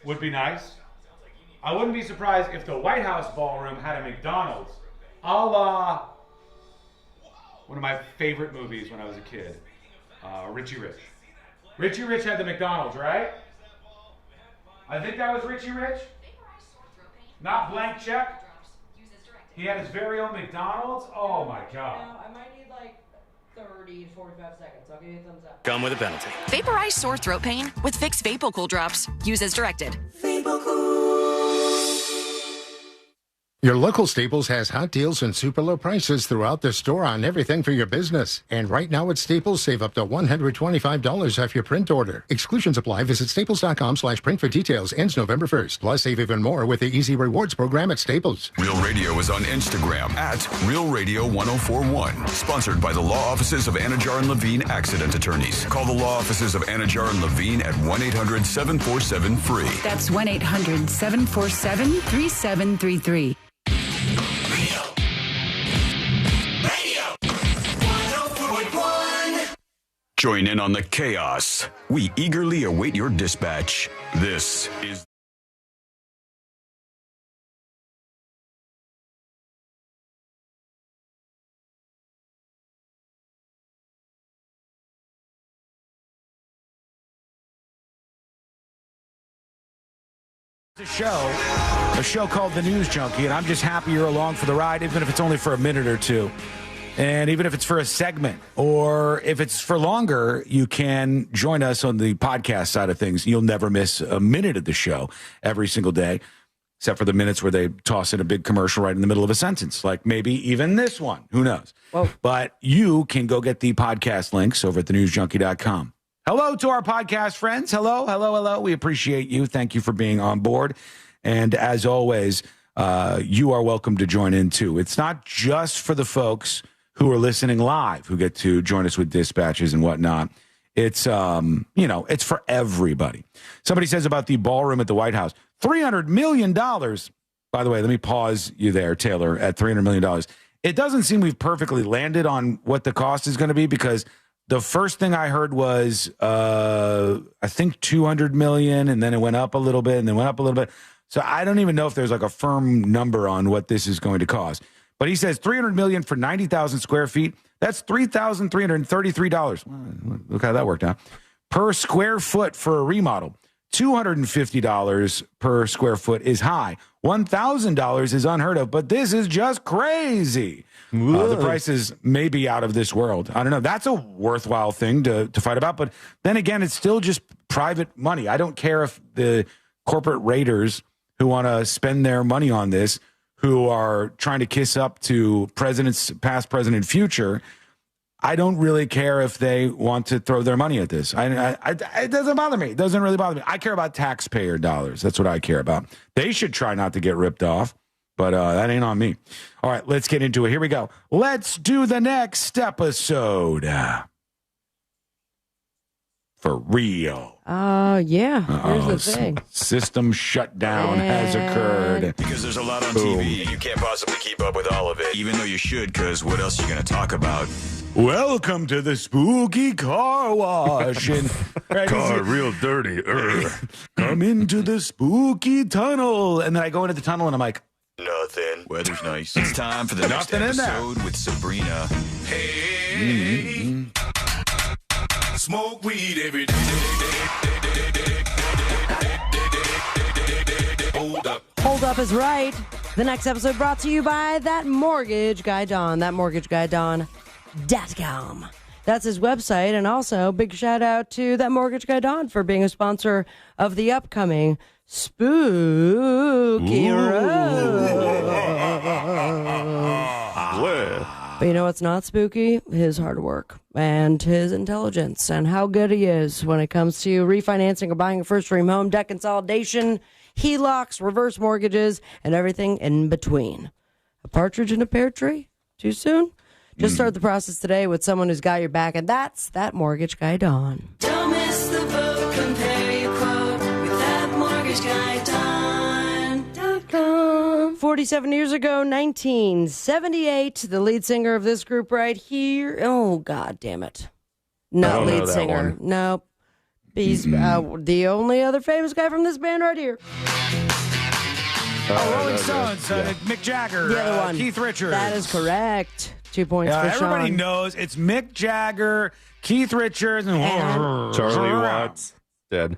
Would be nice. I wouldn't be surprised if the White House ballroom had a McDonald's, a la one of my favorite movies when I was a kid, Richie Rich. Richie Rich had the McDonald's, right? I think that was Richie Rich. Not Blank Check. He had his very own McDonald's. Oh my God. I might need like 30 to 45 seconds. I'll give you a thumbs up. Come with a penalty. Vaporize sore throat pain with Vicks VapoCool drops. Use as directed. Your local Staples has hot deals and super low prices throughout the store on everything for your business. And right now at Staples, save up to $125 off your print order. Exclusions apply. Visit staples.com/print for details. Ends November 1st. Plus, save even more with the Easy Rewards program at Staples. Real Radio is on Instagram at Real Radio 1041. Sponsored by the law offices of Anajar and Levine Accident Attorneys. Call the law offices of Anajar and Levine at 1-800-747-FREE. That's 1-800-747-3733. Join in on the chaos. We eagerly await your dispatch. This is a show called The News Junkie, and I'm just happy you're along for the ride, even if it's only for a minute or two. And even if it's for a segment or if it's for longer, you can join us on the podcast side of things. You'll never miss a minute of the show every single day, except for the minutes where they toss in a big commercial right in the middle of a sentence, like maybe even this one. Who knows? Whoa. But you can go get the podcast links over at thenewsjunkie.com. Hello to our podcast friends. Hello, hello, hello. We appreciate you. Thank you for being on board. And as always, you are welcome to join in too. It's not just for the folks who are listening live, who get to join us with dispatches and whatnot. It's, it's for everybody. Somebody says about the ballroom at the White House, $300 million. By the way, let me pause you there, Taylor, at $300 million. It doesn't seem we've perfectly landed on what the cost is going to be, because the first thing I heard was, I think $200 million, and then it went up a little bit, and then went up a little bit. So I don't even know if there's like a firm number on what this is going to cost. But he says $300 million for 90,000 square feet. That's $3,333. Look how that worked out. Per square foot for a remodel. $250 per square foot is high. $1,000 is unheard of. But this is just crazy. The prices may be out of this world. I don't know. That's a worthwhile thing to fight about. But then again, it's still just private money. I don't care if the corporate raiders who want to spend their money on this, who are trying to kiss up to presidents, past, present, future, I don't really care if they want to throw their money at this. It doesn't bother me. It doesn't really bother me. I care about taxpayer dollars. That's what I care about. They should try not to get ripped off, but that ain't on me. All right, let's get into it. Here we go. Let's do the next episode. For real. Yeah. Here's the thing. System shutdown has occurred. Because there's a lot on TV, you can't possibly keep up with all of it, even though you should, because what else are you going to talk about? Welcome to the spooky car wash. And, car real dirty. Come into the spooky tunnel. And then I go into the tunnel and I'm like, nothing. Weather's nice. It's time for the next episode with Sabrina. Hey. Smoke weed every day. Hold up. Hold up is right. The next episode brought to you by That Mortgage Guy Don. ThatMortgageGuyDon.com. That's his website. And also, big shout out to That Mortgage Guy Don for being a sponsor of the upcoming Spooky Road. But you know what's not spooky? His hard work and his intelligence and how good he is when it comes to refinancing or buying a first-dream home, debt consolidation, HELOCs, reverse mortgages, and everything in between. A partridge in a pear tree? Too soon? Just start the process today with someone who's got your back, and that's That Mortgage Guy Don. Don't miss the boat, compare your quote with That Mortgage Guy Don. 47 years ago, 1978, the lead singer of this group right here. Oh, God damn it. Not lead singer. Nope. He's the only other famous guy from this band right here. Rolling Stones, Mick Jagger, The other one. Keith Richards. That is correct. 2 points for everybody Sean. knows it's Mick Jagger, Keith Richards, and Charlie Watts, dead.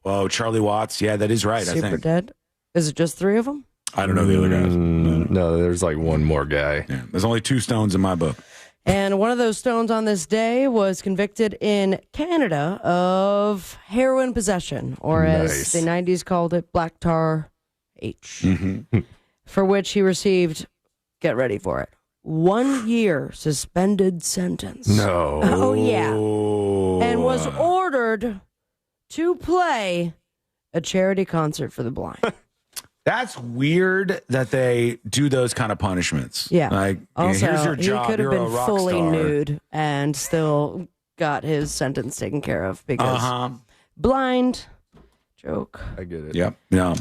Oh, Charlie Watts. Yeah, that is right, I Super think. dead. Is it just 3 of them? I don't know the other guys. No, there's like one more guy. Yeah, there's only 2 Stones in my book. And one of those Stones on this day was convicted in Canada of heroin possession, or as the 90s called it, black tar H, for which he received, get ready for it, 1 year suspended sentence. No. Oh, yeah. And was ordered to play a charity concert for the blind. That's weird that they do those kind of punishments. Yeah. Like, also, here's your job. he could have You're been a rock fully star. nude and still got his sentence taken care of because blind joke. I get it. Yep. No,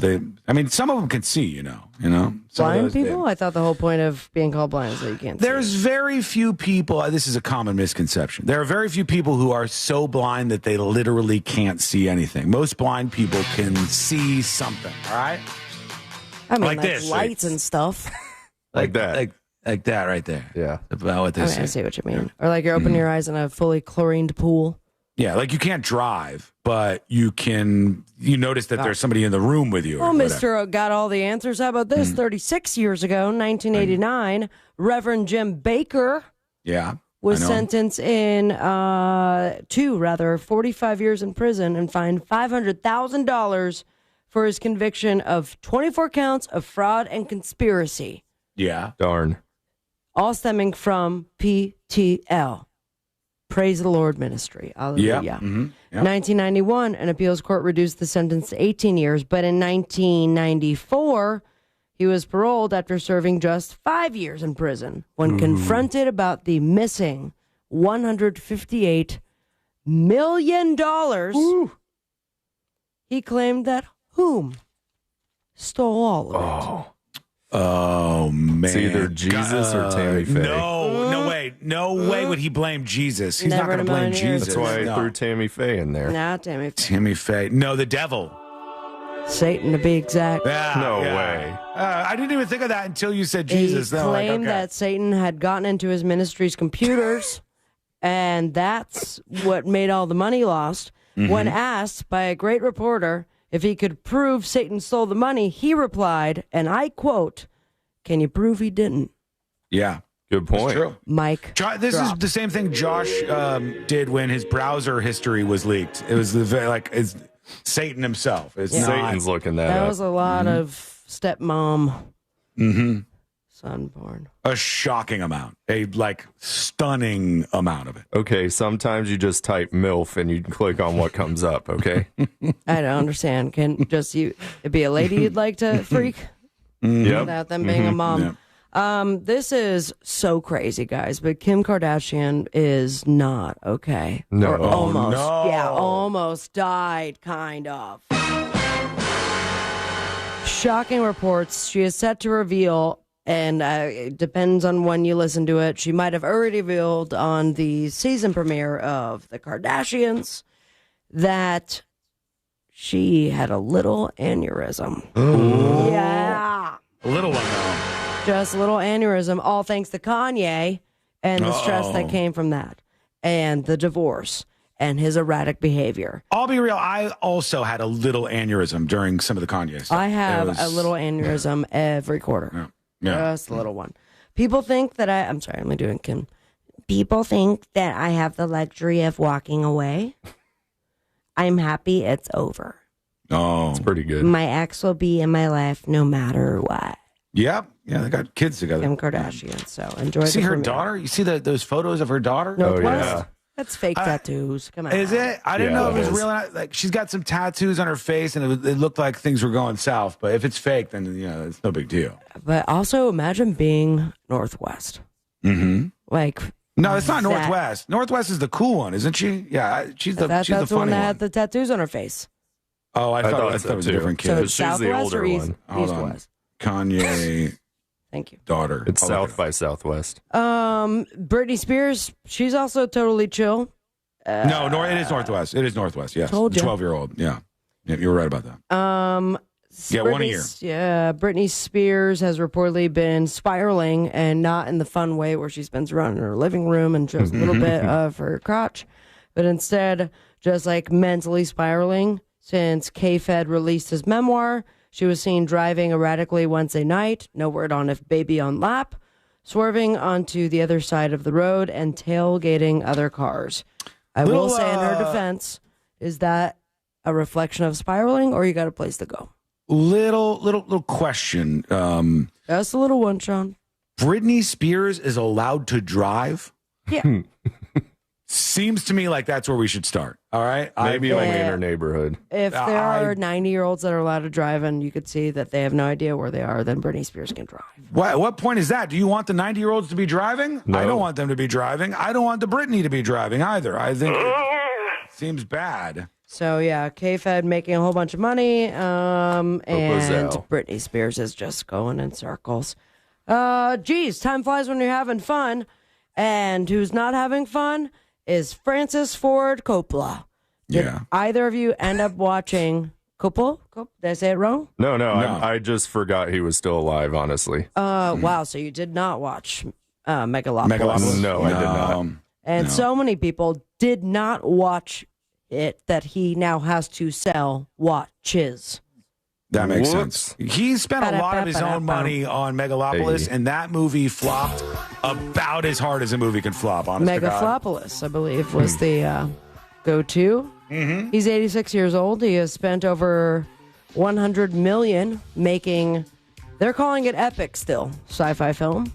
some of them can see, you know. Some Blind of those, people? I thought the whole point of being called blind is that you can't see. There's very few people, this is a common misconception. There are very few people who are so blind that they literally can't see anything. Most blind people can see something, all right? I mean, like this, lights and stuff. Like that. Like that right there. Yeah. About what they I say. see what you mean. Or like you're opening your eyes in a fully chlorined pool. Yeah, like you can't drive, but you notice that there's somebody in the room with you. Well, Mr. Got all the answers. How about this? 36 years ago, 1989, Reverend Jim Baker was sentenced in 45 years in prison and fined $500,000 for his conviction of 24 counts of fraud and conspiracy. Yeah. Darn. All stemming from PTL. Praise the Lord ministry. Hallelujah. Yeah. 1991, an appeals court reduced the sentence to 18 years, but in 1994, he was paroled after serving just 5 years in prison when confronted about the missing $158 million. He claimed that whom stole all of it. Oh, man. It's either Jesus or Tammy Faye. No way would he blame Jesus. He's Never not going to blame Jesus. That's why I threw Tammy Faye in there. Nah, Tammy Faye. Tammy Faye. No, the devil. Satan, to be exact. No way. I didn't even think of that until you said He Jesus. claimed that Satan had gotten into his ministry's computers, and that's what made all the money lost. When asked by a great reporter if he could prove Satan stole the money, he replied, and I quote, "Can you prove he didn't?" Yeah. Good point. True. Mike. This is the same thing Josh did when his browser history was leaked. It was it's Satan himself. It's Satan's looking that up. That was a lot of stepmom son porn. A shocking amount. A stunning amount of it. Okay, sometimes you just type MILF and you can click on what comes up, okay? I don't understand. Can just it be a lady you'd like to freak? Yep. Without them being a mom. Yep. This is so crazy, guys, but Kim Kardashian is not okay. No. Or almost. No. Yeah, almost died, kind of. Shocking reports. She is set to reveal, and it depends on when you listen to it, she might have already revealed on the season premiere of The Kardashians that she had a little aneurysm. Yeah. A little one, though. Just a little aneurysm, all thanks to Kanye and the stress that came from that, and the divorce, and his erratic behavior. I'll be real. I also had a little aneurysm during some of the Kanye stuff. I have a little aneurysm every quarter. Yeah. Just a little one. People think that I'm sorry, I'm doing Kim. People think that I have the luxury of walking away. I'm happy it's over. Oh. It's pretty good. My ex will be in my life no matter what. Yep. Yeah, they got kids together. Kim Kardashian. So enjoy. See the her premiere. daughter? You see those photos of her daughter? Northwest? That's fake tattoos. Come on. Is it? I didn't know it was real. Like she's got some tattoos on her face, and it looked like things were going south. But if it's fake, then it's no big deal. But also imagine being Northwest. Mm-hmm. Like no, it's not Northwest. Northwest is the cool one, isn't she? Yeah, she's the that's funny the one that one. had the tattoos on her face. Oh, I thought it was a different kid. So it's she's the Southwest older or East, one. Hold on. East-West? Kanye. Thank you. Daughter. It's South by Southwest. Britney Spears, she's also totally chill. No, it is Northwest. It is Northwest, yes. Told ya. 12-year-old, yeah. You were right about that. Yeah, one a year. Yeah, Britney Spears has reportedly been spiraling, and not in the fun way where she spins around in her living room and shows a little bit of her crotch, but instead just like mentally spiraling. Since K-Fed released his memoir, she was seen driving erratically Wednesday night, no word on if baby on lap, swerving onto the other side of the road and tailgating other cars. I will say in her defense, is that a reflection of spiraling, or you got a place to go? Little question. That's a little one, Sean. Britney Spears is allowed to drive? Yeah. Seems to me like that's where we should start. All right? Maybe only in her neighborhood. If there are 90-year-olds that are allowed to drive and you could see that they have no idea where they are, then Britney Spears can drive. What point is that? Do you want the 90-year-olds to be driving? No. I don't want them to be driving. I don't want the Britney to be driving either. I think it seems bad. So, yeah, K-Fed making a whole bunch of money, and Britney Spears is just going in circles. Geez, time flies when you're having fun. And who's not having fun is Francis Ford Coppola. Did either of you end up watching Coppola? Did I say it wrong? No. I just forgot he was still alive, honestly. Wow, so you did not watch Megalopolis. No, I did not. And so many people did not watch it that he now has to sell watches. That makes sense. He spent a lot of his own money on Megalopolis, and that movie flopped about as hard as a movie can flop, honestly. Megalopolis, I believe, was the go-to. Mm-hmm. He's 86 years old. He has spent over $100 million making, they're calling it epic still, sci-fi film.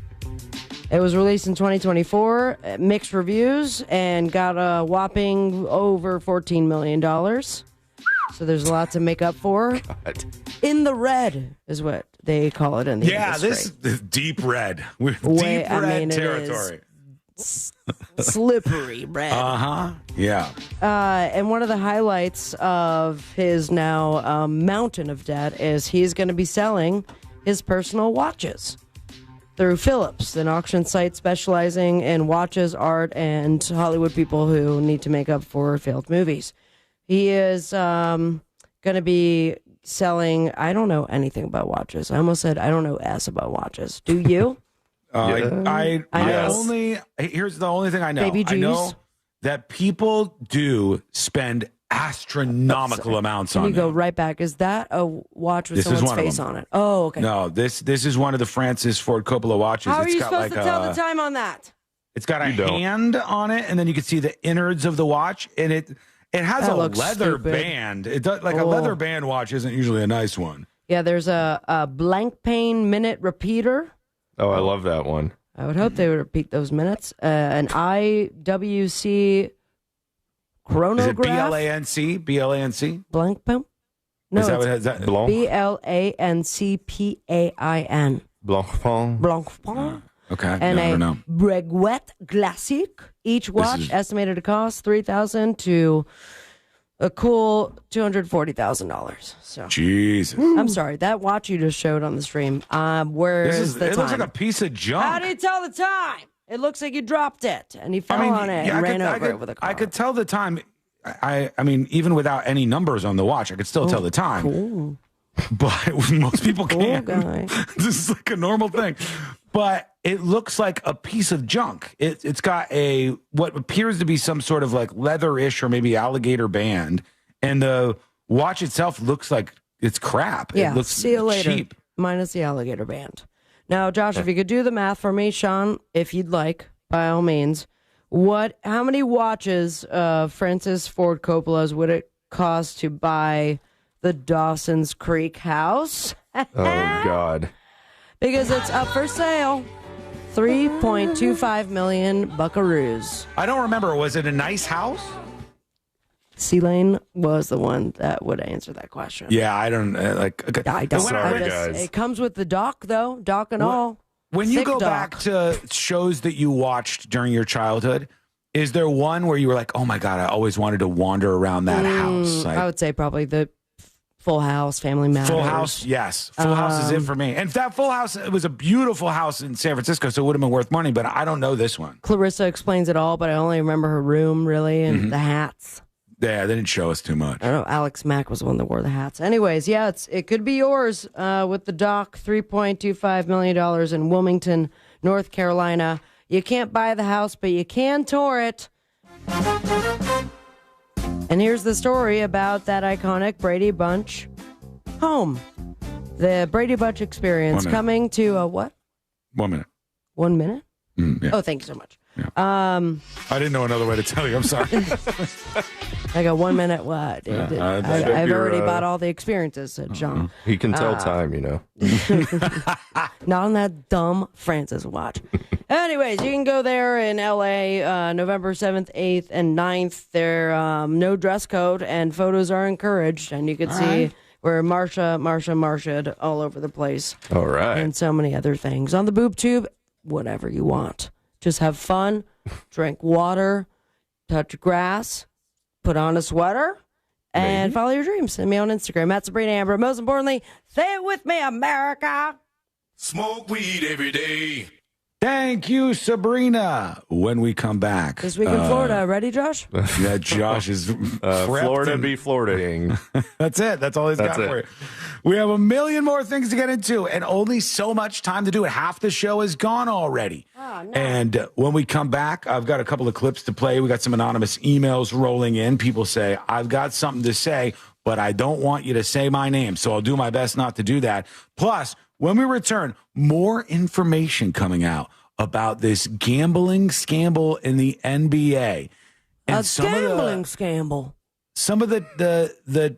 It was released in 2024, mixed reviews, and got a whopping over $14 million. So there's a lot to make up for. God. In the red is what they call it in the industry. This is deep red. Deep red territory. Slippery red. Yeah. And one of the highlights of his now mountain of debt is he's going to be selling his personal watches through Phillips, an auction site specializing in watches, art, and Hollywood people who need to make up for failed movies. He is going to be selling, I don't know anything about watches. I almost said I don't know about watches. Do you? Here's the only thing I know. Baby G's. I know that people do spend astronomical amounts on it. You go right back. Is that a watch with someone's face on it? Oh, okay. No, this is one of the Francis Ford Coppola watches. How are you supposed to tell the time on that? It's got a hand on it, and then you can see the innards of the watch, and it has a leather band. It does a leather band watch isn't usually a nice one. Yeah, there's a Blancpain minute repeater. Oh, I love that one. I would hope they would repeat those minutes. An IWC chronograph. Is it BLANC? Blancpain? No, is that what is that? BLANCPAIN. Blancpain. Okay. And I don't know. Breguet Classique. Each watch estimated to cost $3,000 to a cool $240,000. So Jesus. I'm sorry, that watch you just showed on the stream. Where is the time? It looks like a piece of junk. How do you tell the time? It looks like you dropped it and he fell on it and ran over it with a car. I could tell the time. I mean, even without any numbers on the watch, I could still tell the time. Cool. But most people can't. Guy. This is like a normal thing. But it looks like a piece of junk. It's got what appears to be some sort of like leather-ish or maybe alligator band. And the watch itself looks like it's crap. Yeah, it looks see you later. cheap. Minus the alligator band. Now, Josh, if you could do the math for me, Sean, if you'd like, by all means, how many watches Francis Ford Coppola's would it cost to buy the Dawson's Creek house? Oh, God. Because it's up for sale. 3.25 million buckaroos. I don't remember. Was it a nice house? C-Lane was the one that would answer that question. Yeah, I don't I don't. Guys. It comes with the dock, though. Dock and all. When you go back to shows that you watched during your childhood, is there one where you were like, oh my God, I always wanted to wander around that house? I would say probably the Full House, Family Matters. Full House, yes. Full House is it for me. And that Full House, it was a beautiful house in San Francisco, so it would have been worth money, but I don't know this one. Clarissa explains it all, but I only remember her room, really, and the hats. Yeah, they didn't show us too much. I don't know. Alex Mack was the one that wore the hats. Anyways, yeah, it could be yours with the dock, $3.25 million in Wilmington, North Carolina. You can't buy the house, but you can tour it. And here's the story about that iconic Brady Bunch home. The Brady Bunch experience coming to a what? 1 minute. 1 minute? Yeah. Oh, thank you so much. Yeah. I didn't know another way to tell you. I'm sorry. I got 1 minute what? I've already bought all the experiences, said John. He can tell time, you know. Not on that dumb Francis watch. Anyways, you can go there in L.A. November 7th, 8th, and 9th. There no dress code, and photos are encouraged. And you can see where Marsha all over the place. All right. And so many other things. On the boob tube, whatever you want. Just have fun, drink water, touch grass, put on a sweater, and follow your dreams. Send me on Instagram, at Sabrina Amber. Most importantly, say it with me, America. Smoke weed every day. Thank you, Sabrina. When we come back. This week in Florida. Ready, Josh? Yeah, Josh is Florida be Florida-ing. That's it. That's all he's got for you. We have a million more things to get into and only so much time to do it. Half the show is gone already. Oh, no. And when we come back, I've got a couple of clips to play. We got some anonymous emails rolling in. People say, I've got something to say, but I don't want you to say my name. So I'll do my best not to do that. Plus, when we return, more information coming out about this gambling scandal in the NBA. And gambling scandal. Some of the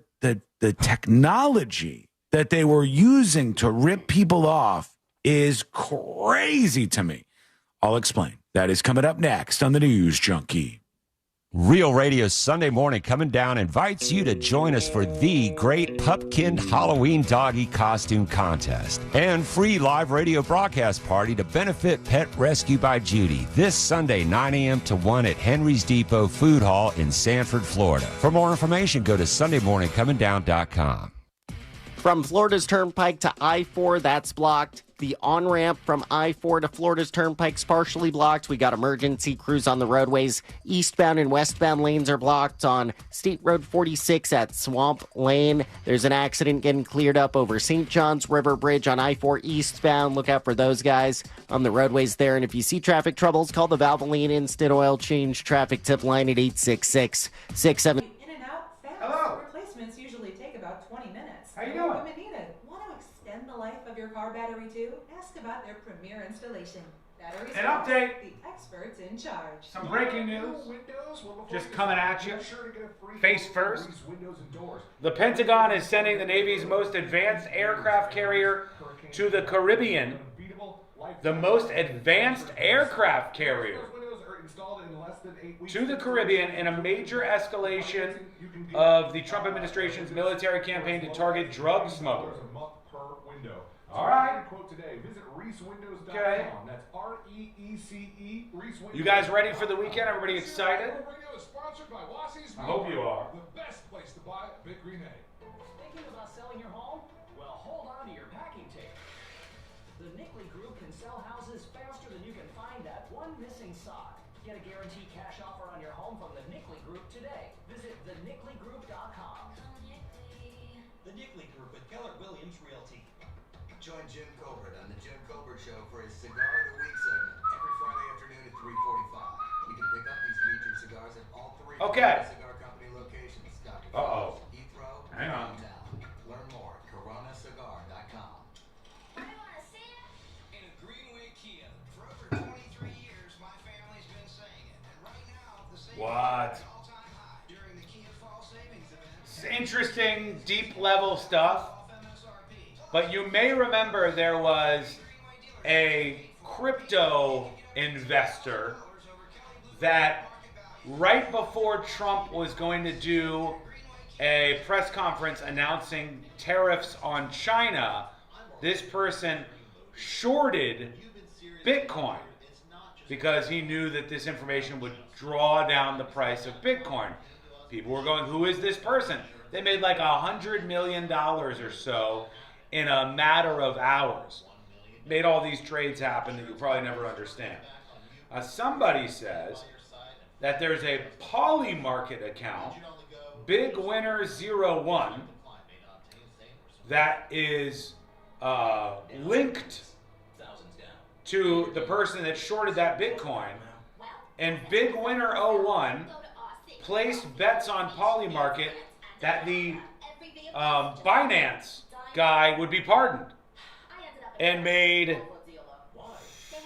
technology that they were using to rip people off is crazy to me. I'll explain. That is coming up next on the News Junkie. Real Radio Sunday Morning Coming Down invites you to join us for the Great Pupkin Halloween Doggy Costume Contest and free live radio broadcast party to benefit Pet Rescue by Judy this Sunday, 9 a.m. to 1 at Henry's Depot Food Hall in Sanford, Florida. For more information, go to SundayMorningComingDown.com. From Florida's Turnpike to I-4, that's blocked. The on-ramp from I-4 to Florida's Turnpike's partially blocked. We got emergency crews on the roadways. Eastbound and westbound lanes are blocked on State Road 46 at Swamp Lane. There's an accident getting cleared up over St. John's River Bridge on I-4 eastbound. Look out for those guys on the roadways there. And if you see traffic troubles, call the Valvoline Instant Oil Change traffic tip line at 866-67. In and out fast. Hello. Replacements usually take about 20 minutes. How you doing? Equipment needed. Want to extend the life of your car battery too? Ask about their premier installation. Batteries An update. The experts in charge. Some breaking news. Just coming at you. Face first. The Pentagon is sending the Navy's most advanced aircraft carrier to the Caribbean. The most advanced aircraft carrier to the Caribbean in a major escalation of the Trump administration's military campaign to target drug smugglers. All right. Okay. That's REECE. You guys ready for the weekend? Everybody excited? I hope you are. The best place to buy a Big Green Egg. Thinking about selling your home? Well, hold on to your packing tape. The Nickley Group can sell houses faster than you can find that one missing sock. Get a guaranteed cash offer on your home from the Nickley Group today. Visit thenickley.com. The Nickley Group at Keller Williams Realty. Join Jim Colbert on the Jim Colbert Show for his Cigar of the Week segment every Friday afternoon at 3:45. You can pick up these featured cigars at all three cigar company locations. Dr. Phillips, Heathrow, and Downtown. Learn more at coronacigar.com. In a Greenway Kia, for over 23 years, my family's been saying it. And right now, the savings What? are all-time high during the Kia Fall Savings event. It's interesting, deep level stuff. But you may remember there was a crypto investor that right before Trump was going to do a press conference announcing tariffs on China, this person shorted Bitcoin because he knew that this information would draw down the price of Bitcoin. People were going, who is this person? They made like $100 million or so in a matter of hours. Made all these trades happen that you'll probably never understand. Somebody says that there's a Polymarket account, Big Winner 01, that is linked to the person that shorted that Bitcoin. And Big Winner 01 placed bets on Polymarket that the Binance guy would be pardoned and made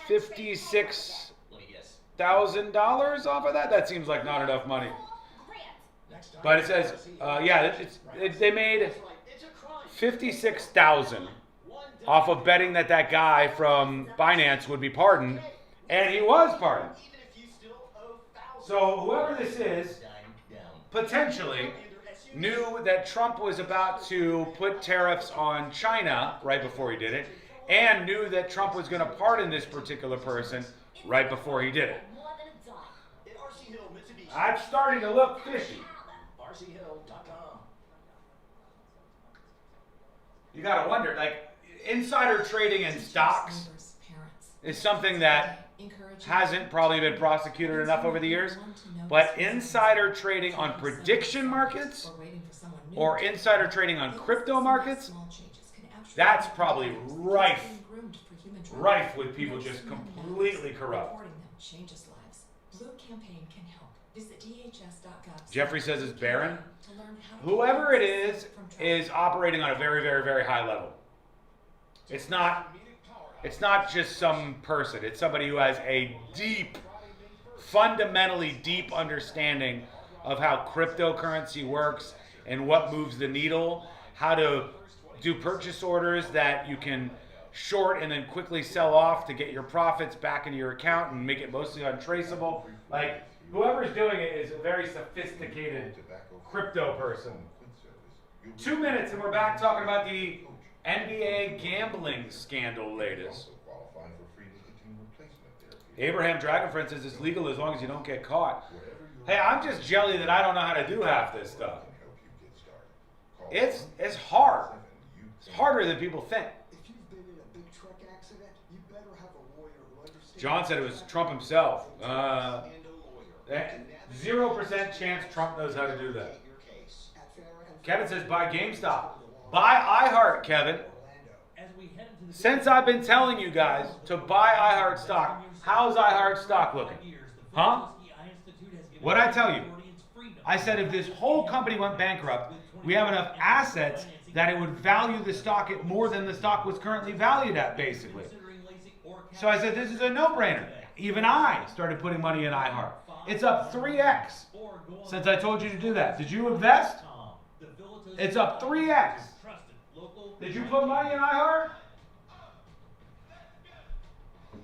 $56,000 off of that. That seems like not enough money. But it says, they made $56,000 off of betting that guy from Binance would be pardoned, and he was pardoned. So whoever this is potentially knew that Trump was about to put tariffs on China right before he did it, and knew that Trump was going to pardon this particular person right before he did it. I'm starting to look fishy. You got to wonder, like, insider trading in stocks is something that hasn't probably been prosecuted enough over the years, but insider trading on prediction markets or insider trading on crypto markets, that's probably rife with people just completely corrupt. Jeffrey says it's Barron. Whoever it is operating on a very, very, very high level. It's not just some person. It's somebody who has a fundamentally deep understanding of how cryptocurrency works and what moves the needle, how to do purchase orders that you can short and then quickly sell off to get your profits back into your account and make it mostly untraceable. Like, whoever's doing it is a very sophisticated crypto person. 2 minutes and we're back talking about the NBA gambling scandal latest. Abraham Dragonfriend says it's legal as long as you don't get caught. Hey, I'm just jelly that I don't know how to do half this stuff. It's hard. It's harder than people think. John said it was Trump himself. 0% chance Trump knows how to do that. Kevin says buy GameStop. Buy iHeart, Kevin. Since I've been telling you guys to buy iHeart stock, how's iHeart stock looking? Huh? What'd I tell you? I said if this whole company went bankrupt, we have enough assets that it would value the stock at more than the stock was currently valued at, basically. So I said this is a no-brainer. Even I started putting money in iHeart. It's up 3x since I told you to do that. Did you invest? It's up 3x. Did you put money in iHeart?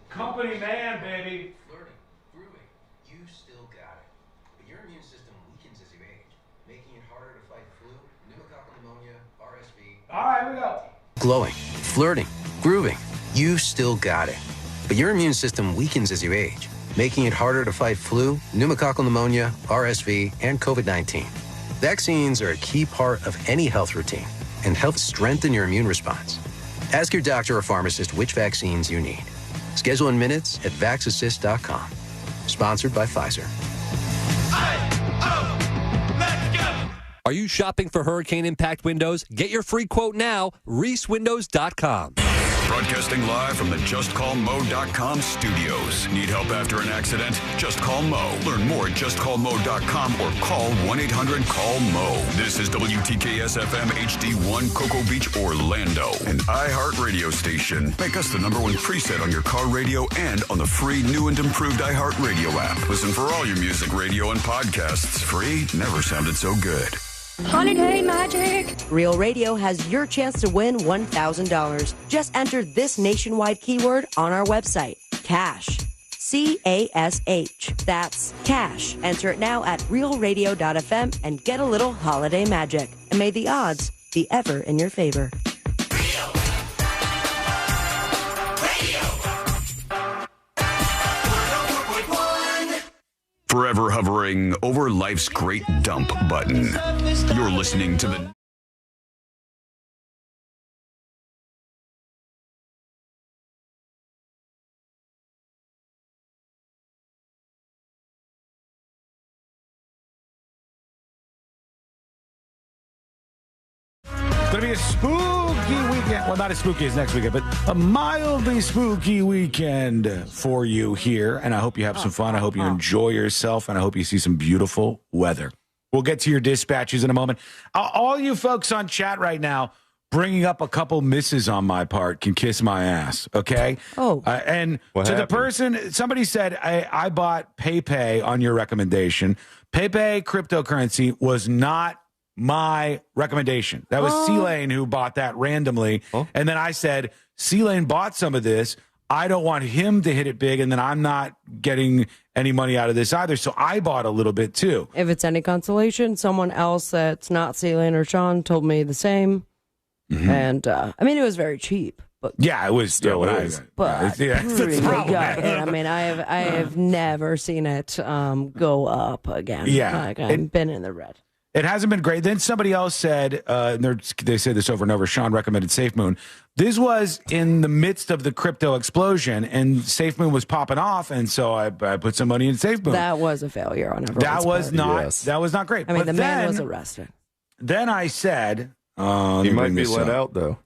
Company man, baby. Flirting, grooming, you still got it. But your immune system weakens as you age, making it harder to fight flu, pneumococcal pneumonia, RSV. All right, here we go. Glowing, flirting, grooving, you still got it. But your immune system weakens as you age, making it harder to fight flu, pneumococcal pneumonia, RSV, and COVID-19. Vaccines are a key part of any health routine and help strengthen your immune response. Ask your doctor or pharmacist which vaccines you need. Schedule in minutes at vaxassist.com. Sponsored by Pfizer. Are you shopping for hurricane impact windows? Get your free quote now, reeswindows.com. Broadcasting live from the JustCallMo.com studios. Need help after an accident? Just call Mo. Learn more at JustCallMo.com or call 1-800-CALL-MO. This is WTKS-FM HD1 Cocoa Beach, Orlando, an iHeart radio station. Make us the #1 preset on your car radio and on the free new and improved iHeart Radio app. Listen for all your music, radio, and podcasts. Free never sounded so good. Holiday Magic! Real Radio has your chance to win $1,000. Just enter this nationwide keyword on our website, CASH. C-A-S-H. That's CASH. Enter it now at realradio.fm and get a little holiday magic. And may the odds be ever in your favor. forever hovering over life's great dump button. You're listening to the It's going to be a spooky weekend. Well, not as spooky as next weekend, but a mildly spooky weekend for you here. And I hope you have some fun. I hope you enjoy yourself, and I hope you see some beautiful weather. We'll get to your dispatches in a moment. All you folks on chat right now, bringing up a couple misses on my part can kiss my ass, okay? And What to happened? the person, somebody said, I bought PayPay on your recommendation. PayPay cryptocurrency was not my recommendation. That was C-Lane who bought that randomly. And then I said, C-Lane bought some of this. I don't want him to hit it big, and then I'm not getting any money out of this either. So I bought a little bit too. If it's any consolation, someone else that's not Celine or Sean told me the same. And I mean, it was very cheap. But Yeah, it was still. but yeah, that's the pretty problem. good. And I mean, I have never seen it go up again. Yeah. Like, I've been in the red. It hasn't been great. Then somebody else said, they say this over and over, Sean recommended SafeMoon. This was in the midst of the crypto explosion, and SafeMoon was popping off, and so I put some money in SafeMoon. That was a failure on everyone's That was part. that was not great. I mean, But the man then- was arrested. Then I said, He might be let out, though.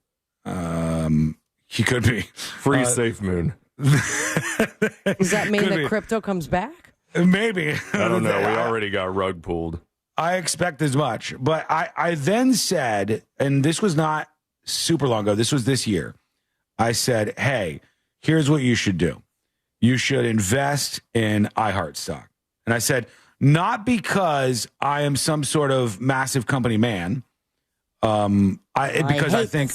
He could be. Free SafeMoon. Does that mean Could that be. crypto comes back? Maybe. I don't know. We already got rug pulled. I expect as much. But I then said, and this was not super long ago, this was this year. I said, hey, here's what you should do. You should invest in iHeart stock. And I said, not because I am some sort of massive company man. Because I think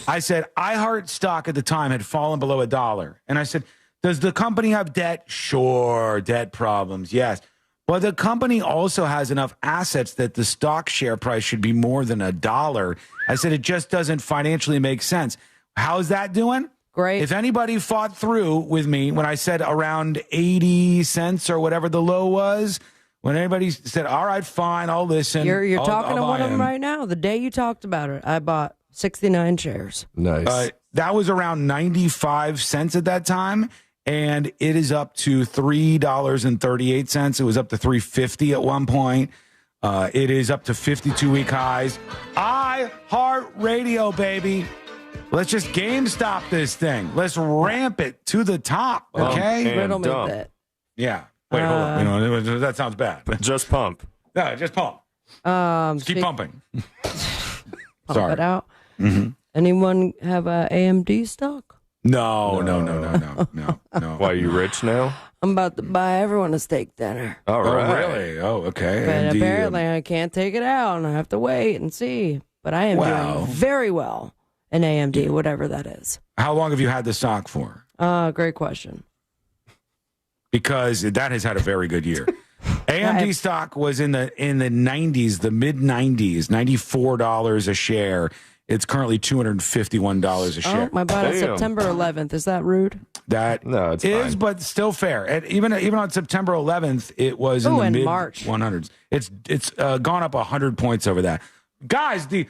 I said iHeart stock at the time had fallen below $1. And I said, does the company have debt? Sure, debt problems. Yes. But the company also has enough assets that the stock share price should be more than $1. I said, it just doesn't financially make sense. How's that doing? Great. If anybody fought through with me when I said around 80 cents or whatever the low was, when anybody said, all right, fine, I'll listen. You're I'll talking to buy one of them in. right now. The day you talked about it, I bought 69 shares. Nice. That was around 95 cents at that time, and it is up to $3.38. It was up to $3.50 at one point. It is up to 52-week highs. iHeartRadio, baby. Let's just GameStop this thing. Let's ramp it to the top, okay? Riddle me that. Yeah. Wait, hold on. That sounds bad. Just pump. No, just pump. Just keep pumping. Pump it out. Anyone have a AMD stock? No. Why, you rich now? I'm about to buy everyone a steak dinner. All right. Really? Oh, okay. But AMD, apparently I can't take it out, and I have to wait and see. But I am doing very well in AMD, whatever that is. how long have you had the stock for? Great question. Because that has had a very good year. AMD stock was in the 90s, the mid 90s, $94 a share. It's currently $251 a share. Oh, my bought on September 11th. Is that rude? That it's is, fine. but still fair. And even on September 11th, it was in the in mid March. 100s. It's gone up 100 points over that. Guys, the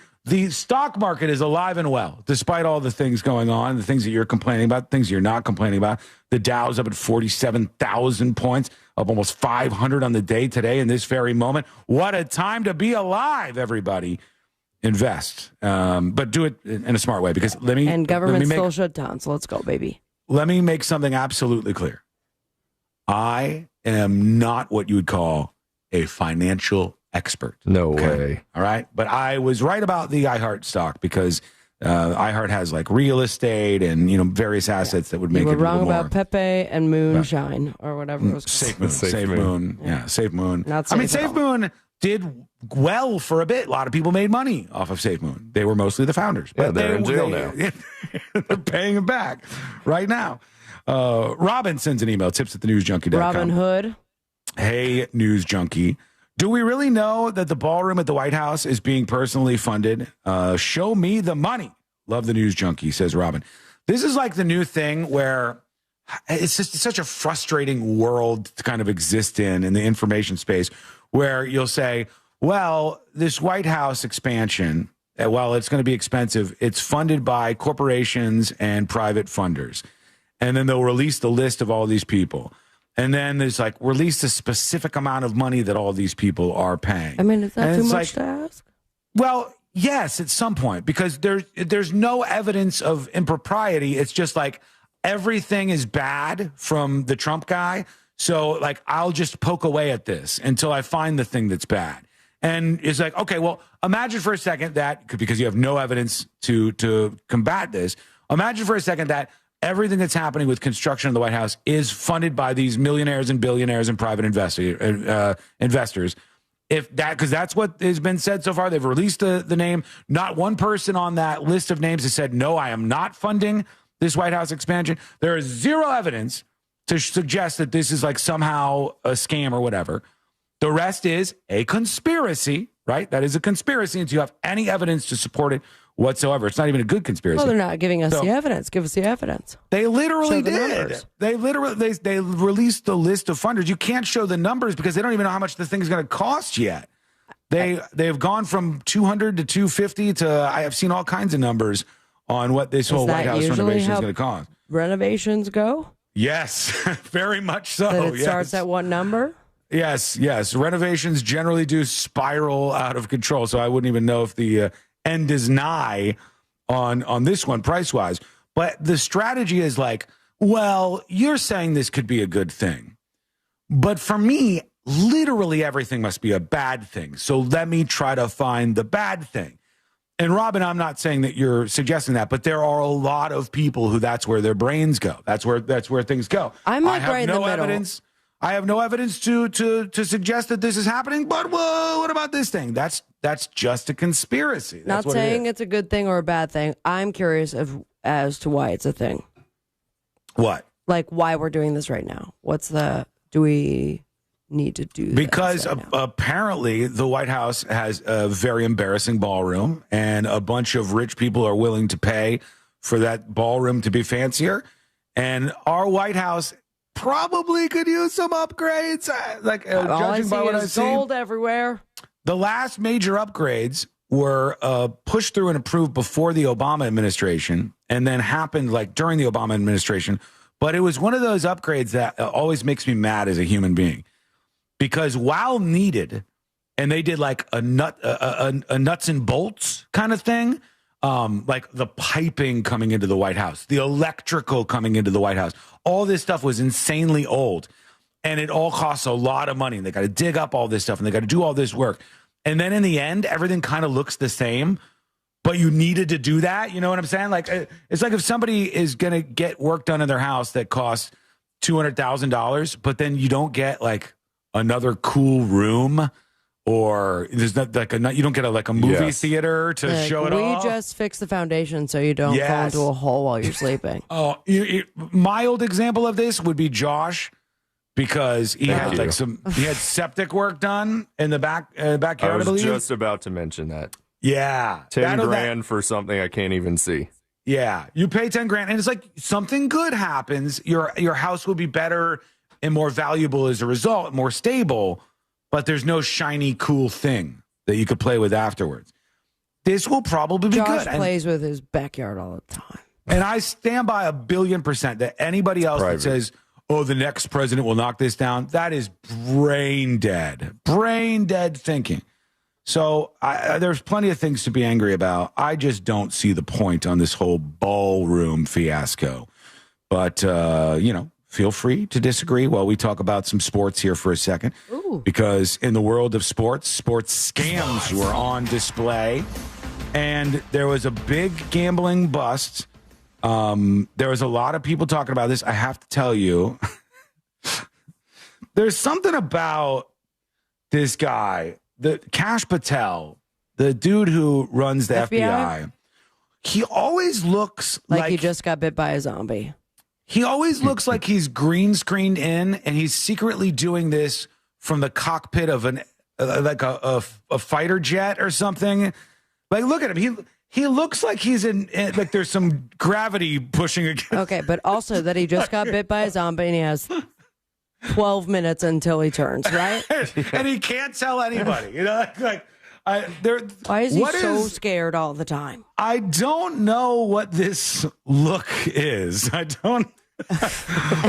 stock market is alive and well, despite all the things going on, the things that you're complaining about, things you're not complaining about. The Dow's up at 47,000 points, up almost 500 on the day today in this very moment. What a time to be alive, everybody. Invest, but do it in a smart way, because And government's still shut down, so let's go, baby. Let me make something absolutely clear. I am not what you would call a financial expert. No way. All right. But I was right about the iHeart stock, because iHeart has like real estate and, various assets that would make You it were a wrong little more. about Pepe and Moonshine, or whatever it was called. Safe Moon. Yeah, Safe Moon. Not I mean, safe at Safe Moon did well for a bit. A lot of people made money off of Safe Moon. They were mostly the founders. Yeah, they're in jail now. They're paying them back right now. Robin sends an email, tips@thenewsjunkie.com. Robin Hood. Hey, News Junkie. Do we really know that the ballroom at the White House is being personally funded? Show me the money. Love the News Junkie, says Robin. This is like the new thing where it's just such a frustrating world to kind of exist in the information space, where you'll say, well, this White House expansion, while it's going to be expensive, it's funded by corporations and private funders. And then they'll release the list of all these people. And then there's like, release a specific amount of money that all these people are paying. I mean, is that And too it's much to ask? Well, yes, at some point, because there's no evidence of impropriety. It's just like everything is bad from the Trump guy. So like, I'll just poke away at this until I find the thing that's bad. And it's like, okay, well, imagine for a second that, because you have no evidence to combat this, imagine for a second that everything that's happening with construction in the White House is funded by these millionaires and billionaires and private investors. If that, because that's what has been said so far. They've released the name. Not one person on that list of names has said, no, I am not funding this White House expansion. There is zero evidence to suggest that this is like somehow a scam or whatever. The rest is a conspiracy, right? That is a conspiracy until you have any evidence to support it whatsoever. It's not even a good conspiracy. Well, they're not giving us the evidence. Give us the evidence. They literally Show the did. numbers. They literally they released the list of funders. You can't show the numbers because they don't even know how much the thing is going to cost yet. They've gone from 200 to 250 to I have seen all kinds of numbers on what this whole White House renovation is going to cost. Renovations go? Yes, very much so. That it yes. starts at what number? Yes. Renovations generally do spiral out of control. So I wouldn't even know if the end is nigh on this one price-wise. But the strategy is like, well, you're saying this could be a good thing. But for me, literally everything must be a bad thing. So let me try to find the bad thing. And Robin, I'm not saying that you're suggesting that, but there are a lot of people who that's where their brains go. That's where things go. I might have right in no the middle. evidence. I have no evidence to suggest that this is happening. But whoa, what about this thing? That's just a conspiracy. That's Not what saying it is. it's a good thing or a bad thing. I'm curious as to why it's a thing. What? Like why we're doing this right now. Do we need to do Because this right now? apparently the White House has a very embarrassing ballroom, and a bunch of rich people are willing to pay for that ballroom to be fancier. And our White House probably could use some upgrades. All I Judging see by what I is see, gold everywhere. the last major upgrades were pushed through and approved before the Obama administration, and then happened like during the Obama administration. But it was one of those upgrades that always makes me mad as a human being, because while needed, and they did like a nuts and bolts kind of thing, like the piping coming into the White House, the electrical coming into the White House, all this stuff was insanely old, and it all costs a lot of money. And they got to dig up all this stuff, and they got to do all this work. And then in the end, everything kind of looks the same, but you needed to do that. You know what I'm saying? Like, it's like if somebody is going to get work done in their house that costs $200,000, but then you don't get like another cool room, or there's not like you don't get a movie theater to show it off. We just fix the foundation so you don't fall Yes. into a hole while you're sleeping. Oh, my old example of this would be Josh, because he had septic work done in the backyard. I I was believe. just about to mention that. Yeah, 10 grand for something I can't even see. Yeah, you pay 10 grand, and it's like something good happens. Your house will be better and more valuable as a result, more stable. But there's no shiny, cool thing that you could play with afterwards. This will probably be Josh good. plays with his backyard all the time. And I stand by 1,000,000,000% that anybody else that says, oh, the next president will knock this down, that is brain dead thinking. So there's plenty of things to be angry about. I just don't see the point on this whole ballroom fiasco. But, feel free to disagree while we talk about some sports here for a second. Ooh. Because in the world of sports scams were on display. And there was a big gambling bust. There was a lot of people talking about this. I have to tell you, there's something about this guy, the Kash Patel, the dude who runs the FBI. He always looks like he just got bit by a zombie. He always looks like he's green screened in, and he's secretly doing this from the cockpit of a fighter jet or something. Like, look at him. he looks like he's like there's some gravity pushing against. Okay, but also that he just got bit by a zombie and he has 12 minutes until he turns, right? And he can't tell anybody. You know, why is he so scared all the time? I don't know what this look is. I don't.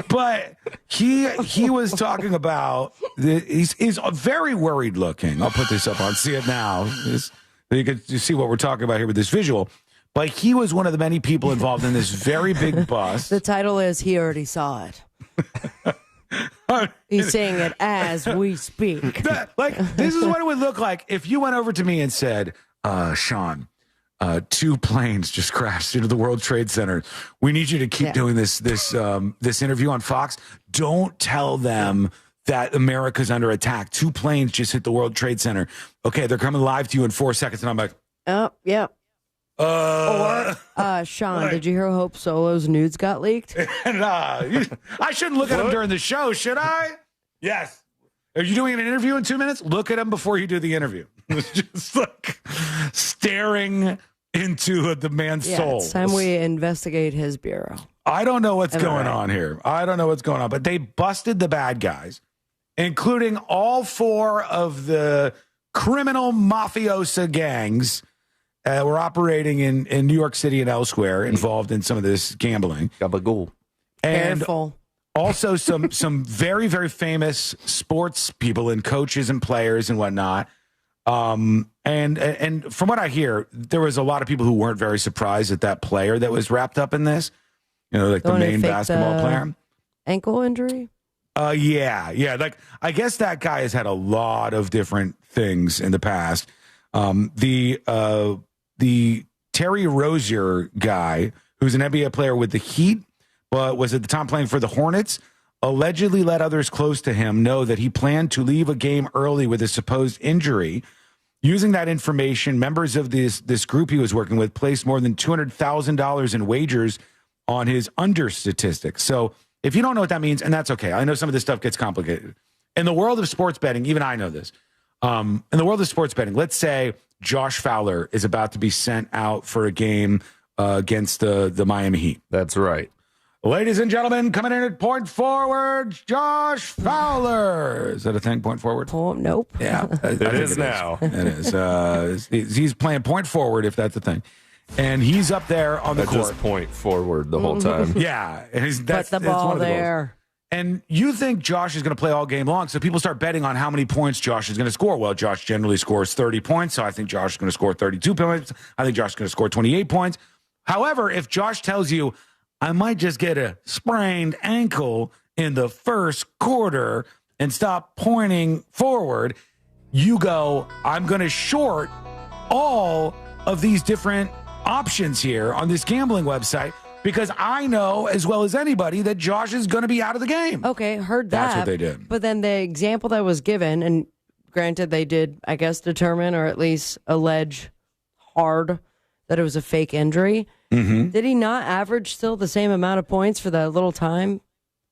But he was talking about he's very worried looking. I'll put this up on See It Now. You can see what we're talking about here with this visual. But he was one of the many people involved in this very big bust. The title is He Already Saw It. He's saying it as we speak. This is what it would look like if you went over to me and said, Sean, 2 planes just crashed into the World Trade Center. We need you to keep doing this interview on Fox. Don't tell them that America's under attack. 2 planes just hit the World Trade Center. Okay, they're coming live to you in 4 seconds. And I'm like, oh, yeah. Or, Sean, did you hear Hope Solo's nudes got leaked? And, I shouldn't look at him during the show, should I? Yes. Are you doing an interview in 2 minutes? Look at him before you do the interview. Just like staring into the man's soul. It's time we investigate his bureau. I don't know what's going on here. I don't know what's going on, but they busted the bad guys, including all 4 of the criminal mafiosa gangs were operating in New York City and elsewhere, involved in some of this gambling. Gabagool. And careful. Also some very, very famous sports people and coaches and players and whatnot. And from what I hear, there was a lot of people who weren't very surprised at that player that was wrapped up in this. You know, like the main basketball player. Ankle injury? Yeah. Like, I guess that guy has had a lot of different things in the past. The Terry Rozier guy, who's an NBA player with the Heat, but was at the time playing for the Hornets, allegedly let others close to him know that he planned to leave a game early with a supposed injury. Using that information, members of this group he was working with placed more than $200,000 in wagers on his under statistics. So if you don't know what that means, and that's okay. I know some of this stuff gets complicated. In the world of sports betting, even I know this. In the world of sports betting, let's say Josh Fowler is about to be sent out for a game against the Miami Heat. That's right. Ladies and gentlemen, coming in at point forward, Josh Fowler. Is that a thing, point forward? Nope. Yeah. It is now. It is. He's playing point forward, if that's a thing. And he's up there on the court. Just point forward the whole time. Yeah. And Put the ball there. And you think Josh is going to play all game long, so people start betting on how many points Josh is going to score. Well, Josh generally scores 30 points, so I think Josh is going to score 32 points. I think Josh is going to score 28 points. However, if Josh tells you, I might just get a sprained ankle in the first quarter and stop pointing forward, you go, I'm going to short all of these different options here on this gambling website because I know as well as anybody that Josh is going to be out of the game. Okay, heard that. That's what they did. But then the example that was given, and granted they did, I guess, determine or at least allege hard that it was a fake injury. Mm-hmm. Did he not average still the same amount of points for the little time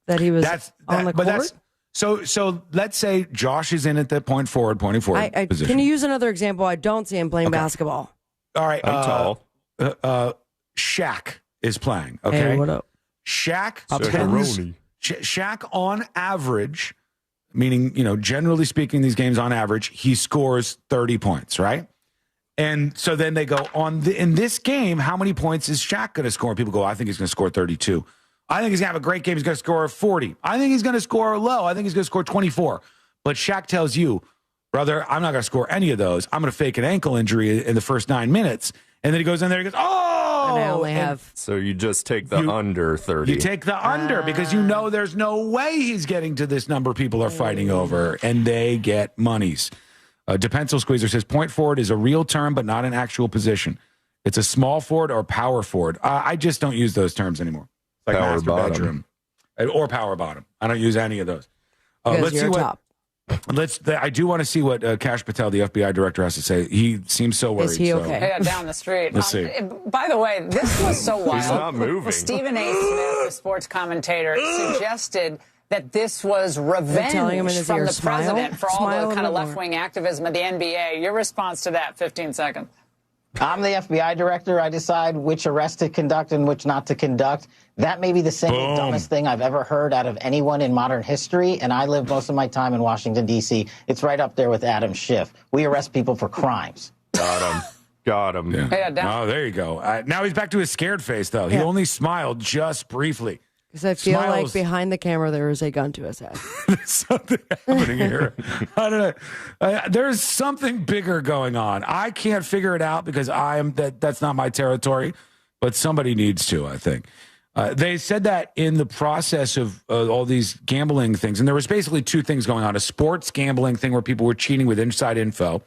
that he was on the court? So let's say Josh is in at the point forward position. Can you use another example? I don't see him playing basketball. All right. I'm tall. Shaq is playing. Okay. Hey, what up? Shaq on average, meaning, generally speaking, these games on average, he scores 30 points, right? And so then they go in this game, how many points is Shaq going to score? People go, I think he's going to score 32. I think he's going to have a great game. He's going to score 40. I think he's going to score low. I think he's going to score 24. But Shaq tells you, brother, I'm not going to score any of those. I'm going to fake an ankle injury in the first 9 minutes. And then he goes in there and goes, oh! And I only have... So you just take the under 30. You take the under because you know there's no way he's getting to this number people are fighting over. And they get monies. DePencil Squeezer says, point forward is a real term, but not an actual position. It's a small forward or power forward. I just don't use those terms anymore. Like power master bottom. bedroom or power bottom. I don't use any of those. Let's see what. I do want to see what Kash Patel, the FBI director, has to say. He seems so worried. Is he okay? Yeah, down the street. Let's see. By the way, this was so wild. He's not moving. Stephen A. Smith, the sports commentator, suggested that this was revenge from the president for all the kind of left-wing activism of the NBA. Your response to that, 15 seconds. I'm the FBI director. I decide which arrests to conduct and which not to conduct. That may be the single dumbest thing I've ever heard out of anyone in modern history, and I live most of my time in Washington, D.C. It's right up there with Adam Schiff. We arrest people for crimes. Got him. Yeah. Oh, there you go. Now he's back to his scared face, though. He only smiled just briefly. Because I feel like behind the camera there is a gun to his head. There's something happening here. I don't know. There's something bigger going on. I can't figure it out because that's not my territory, but somebody needs to, I think. They said that in the process of all these gambling things, and there was basically two things going on: a sports gambling thing where people were cheating with inside info,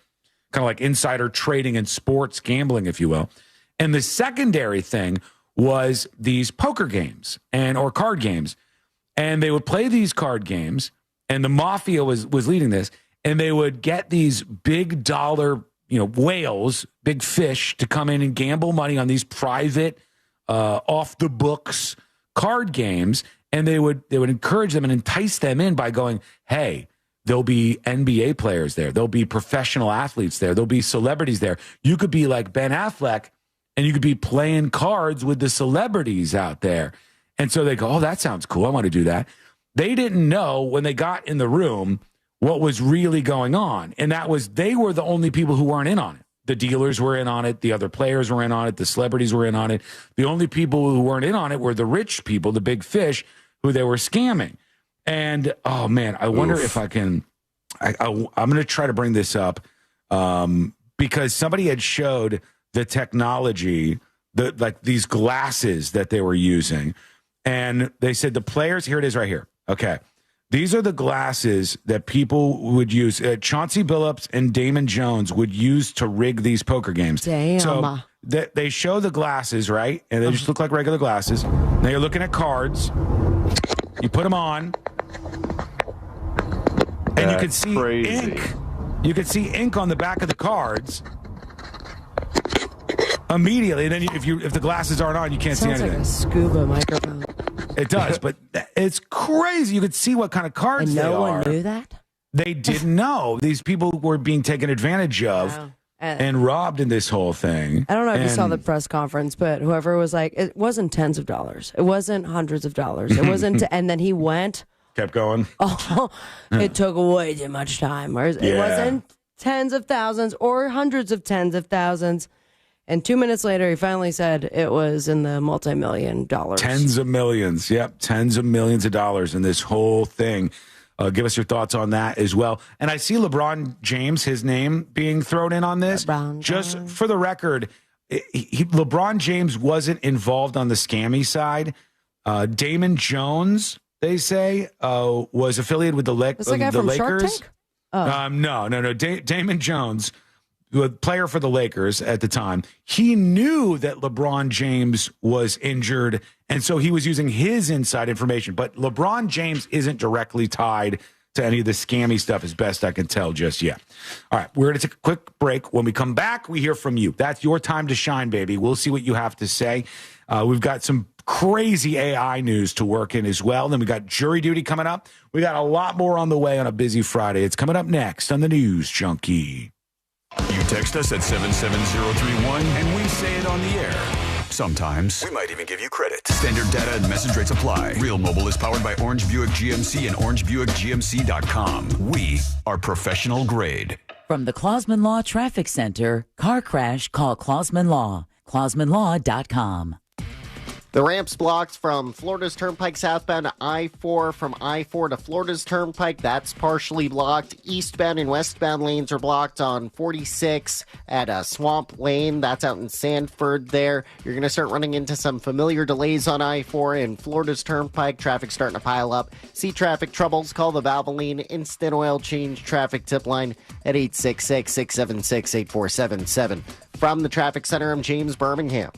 kind of like insider trading in sports gambling, if you will. And the secondary thing was these poker games or card games. And they would play these card games, and the mafia was leading this, and they would get these big dollar, whales, big fish to come in and gamble money on these private, off the books card games. And they would encourage them and entice them in by going, hey, there'll be NBA players there. There'll be professional athletes there. There'll be celebrities there. You could be like Ben Affleck, and you could be playing cards with the celebrities out there. And so they go, oh, that sounds cool. I want to do that. They didn't know when they got in the room what was really going on. And that was, they were the only people who weren't in on it. The dealers were in on it. The other players were in on it. The celebrities were in on it. The only people who weren't in on it were the rich people, the big fish, who they were scamming. And, oh, man, I wonder if I can, I'm going to try to bring this up because somebody had showed the technology, like these glasses that they were using. And they said the players, here it is right here. Okay. These are the glasses that people would use. Chauncey Billups and Damon Jones would use to rig these poker games. Damn. So they show the glasses, right? And they just look like regular glasses. Now you're looking at cards. You put them on. And you can see ink. You can see ink on the back of the cards. Immediately, and then if the glasses aren't on, you can't see anything. Sounds like a scuba microphone. It does, but it's crazy. You could see what kind of cards they are. And no one knew that? They didn't know. These people were being taken advantage of and robbed in this whole thing. I don't know if you saw the press conference, but whoever was like, it wasn't tens of dollars. It wasn't hundreds of dollars. It wasn't, and then he went. Kept going. Oh, it took way too much time. It wasn't tens of thousands or hundreds of tens of thousands. And 2 minutes later, he finally said it was in the multi-million dollars. Tens of millions. Yep, tens of millions of dollars in this whole thing. Give us your thoughts on that as well. And I see LeBron James, his name being thrown in on this. Just for the record, LeBron James wasn't involved on the scammy side. Damon Jones, they say, was affiliated with the Lakers. That's the guy from Shark Tank? No. Damon Jones, the player for the Lakers at the time, he knew that LeBron James was injured, and so he was using his inside information. But LeBron James isn't directly tied to any of the scammy stuff, as best I can tell just yet. All right, we're going to take a quick break. When we come back, we hear from you. That's your time to shine, baby. We'll see what you have to say. We've got some crazy AI news to work in as well. Then we got jury duty coming up. We got a lot more on the way on a busy Friday. It's coming up next on the News Junkie. You text us at 77031 and we say it on the air. Sometimes we might even give you credit. Standard data and message rates apply. Real Mobile is powered by Orange Buick GMC and OrangeBuickGMC.com. We are professional grade. From the Clausman Law Traffic Center, car crash, call Clausman Law. ClausmanLaw.com. The ramp's blocked from Florida's Turnpike southbound to I-4. From I-4 to Florida's Turnpike, that's partially blocked. Eastbound and westbound lanes are blocked on 46 at Swamp Lane. That's out in Sanford there. You're going to start running into some familiar delays on I-4 and Florida's Turnpike. Traffic starting to pile up. See traffic troubles? Call the Valvoline Instant Oil Change Traffic Tip Line at 866-676-8477. From the Traffic Center, I'm James Birmingham.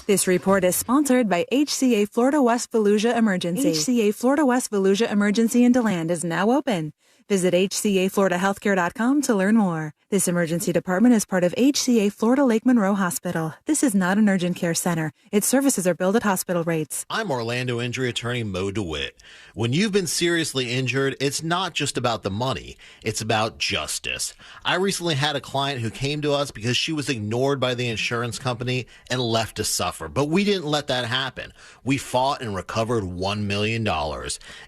This report is sponsored by HCA Florida West Volusia Emergency. HCA Florida West Volusia Emergency in DeLand is now open. Visit HCAFloridaHealthcare.com to learn more. This emergency department is part of HCA Florida Lake Monroe Hospital. This is not an urgent care center. Its services are billed at hospital rates. I'm Orlando injury attorney Mo DeWitt. When you've been seriously injured, it's not just about the money. It's about justice. I recently had a client who came to us because she was ignored by the insurance company and left to suffer. But we didn't let that happen. We fought and recovered $1 million.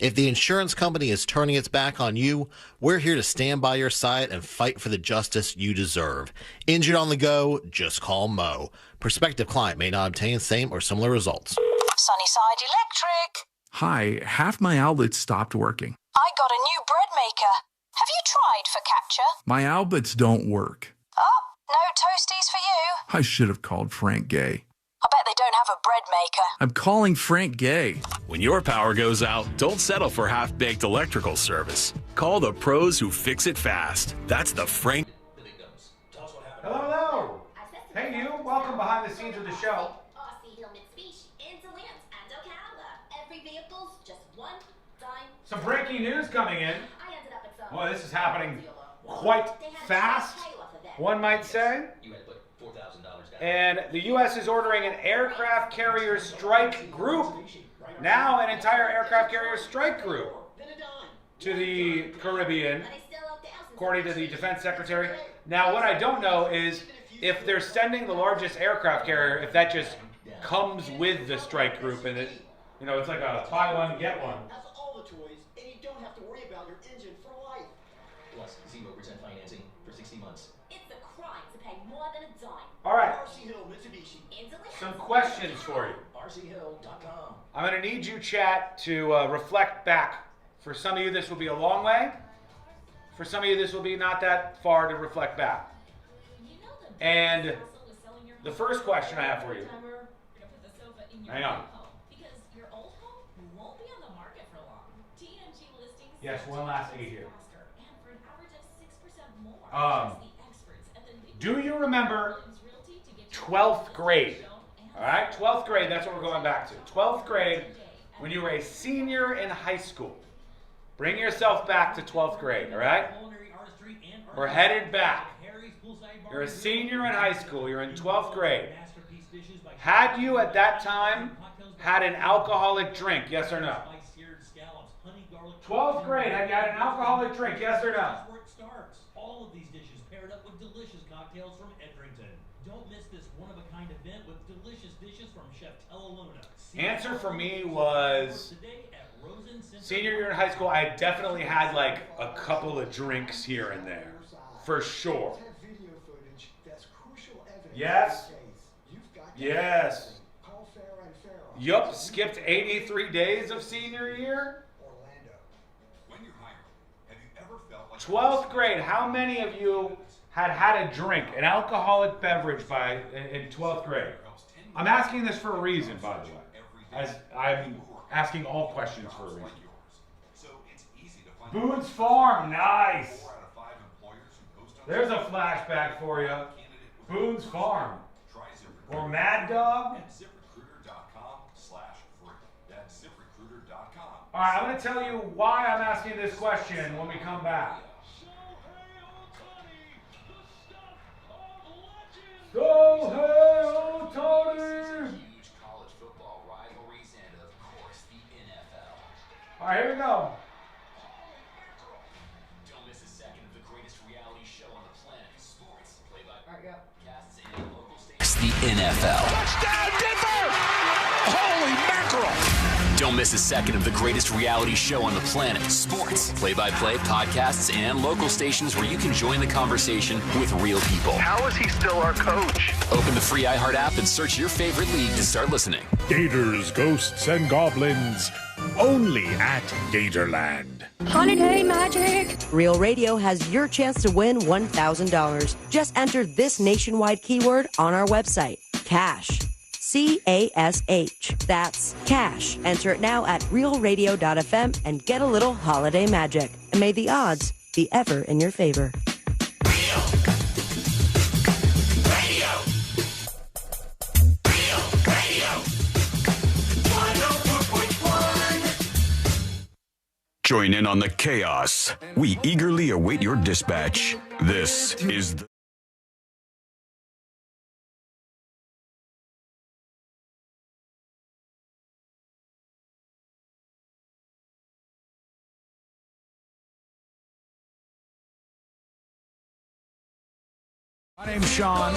If the insurance company is turning its back on you, we're here to stand by your side and fight for the justice you deserve. Injured on the go? Just call Mo. Prospective client may not obtain same or similar results. Sunnyside Electric. Hi, half my outlets stopped working. I got a new bread maker. Have you tried Focaccia? My outlets don't work. Oh, no toasties for you. I should have called Frank Gay. I bet they don't have a bread maker. I'm calling Frank Gay. When your power goes out, don't settle for half-baked electrical service. Call the pros who fix it fast. That's the Frank. Hello, hello. Hey, you. Welcome behind the scenes of the show. Some breaking news coming in. Well, this is happening quite fast, one might say. And the U.S. is ordering an aircraft carrier strike group. Now an entire aircraft carrier strike group to the Caribbean, according to the Defense Secretary. Now, what I don't know is if they're sending the largest aircraft carrier, if that just comes with the strike group, and it, you know, it's like a buy one, get one. That's all the toys, and you don't have to worry about your engine for life. Plus 0% financing for 60 months. It's a crime to pay more than a dime. All right. RC Hill, Mitsubishi. Some questions for you. RCHill.com. I'm going to need you, chat, to reflect back. For some of you, this will be a long way. For some of you, this will be not that far to reflect back. And the first question I have for you. Hang on. Yes, one last 8 here. Do you remember 12th grade? All right, 12th grade, that's what we're going back to. 12th grade, when you were a senior in high school. Bring yourself back to 12th grade, all right? We're headed back. You're a senior in high school. You're in 12th grade. Had you at that time had an alcoholic drink, yes or no? 12th grade, have you had an alcoholic drink, yes or no? All of these dishes paired up with delicious cocktails from Edrington. Don't miss this one-of-a-kind event with delicious dishes from Chef Tellaluna. Answer for me was senior year in high school. I definitely had like a couple of drinks here and there, for sure. Yes. Yes. Yup. Skipped 83 days of senior year. 12th grade. How many of you had a drink, an alcoholic beverage in 12th grade? I'm asking this for a reason, by the way. As I'm asking all questions for a reason. Boone's Farm, nice. There's a flashback for you. Boone's Farm. Or Mad Dog. All right, I'm going to tell you why I'm asking this question when we come back. Go, hey, Ohtani! Huge college football rivalries and, of course, the NFL. All right, here we go. Don't miss a second of the greatest reality show on the planet. Sports, play-by-casts and local stations. The NFL. Touchdown, Denver! Holy mackerel! Don't miss a second of the greatest reality show on the planet. Sports, play-by-play, podcasts, and local stations where you can join the conversation with real people. How is he still our coach? Open the free iHeart app and search your favorite league to start listening. Gators, Ghosts, and Goblins. Only at Gatorland. Holiday Magic! Real Radio has your chance to win $1,000. Just enter this nationwide keyword on our website. Cash. C-A-S-H. That's cash. Enter it now at realradio.fm and get a little holiday magic. And may the odds be ever in your favor. Join in on the chaos. We eagerly await your dispatch. This is the My name's Sean,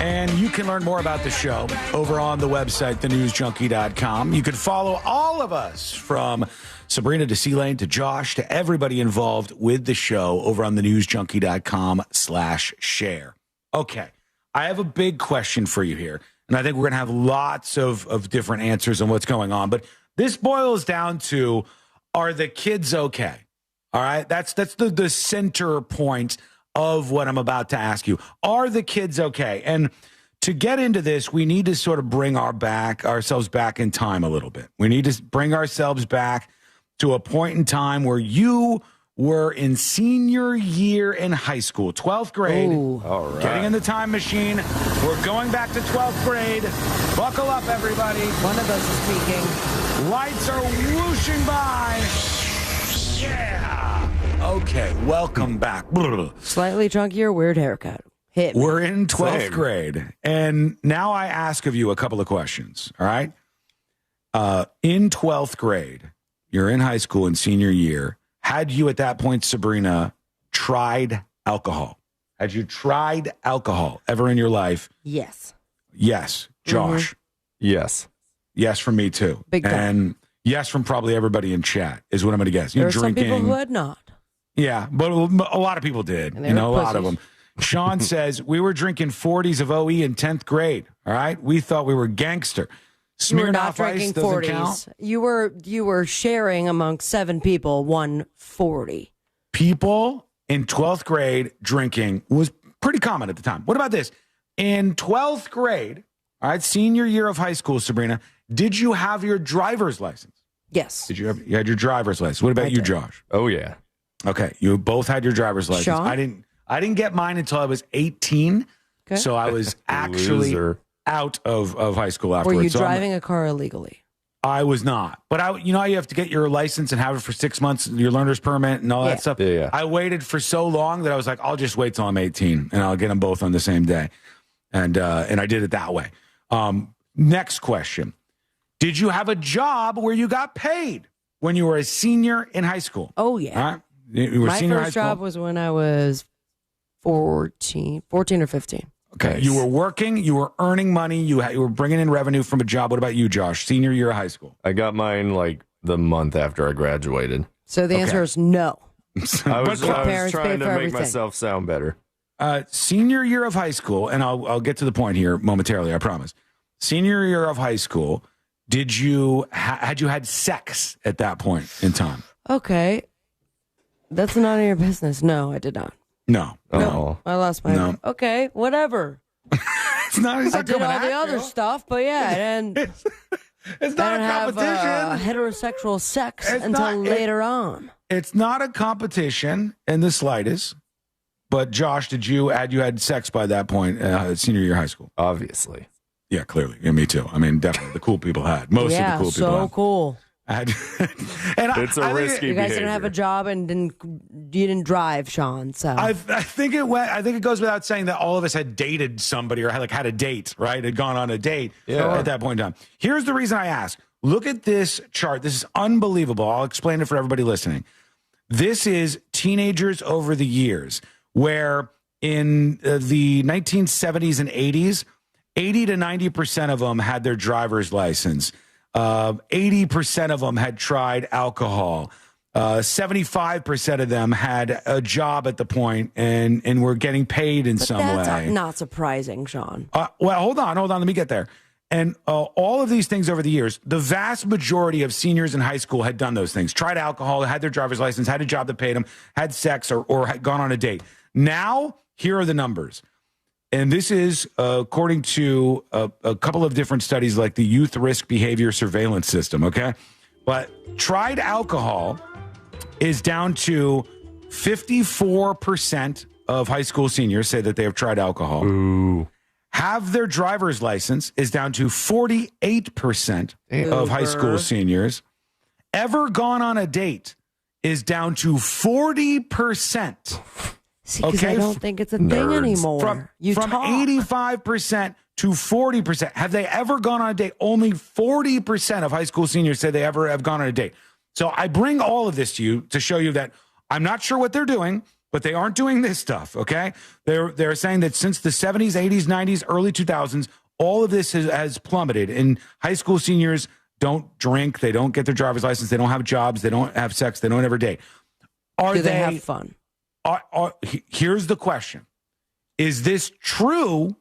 and you can learn more about the show over on the website, thenewsjunkie.com. You can follow all of us from Sabrina to C-Lane to Josh to everybody involved with the show over on thenewsjunkie.com/share. Okay, I have a big question for you here, and I think we're going to have lots of different answers on what's going on, but this boils down to, are the kids okay? All right, that's the center point of what I'm about to ask you. Are the kids okay? And to get into this, we need to sort of bring ourselves back in time a little bit. We need to bring ourselves back to a point in time where you were in senior year in high school, 12th grade. Ooh. All right. Getting in the time machine. We're going back to 12th grade. Buckle up, everybody. One of us is speaking. Lights are whooshing by. Yeah. Okay, welcome back. Slightly chunkier, weird haircut. Hit me. We're in 12th grade, and now I ask of you a couple of questions, all right? In 12th grade, you're in high school in senior year. Had you at that point, Sabrina, tried alcohol? Had you tried alcohol ever in your life? Yes. Yes. Josh? Yes. Yes from me, too. Big time. And yes from probably everybody in chat is what I'm going to guess. There You're are some people who had not. Yeah, but a lot of people did. And they You know, were a lot of pussies. them. Sean says, we were drinking 40s of OE in 10th grade. All right? We thought we were gangster. You were not Smirnoff Ice drinking doesn't 40s. count. You were sharing among 7 people 140. People in 12th grade drinking was pretty common at the time. What about this? In 12th grade, all right, senior year of high school, Sabrina, did you have your driver's license? Yes. You had your driver's license. What about you, Josh? Oh, yeah. Okay, you both had your driver's license. Sean? I didn't get mine until I was 18. Okay. So I was actually Loser. out of high school afterwards. Were you So I'm- driving a car illegally? I was not. But you know how you have to get your license and have it for 6 months, your learner's permit and all Yeah. that stuff? Yeah. I waited for so long that I was like, I'll just wait till I'm 18 and I'll get them both on the same day. And I did it that way. Next question. Did you have a job where you got paid when you were a senior in high school? Oh, yeah. All right? You were My senior in high first school? job was when I was 14 or 15. Okay. You were working, you were earning money, you were bringing in revenue from a job. What about you, Josh? Senior year of high school. I got mine like the month after I graduated. So the answer is no. I was parents trying pay to for make everything. myself sound better. Senior year of high school, and I'll get to the point here momentarily, I promise. Senior year of high school, did you had you had sex at that point in time? Okay. That's none of your business. No, I did not. No. Oh. I lost my No. Okay, whatever. It's not I did all the other stuff, but yeah, and It's I not didn't a have competition. heterosexual sex It's until not- later on. It's not a competition in the slightest. But Josh, had you had sex by that point, senior year of high school? Obviously. Yeah, clearly. Yeah, me too. I mean, definitely. The cool people had. Most of the cool people so had. cool. And It's a risky You guys didn't have a job and you didn't drive, Sean. So I think it goes without saying that all of us had dated somebody or had a date, right? Had gone on a date at that point in time. Here's the reason I ask. Look at this chart. This is unbelievable. I'll explain it for everybody listening. This is teenagers over the years, where in the 1970s and 80s, 80 to 90% of them had their driver's license. 80% of them had tried alcohol. 75% of them had a job at the point and were getting paid in some that's way. not surprising, Sean. Well, hold on. Let me get there. And all of these things over the years, the vast majority of seniors in high school had done those things, tried alcohol, had their driver's license, had a job that paid them, had sex, or had gone on a date. Now, here are the numbers. And this is according to a couple of different studies like the Youth Risk Behavior Surveillance System, okay? But tried alcohol is down to 54% of high school seniors say that they have tried alcohol. Ooh. Have their driver's license is down to 48% of high school seniors. Ever gone on a date is down to 40%. See, because I don't think it's a thing anymore. From 85% to 40%. Have they ever gone on a date? Only 40% of high school seniors say they ever have gone on a date. So I bring all of this to you to show you that I'm not sure what they're doing, but they aren't doing this stuff, okay? They're saying that since the 70s, 80s, 90s, early 2000s, all of this has plummeted. And high school seniors don't drink. They don't get their driver's license. They don't have jobs. They don't have sex. They don't ever date. Do they have fun? Here's the question. Is this true?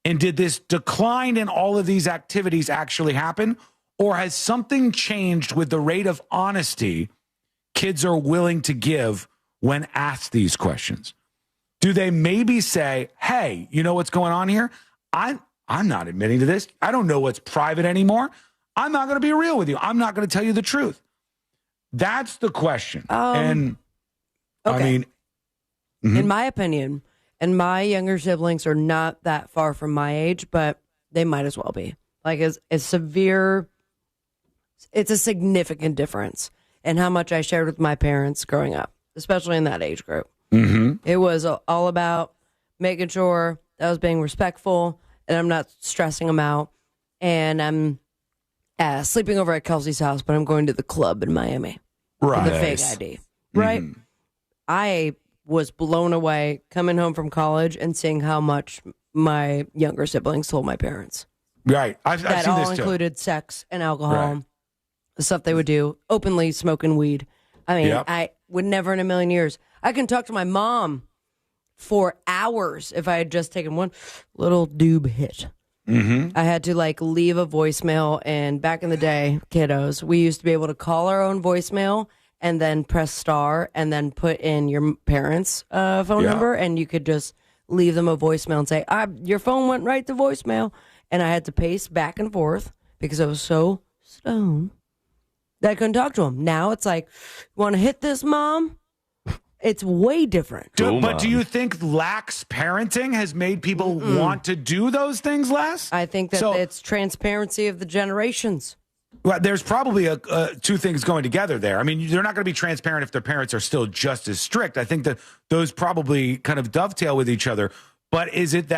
And did this decline in all of these activities actually happen? Or has something changed with the rate of honesty kids are willing to give when asked these questions? Do they maybe say, hey, you know what's going on here? I'm not admitting to this. I don't know what's private anymore. I'm not going to be real with you. I'm not going to tell you the truth. That's the question. Okay. I mean, in my opinion, and my younger siblings are not that far from my age, but they might as well be. Like, it's a significant difference in how much I shared with my parents growing up, especially in that age group. It was all about making sure that I was being respectful and I'm not stressing them out. And I'm sleeping over at Kelsey's house, but I'm going to the club in Miami with a fake ID. Right? I was blown away coming home from college and seeing how much my younger siblings told my parents. Right. I've that seen all this too. included sex and alcohol, Right. the stuff they would do, openly smoking weed. I mean, Yep. I would never in a million years. I can talk to my mom for hours if I had just taken one little doob hit. I had to leave a voicemail, and back in the day, kiddos, we used to be able to call our own voicemail and then press star and then put in your parents' phone number, and you could just leave them a voicemail and say, your phone went right to voicemail. And I had to pace back and forth because I was so stoned that I couldn't talk to them. Now it's like, want to hit this, Mom? It's way different. But do you think lax parenting has made people want to do those things less? I think that it's transparency of the generations. Well, there's probably two things going together there. I mean, they're not going to be transparent if their parents are still just as strict. I think that those probably kind of dovetail with each other. But is it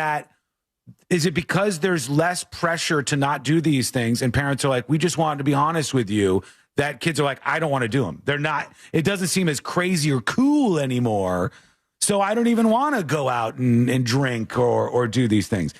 because there's less pressure to not do these things and parents are like, we just wanted to be honest with you, that kids are like, I don't want to do them. They're not, it doesn't seem as crazy or cool anymore. So I don't even want to go out and drink or do these things.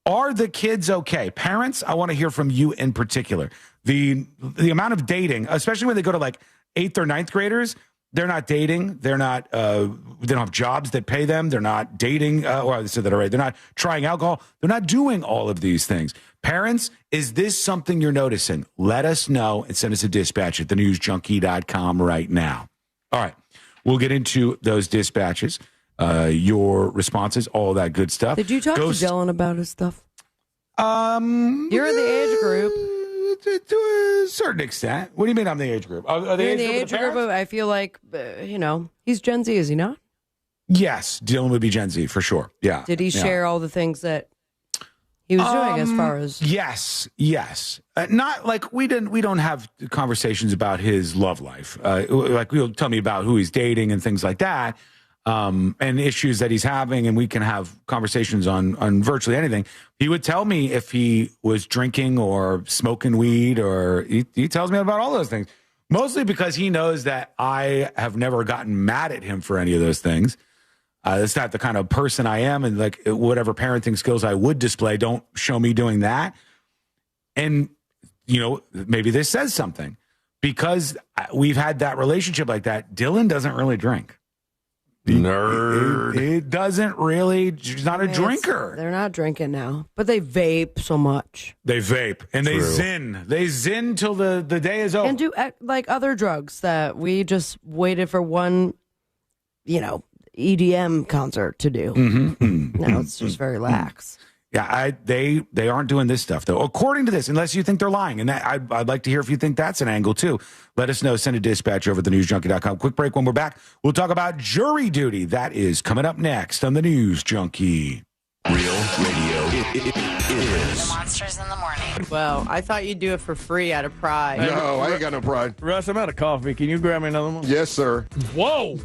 Are the kids okay? Parents, I want to hear from you in particular. The amount of dating, especially when they go to 8th or 9th graders, they're not dating. They're not. They don't have jobs that pay them. They're not dating. Or I said that already. They're not trying alcohol. They're not doing all of these things. Parents, is this something you're noticing? Let us know and send us a dispatch at thenewsjunkie.com right now. All right, we'll get into those dispatches, your responses, all that good stuff. Did you talk to Dylan about his stuff? You're in the age group. To a certain extent. What do you mean I'm the age group? Are they You're in the age group of, I feel like, he's Gen Z, is he not? Yes, Dylan would be Gen Z for sure. Yeah. Did he share all the things that he was doing as far as? Yes. Not like we don't have conversations about his love life. He'll tell me about who he's dating and things like that. And issues that he's having, and we can have conversations on virtually anything. He would tell me if he was drinking or smoking weed, or he tells me about all those things, mostly because he knows that I have never gotten mad at him for any of those things. That's not the kind of person I am, and whatever parenting skills I would display, don't show me doing that. And, maybe this says something, because we've had that relationship like that. Dylan doesn't really drink. Nerd. He doesn't really, he's not a drinker. They're not drinking now, but they vape so much. They vape and they zin. They zin till the day is over. And do other drugs that we just waited for one, EDM concert to do. Now it's just very lax. Yeah, they aren't doing this stuff, though, according to this, unless you think they're lying. And I'd like to hear if you think that's an angle, too. Let us know. Send a dispatch over at thenewsjunkie.com. Quick break. When we're back, we'll talk about jury duty. That is coming up next on The News Junkie. Real Radio is. Monsters in the morning. Well, I thought you'd do it for free out of pride. No, I ain't got no pride. Russ, I'm out of coffee. Can you grab me another one? Yes, sir. Whoa!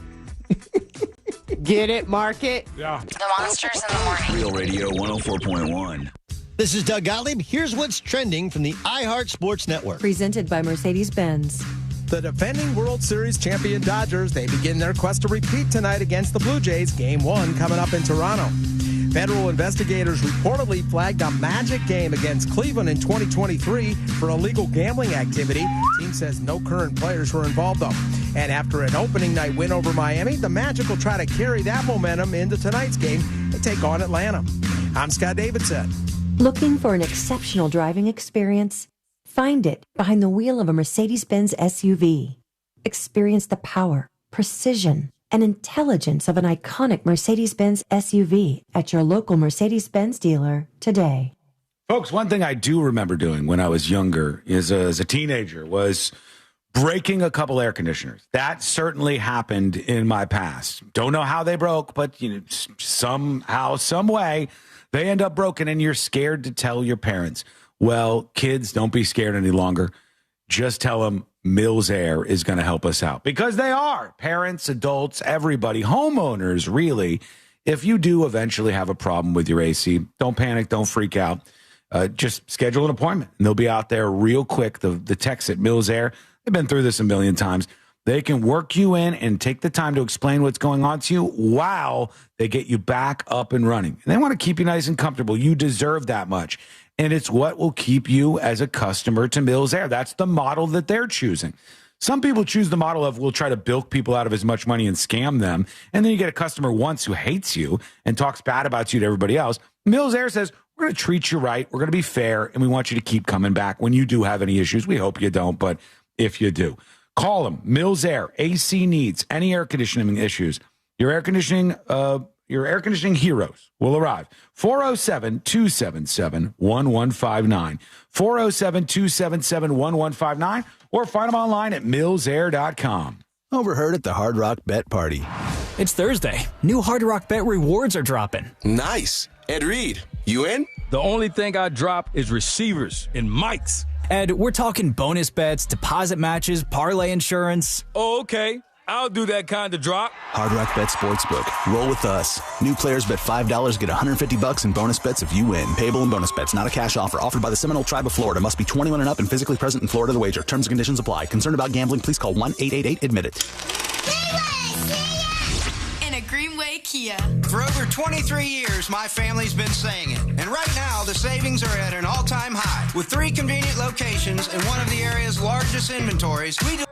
Get it, mark it? Yeah. The Monsters in the morning. Real Radio 104.1. This is Doug Gottlieb. Here's what's trending from the iHeart Sports Network. Presented by Mercedes-Benz. The defending World Series champion Dodgers, they begin their quest to repeat tonight against the Blue Jays, Game 1 coming up in Toronto. Federal investigators reportedly flagged a magic game against Cleveland in 2023 for illegal gambling activity. The team says no current players were involved, though. And after an opening night win over Miami, the Magic will try to carry that momentum into tonight's game and take on Atlanta. I'm Scott Davidson. Looking for an exceptional driving experience? Find it behind the wheel of a Mercedes-Benz SUV. Experience the power, precision, and intelligence of an iconic Mercedes-Benz SUV at your local Mercedes-Benz dealer today. Folks, one thing I do remember doing when I was younger is as a teenager was breaking a couple air conditioners. That certainly happened in my past. Don't know how they broke, but somehow, some way, they end up broken and you're scared to tell your parents. Well, kids, don't be scared any longer. Just tell them Mills Air is going to help us out, because they are. Parents, adults, everybody, homeowners, really. If you do eventually have a problem with your AC, don't panic, don't freak out. Just schedule an appointment, and they'll be out there real quick. The techs at Mills Air, they've been through this a million times. They can work you in and take the time to explain what's going on to you while they get you back up and running. And they want to keep you nice and comfortable. You deserve that much. And it's what will keep you as a customer to Mills Air. That's the model that they're choosing. Some people choose the model of we'll try to bilk people out of as much money and scam them. And then you get a customer once who hates you and talks bad about you to everybody else. Mills Air says, we're going to treat you right. We're going to be fair. And we want you to keep coming back when you do have any issues. We hope you don't, but if you do, call them. Mills Air, AC needs, any air conditioning issues. Your air conditioning heroes will arrive. 407-277-1159. 407-277-1159. Or find them online at millsair.com. Overheard at the Hard Rock Bet Party. It's Thursday. New Hard Rock Bet rewards are dropping. Nice. Ed Reed, you in? The only thing I drop is receivers and mics. Ed, we're talking bonus bets, deposit matches, parlay insurance. Oh, okay. I'll do that kind of drop. Hard Rock Bet Sportsbook. Roll with us. New players bet $5, get $150 in bonus bets if you win. Payable in bonus bets, not a cash offer. Offered by the Seminole Tribe of Florida. Must be 21 and up and physically present in Florida to wager. Terms and conditions apply. Concerned about gambling? Please call 1-888-ADMIT-IT. In a Greenway Kia. For over 23 years, my family's been saying it. And right now, the savings are at an all-time high. With 3 convenient locations and one of the area's largest inventories, we do.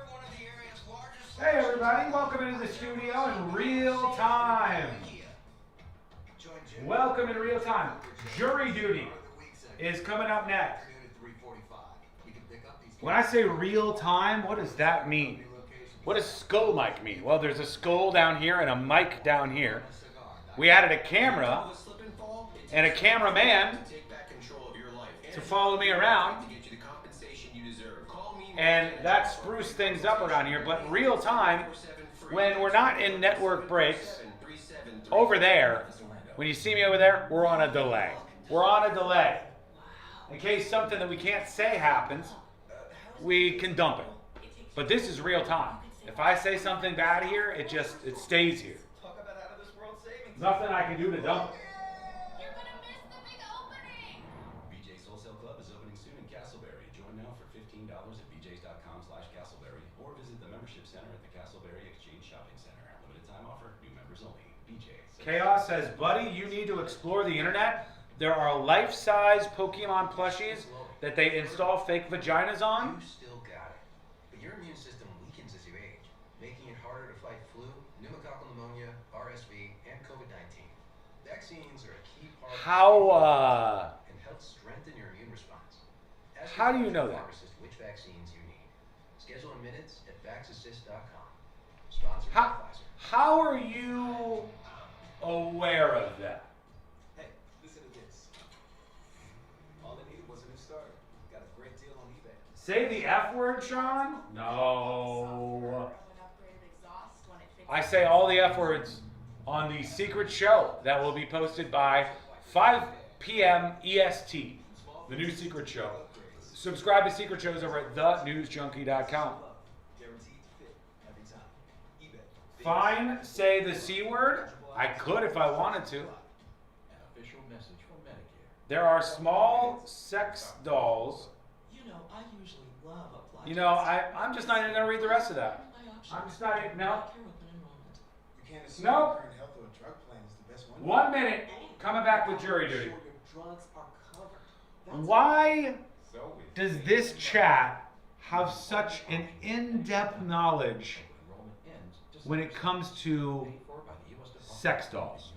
Hey everybody, welcome into the studio in real time. Welcome in real time. Jury duty is coming up next. When I say real time, what does that mean? What does skull mic mean? Well, there's a skull down here and a mic down here. We added a camera and a cameraman to follow me around. And that spruced things up around here. But real time, when we're not in network breaks, over there, when you see me over there, we're on a delay. We're on a delay. In case something that we can't say happens, we can dump it. But this is real time. If I say something bad here, it stays here. Nothing I can do to dump it. Chaos says, buddy, you need to explore the internet. There are life-size Pokemon plushies that they install fake vaginas on. You still got it. But your immune system weakens as you age, making it harder to fight flu, pneumococcal pneumonia, RSV, and COVID-19. Vaccines are a key part and help strengthen your immune response. How do you know that? Which vaccines you need. Schedule in minutes at vaxassist.com. Sponsored by Pfizer. How are you aware of that? Hey, listen to this. All they needed was a new start. Got a great deal on eBay. Say the F word, Sean? No. I say all the F words on the secret show that will be posted by 5 p.m. EST, the new Secret Show. Subscribe to Secret Shows over at thenewsjunkie.com. Fine, say the C word. I could if I wanted to. There are small sex dolls. I'm just not even going to read the rest of that. I'm just not even, no. No. 1 minute, coming back with jury duty. Why does this chat have such an in-depth knowledge when it comes to sex dolls?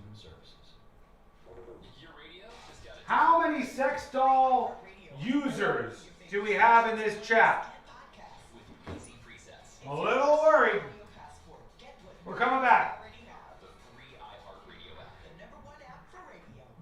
How many sex doll users do we have in this chat? I'm a little worried. We're coming back.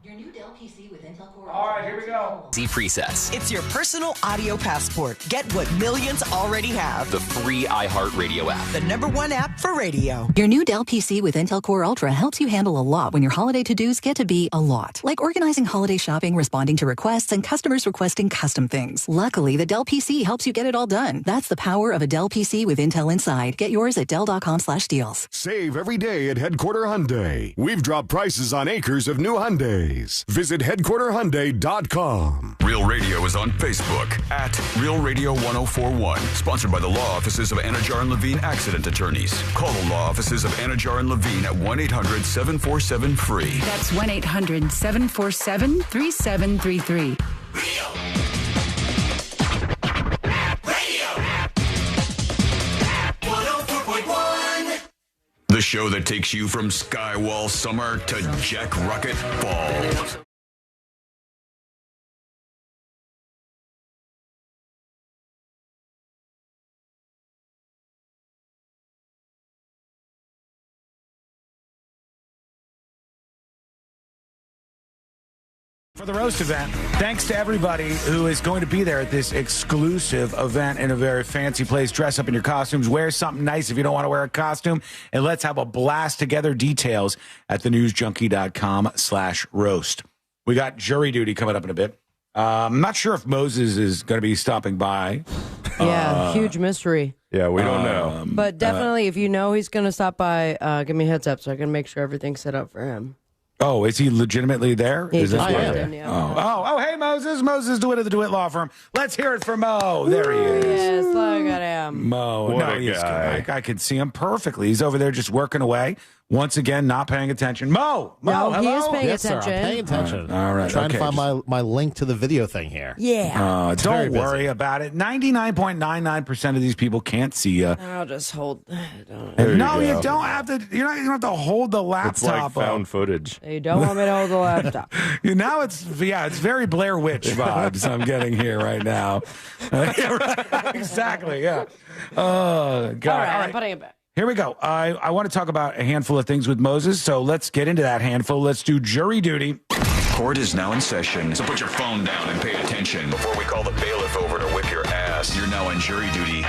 Your new Dell PC with Intel Core. All right, here we go. Z Presets. It's your personal audio passport. Get what millions already have. The free iHeartRadio app. The #1 app for radio. Your new Dell PC with Intel Core Ultra helps you handle a lot when your holiday to-dos get to be a lot. Like organizing holiday shopping, responding to requests, and customers requesting custom things. Luckily, the Dell PC helps you get it all done. That's the power of a Dell PC with Intel inside. Get yours at Dell.com/deals. Save every day at Headquarter Hyundai. We've dropped prices on acres of new Hyundais. Visit headquarterhyundai.com. Real Radio is on Facebook at Real Radio 1041. Sponsored by the law offices of Anajar and Levine Accident Attorneys. Call the law offices of Anajar and Levine at 1-800-747-FREE. That's 1-800-747-3733. The show that takes you from Skywall summer to Jack Rocket fall. For the roast event, thanks to everybody who is going to be there at this exclusive event in a very fancy place. Dress up in your costumes, wear something nice if you don't want to wear a costume, and let's have a blast together. Details at thenewsjunkie.com/roast. We got jury duty coming up in a bit. I'm not sure if Moses is going to be stopping by. Yeah, huge mystery. Yeah, we don't know. But definitely, if you know he's going to stop by, give me a heads up so I can make sure everything's set up for him. Oh, is he legitimately there? He Is just that walked in, yeah. Oh, hey, Moses. Moses DeWitt of the DeWitt Law Firm. Let's hear it for Mo. There he is. Yes, look at him. Mo. What No, a he's guy. good. I can see him perfectly. He's over there just working away. Once again, not paying attention. Mo, No, he hello? is paying Yes, sir. I'm attention. paying attention. All right, Trying to okay. find my link to the video thing here. Yeah. It's very Don't busy. worry about it. 99.99% of these people can't see you. I'll just hold. No, you don't have to. You don't have to hold the laptop. It's like found up. footage. You don't want me to hold the laptop. Now it's very Blair Witch vibes I'm getting here right now. Yeah, right. Exactly. Yeah. Oh God. All right, I'm putting it back. Here we go. I want to talk about a handful of things with Moses, so let's get into that handful. Let's do jury duty. Court is now in session, so put your phone down and pay attention. Before we call the bailiff over to whip your ass, you're now on jury duty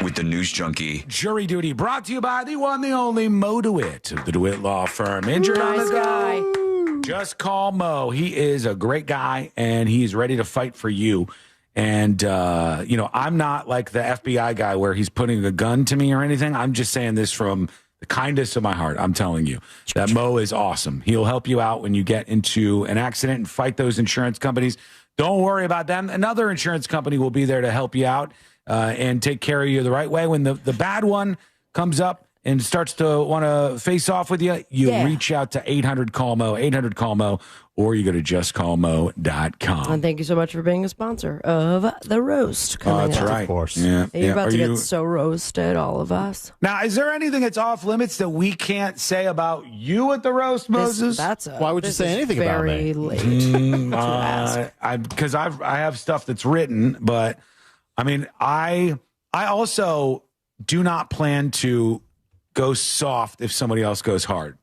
with the News Junkie. Jury duty brought to you by the one, the only Mo DeWitt of the DeWitt Law Firm. Injured on Nice the guy. go. Just call Mo. He is a great guy, and he's ready to fight for you. And, I'm not like the FBI guy where he's putting a gun to me or anything. I'm just saying this from the kindness of my heart. I'm telling you that Mo is awesome. He'll help you out when you get into an accident and fight those insurance companies. Don't worry about them. Another insurance company will be there to help you out and take care of you the right way. When the bad one comes up and starts to want to face off with you, you reach out to 800-CALL-MO, 800-CALL-MO, or you go to justcallmo.com. And thank you so much for being a sponsor of The Roast. That's up. right. Of course. Yeah. You're about Are to you- get so roasted, all of us. Now, is there anything that's off limits that we can't say about you at the roast, Moses? Why would you say anything about me? Very late. Because I have stuff that's written, but I mean, I also do not plan to go soft if somebody else goes hard.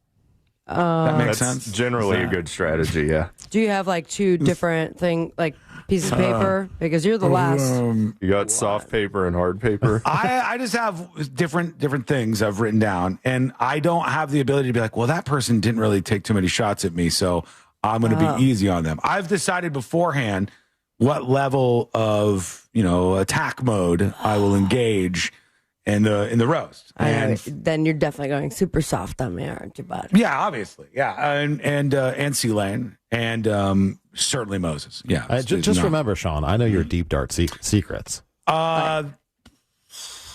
That makes That's sense. generally a good strategy, yeah. Do you have like two different pieces of paper? Because you're the last. You got soft paper and hard paper. I just have different things I've written down, and I don't have the ability to be like, well, that person didn't really take too many shots at me, so I'm going to be easy on them. I've decided beforehand what level of, attack mode I will engage in the roast. And then you're definitely going super soft on me, aren't you, bud? Yeah, obviously. Yeah. And C-Lane and certainly Moses. Yeah. Just remember, Sean, I know your deep dark secrets.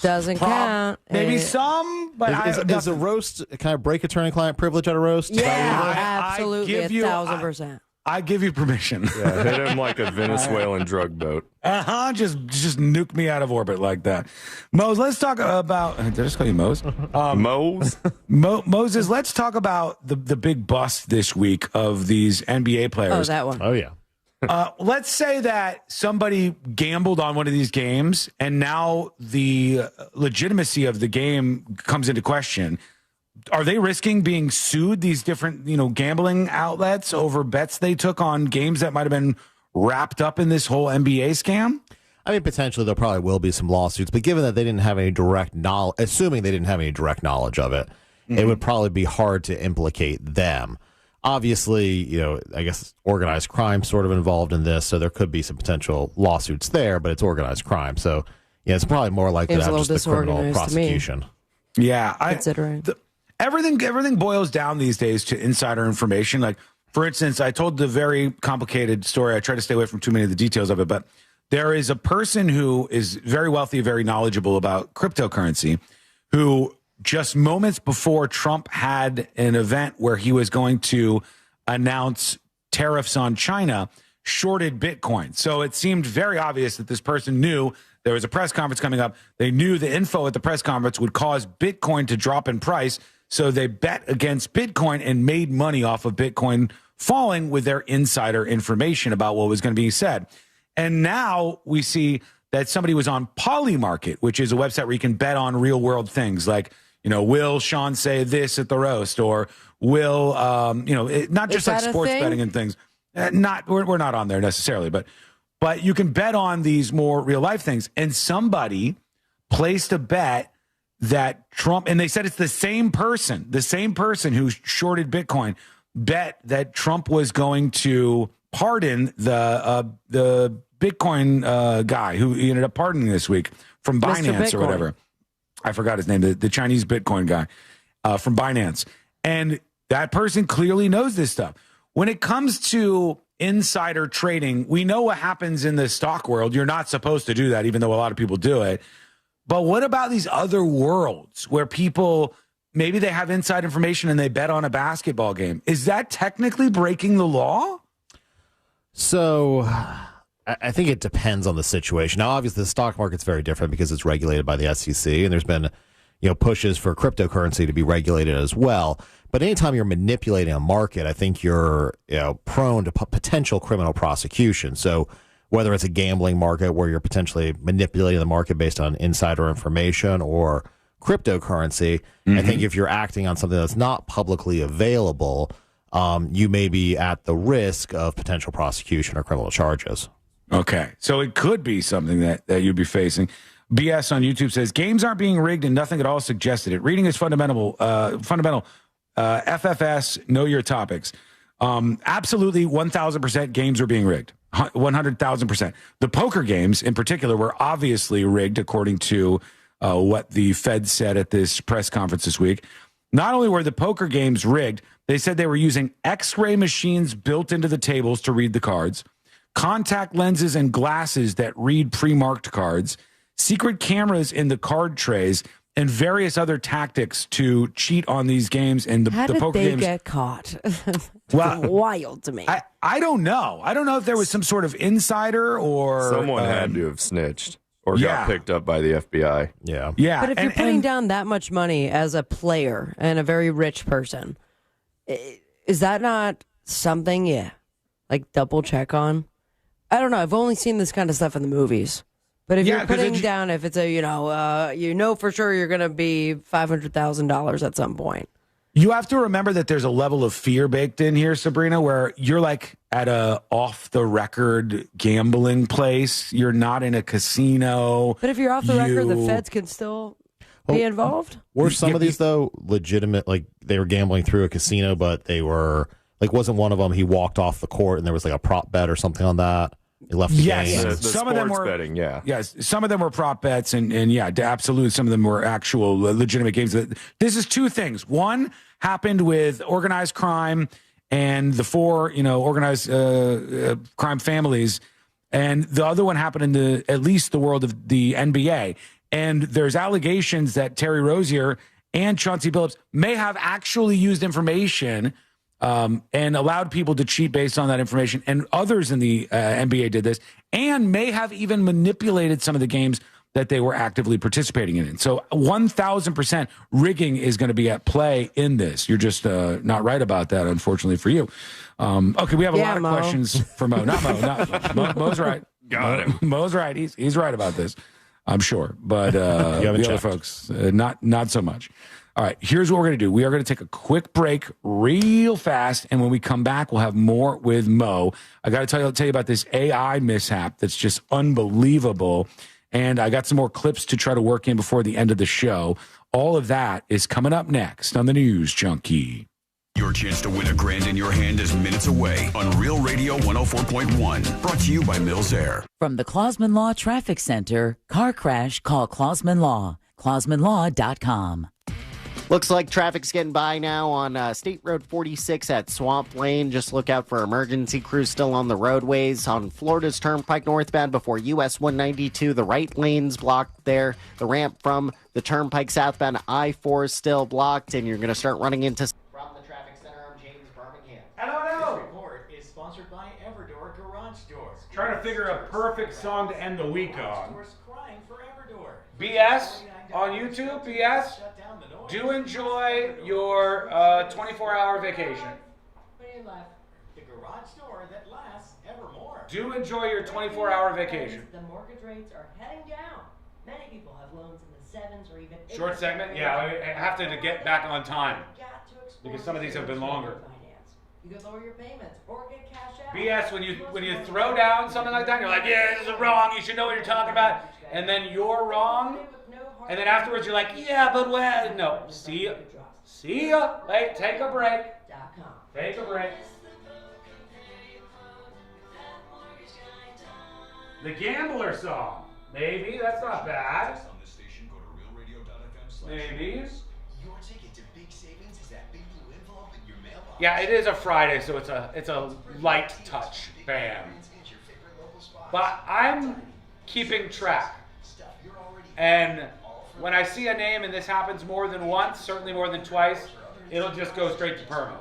Doesn't count. Maybe some, but is a roast kind of break attorney-client privilege at a roast? Yeah, absolutely, 1,000%. I give you permission. Yeah, hit him like a Venezuelan drug boat. Just nuke me out of orbit like that. Mose, let's talk about. Did I just call you Mose? Moses, let's talk about the big bust this week of these NBA players. Oh, that one. Oh, yeah. Let's say that somebody gambled on one of these games, and now the legitimacy of the game comes into question. Are they risking being sued, these different, gambling outlets, over bets they took on games that might have been wrapped up in this whole NBA scam? I mean, potentially there probably will be some lawsuits, but given that they didn't have any direct knowledge, assuming they didn't have any direct knowledge of it, it would probably be hard to implicate them. Obviously, I guess organized crime sort of involved in this, so there could be some potential lawsuits there, but it's organized crime. So, it's probably more likely to have just the criminal prosecution. Yeah. Considering. Everything boils down these days to insider information. Like, for instance, I told the very complicated story. I try to stay away from too many of the details of it, but there is a person who is very wealthy, very knowledgeable about cryptocurrency, who just moments before Trump had an event where he was going to announce tariffs on China, shorted Bitcoin. So it seemed very obvious that this person knew there was a press conference coming up. They knew the info at the press conference would cause Bitcoin to drop in price. So they bet against Bitcoin and made money off of Bitcoin falling with their insider information about what was going to be said. And now we see that somebody was on Polymarket, which is a website where you can bet on real world things like, will Sean say this at the roast, or will, not just like sports betting and things. We're not on there necessarily, but you can bet on these more real life things. And somebody placed a bet that Trump, and they said it's the same person who shorted Bitcoin, bet that Trump was going to pardon the Bitcoin guy who he ended up pardoning this week from Binance or whatever. I forgot his name, the Chinese Bitcoin guy from Binance. And that person clearly knows this stuff. When it comes to insider trading, we know what happens in the stock world. You're not supposed to do that, even though a lot of people do it. But what about these other worlds where people, maybe they have inside information and they bet on a basketball game? Is that technically breaking the law? So I think it depends on the situation. Now, obviously, the stock market's very different because it's regulated by the SEC, and there's been pushes for cryptocurrency to be regulated as well. But anytime you're manipulating a market, I think you're prone to potential criminal prosecution. So whether it's a gambling market where you're potentially manipulating the market based on insider information or cryptocurrency, I think if you're acting on something that's not publicly available, you may be at the risk of potential prosecution or criminal charges. Okay, so it could be something that you'd be facing. BS on YouTube says, games aren't being rigged and nothing at all suggested it. Reading is fundamental. FFS, know your topics. Absolutely, 1,000% games are being rigged. 100,000%. The poker games in particular were obviously rigged, according to what the Fed said at this press conference this week. Not only were the poker games rigged, they said they were using X-ray machines built into the tables to read the cards, contact lenses and glasses that read pre-marked cards, secret cameras in the card trays, and various other tactics to cheat on these games. And the poker games get caught? Well, wild to me. I don't know. I don't know if there was some sort of insider or someone had to have snitched or got picked up by the FBI. Yeah. But if you're putting down that much money as a player and a very rich person, is that not something like double check on? I don't know. I've only seen this kind of stuff in the movies. But if you're putting down, if it's a, for sure you're going to be $500,000 at some point. You have to remember that there's a level of fear baked in here, Sabrina, where you're like at a off the record gambling place. You're not in a casino. But if you're off the record, the feds can still be involved. Were some of these though legitimate? Like they were gambling through a casino, but they were Like, wasn't one of them he walked off the court and there was like a prop bet or something on that? He left the game. The some of them were betting, yeah. Yes, some of them were prop bets, and yeah, absolutely, some of them were actual legitimate games. This is two things. One happened with organized crime and the 4, organized crime families, and the other one happened in at least the world of the NBA. And there's allegations that Terry Rozier and Chauncey Billups may have actually used information and allowed people to cheat based on that information. And others in the NBA did this and may have even manipulated some of the games that they were actively participating in. So 1,000% rigging is going to be at play in this. You're just not right about that, unfortunately for you. Okay, we have a lot of questions for Mo. Not Mo. Mo's right. Got him. Mo's right. He's right about this, I'm sure. But the other folks, not so much. All right, here's what we're going to do. We are going to take a quick break real fast, and when we come back, we'll have more with Mo. I got to tell you about this AI mishap that's just unbelievable, and I got some more clips to try to work in before the end of the show. All of that is coming up next on the News Junkie. Your chance to win $1,000 in your hand is minutes away on Real Radio 104.1. Brought to you by Mills Air. From the Clausman Law Traffic Center, car crash, call Clausman Law. ClausmanLaw.com. Looks like traffic's getting by now on State Road 46 at Swamp Lane. Just look out for emergency crews still on the roadways. On Florida's Turnpike northbound before US 192, the right lane's blocked there. The ramp from the Turnpike southbound I-4 is still blocked, and you're going to start running into... From the traffic center, I'm James Birmingham. Hello. This report is sponsored by Everdor Garage Doors. Trying to figure a perfect song to end the week on. Crying for Everdor. BS on YouTube, BS. Do enjoy your 24-hour vacation. The garage door that lasts evermore. Do enjoy your 24-hour vacation. The mortgage rates are heading down. Many people have loans in the 7s or even 8s. Short segment? Yeah, I have to get back on time because some of these have been longer. You can lower your payments or get cash out. BS, when you throw down something like that, you're like, yeah, this is wrong. You should know what you're talking about. And then you're wrong. And then afterwards, you're like, yeah, but when? No. See ya. See ya. Wait, take a break. Take a break. The Gambler song. Maybe. That's not bad. Maybe. Your ticket to big savings is that big blue envelope in your mailbox. Yeah, it is a Friday, so it's a light touch. Bam. But I'm keeping track. And when I see a name and this happens more than once, certainly more than twice, it'll just go straight to perma.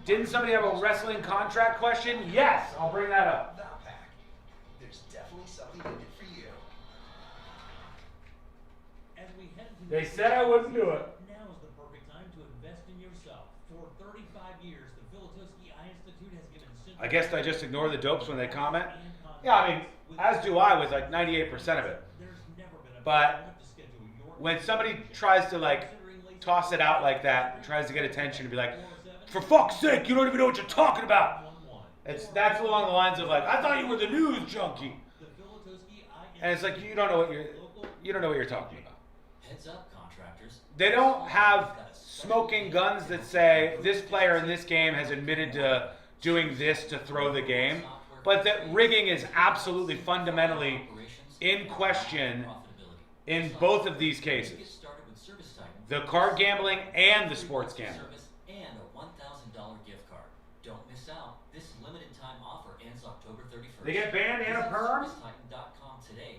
Didn't somebody have a wrestling contract question? Yes, I'll bring that up. There's definitely something in it for you. They said I wouldn't do it. Now is the perfect time to invest in yourself. For 35 years, the Filatowski Eye Institute has given... I guess I just ignore the dopes when they comment. Yeah, I mean, as do I with like 98% of it. But when somebody tries to like toss it out like that, tries to get attention and be like, for fuck's sake, you don't even know what you're talking about. That's along the lines of like, I thought you were the news junkie. And it's like you don't know what you're talking about. Heads up, contractors. They don't have smoking guns that say this player in this game has admitted to doing this to throw the game. But that rigging is absolutely fundamentally in question in both of these cases. The card gambling and the sports gambling. And a $1,000 gift card. Don't miss out. This limited time offer ends October 31st. They get banned and a perm?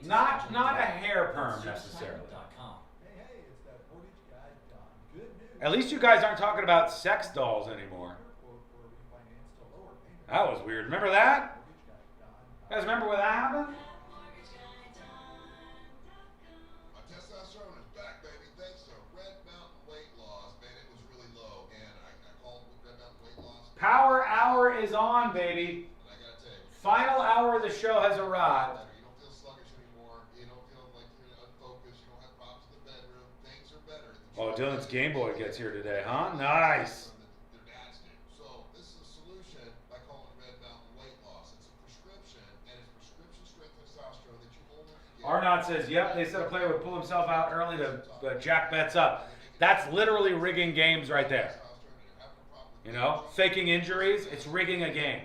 Not a hair perm necessarily. At least you guys aren't talking about sex dolls anymore. That was weird. Remember that? You guys remember when that happened? My testosterone is back, baby. Thanks to Red Mountain Weight Loss. Man, it was really low. And I called Red Mountain Weight Loss. Power hour is on, baby. And I gotta tell you, final hour of the show has arrived. You don't feel sluggish anymore. You don't feel like you're unfocused. You don't have problems in the bedroom. Things are better. Oh, Dylan's Game Boy gets here today, huh? Nice. Arnott says, yep, they said a player would pull himself out early to jack bets up. That's literally rigging games right there. You know, faking injuries, it's rigging a game.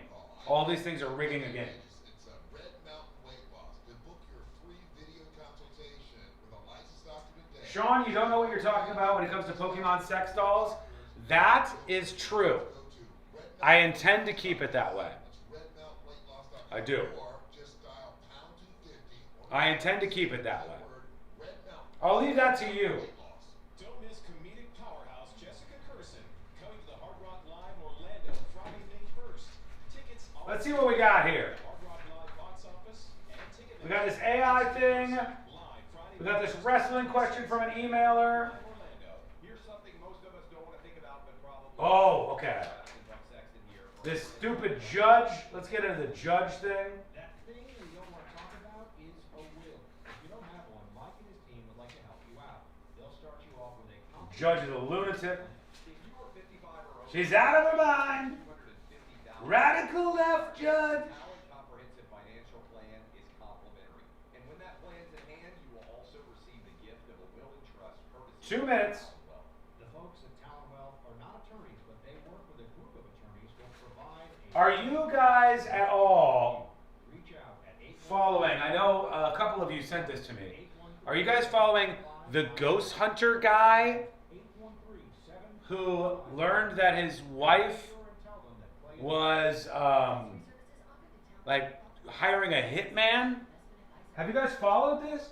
All these things are rigging a game. It's a Red Mountain Weight Loss. To book your free video consultation with a licensed doctor today. Sean, you don't know what you're talking about when it comes to Pokemon sex dolls? That is true. I intend to keep it that way. I do. I intend to keep it that way. I'll leave that to you. Don't miss comedic powerhouse Jessica Curson coming to the Hard Rock Live Orlando Friday, May 1st. Tickets on Let's see what we got here. Hard Rock Live box office and ticket. We got this AI thing. We got this wrestling question from an emailer. Here's something most of us don't want to think about, but probably. Oh, okay. This stupid judge. Let's get into the judge thing. That thing that you don't want to talk about is a will. If you don't have one, Mike and his team would like to help you out. They'll start you off with a Judge is a lunatic. If you are 55 or over, She's out of her mind. Radical left judge. our comprehensive financial plan is complimentary. And when that plan's in hand, you will also receive the gift of a will and trust courtesy 2 minutes. The folks at Talon Wealth are not attorneys, but they work with a group of attorneys who will provide a Are you guys at all reach out at 8 following? I know a couple of you sent this to me. Are you guys following the ghost hunter guy who learned that his wife was like hiring a hitman? Have you guys followed this?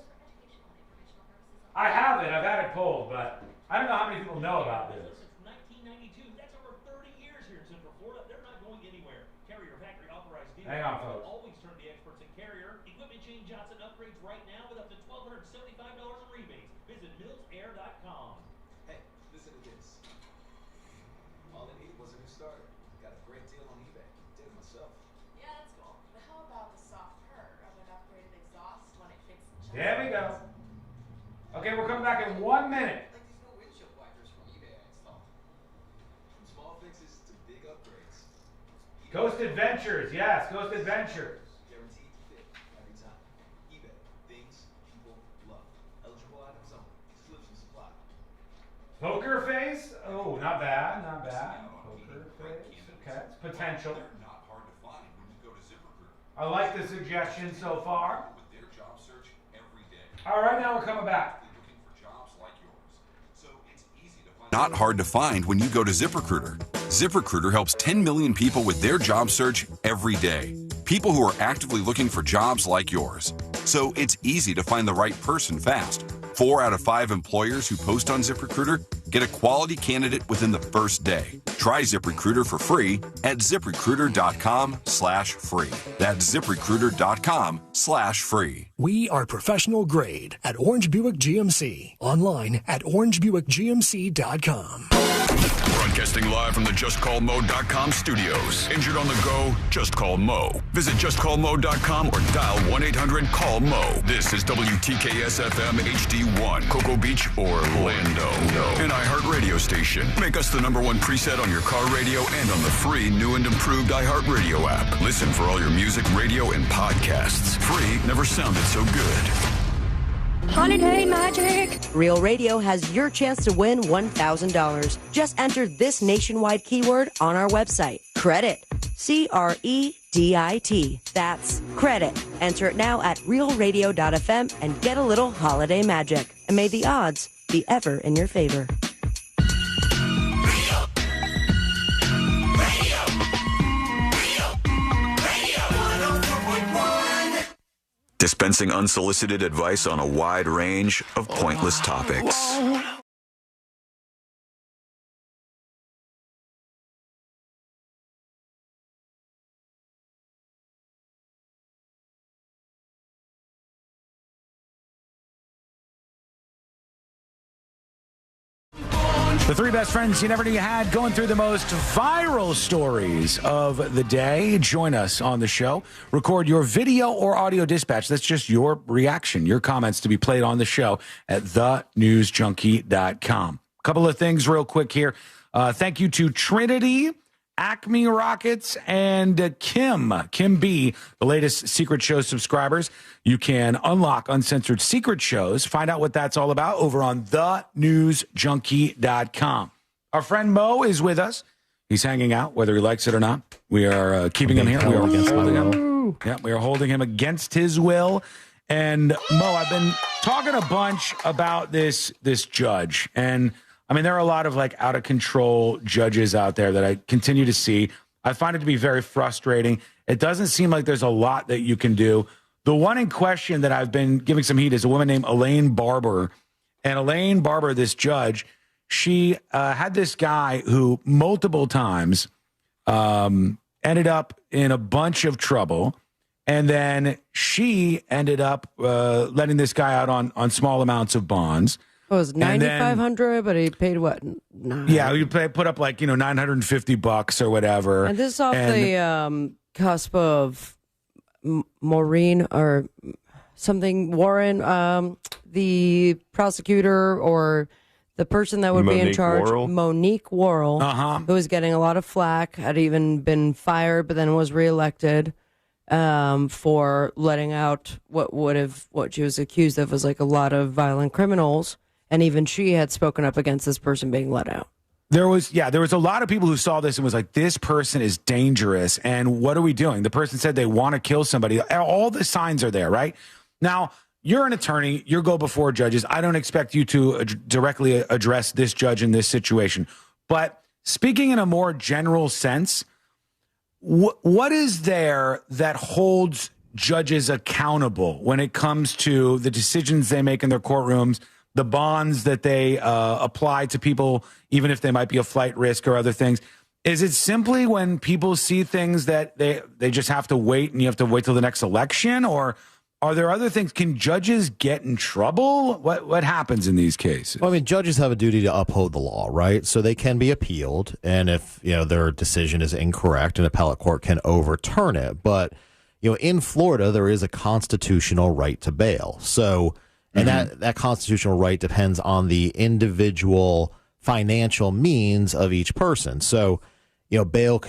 I haven't. I've had it pulled, but I don't know how many people know about this. Since 1992, that's over 30 years here in Central Florida. They're not going anywhere. Carrier factory authorized dealers. Hang on, folks. Always turn to the experts in Carrier. Equipment chain Johnson upgrades right now with up to $1,275 in rebates. Visit millsair.com. Hey, listen to this. All I needed was a new starter. Got a great deal on eBay. Did it myself. Yeah, that's cool. But how about the soft purr of an upgraded exhaust when it fits the There we go. Okay, we're coming back in 1 minute. Like these new windshield wipers from eBay I installed. From small fixes to big upgrades. Ghost Adventures. Yes, Ghost Adventures. Guaranteed to fit every time. eBay. Things people love. Eligible items only. Exclusion supply. Poker Face. Oh, not bad. Not bad. Poker Face. Okay, it's potential. Not hard to find when you go to ZipRecruiter. I like the suggestion so far. With their job search every day. All right, now we're coming back. Looking for jobs like yours. So it's easy to find. Not hard to find when you go to ZipRecruiter. ZipRecruiter helps 10 million people with their job search every day. People who are actively looking for jobs like yours. So it's easy to find the right person fast. 4 out of 5 employers who post on ZipRecruiter get a quality candidate within the first day. Try ZipRecruiter for free at ZipRecruiter.com/free. That's ZipRecruiter.com/free. We are professional grade at Orange Buick GMC. Online at orangebuickgmc.com. Broadcasting live from the JustCallMo.com studios. Injured on the go? Just call Mo. Visit JustCallMo.com or dial 1-800-CALL-MO. This is WTKS-FM HD1, Cocoa Beach, Orlando. An iHeartRadio station. Make us the #1 preset on your car radio and on the free new and improved iHeartRadio app. Listen for all your music, radio, and podcasts. Free never sounded so good. Holiday Magic! Real Radio has your chance to win $1,000. Just enter this nationwide keyword on our website. Credit. CREDIT. That's credit. Enter it now at realradio.fm and get a little holiday magic. And may the odds be ever in your favor. Dispensing unsolicited advice on a wide range of pointless topics. The 3 best friends you never knew you had, going through the most viral stories of the day. Join us on the show. Record your video or audio dispatch. That's just your reaction, your comments to be played on the show at thenewsjunkie.com. A couple of things real quick here. Thank you to Trinity, Acme Rockets, and Kim B, the latest Secret Show subscribers. You can unlock uncensored secret shows. Find out what that's all about over on thenewsjunkie.com. Our friend Mo is with us. He's hanging out, whether he likes it or not. We are keeping him here. We are holding him. Yeah, we are holding him against his will. And Mo, I've been talking a bunch about this judge, and I mean there are a lot of like out of control judges out there that I continue to see. I find it to be very frustrating. It doesn't seem like there's a lot that you can do. The one in question that I've been giving some heat is a woman named Elaine Barber, and Elaine Barber, this judge, she had this guy who multiple times ended up in a bunch of trouble. And then she ended up letting this guy out on small amounts of bonds. It was $9,500, but he paid what? Yeah, he put up like $950 or whatever. And this is off the cusp of Maureen or something Warren, the prosecutor or the person that would be in charge, Monique Worrell, who was getting a lot of flack, had even been fired, but then was reelected. For letting out what she was accused of was like a lot of violent criminals, and even she had spoken up against this person being let out. There was a lot of people who saw this and was like, this person is dangerous, and what are we doing? The person said they want to kill somebody. All the signs are there, right? Now, you're an attorney, you go before judges. I don't expect you to directly address this judge in this situation, but speaking in a more general sense, what is there that holds judges accountable when it comes to the decisions they make in their courtrooms, the bonds that they apply to people, even if they might be a flight risk or other things? Is it simply when people see things that they just have to wait and you have to wait till the next election? Or are there other things? Can judges get in trouble? What happens in these cases? Well, I mean, judges have a duty to uphold the law, right? So they can be appealed, and if their decision is incorrect, an appellate court can overturn it. But in Florida, there is a constitutional right to bail. So, and that constitutional right depends on the individual financial means of each person. So, bail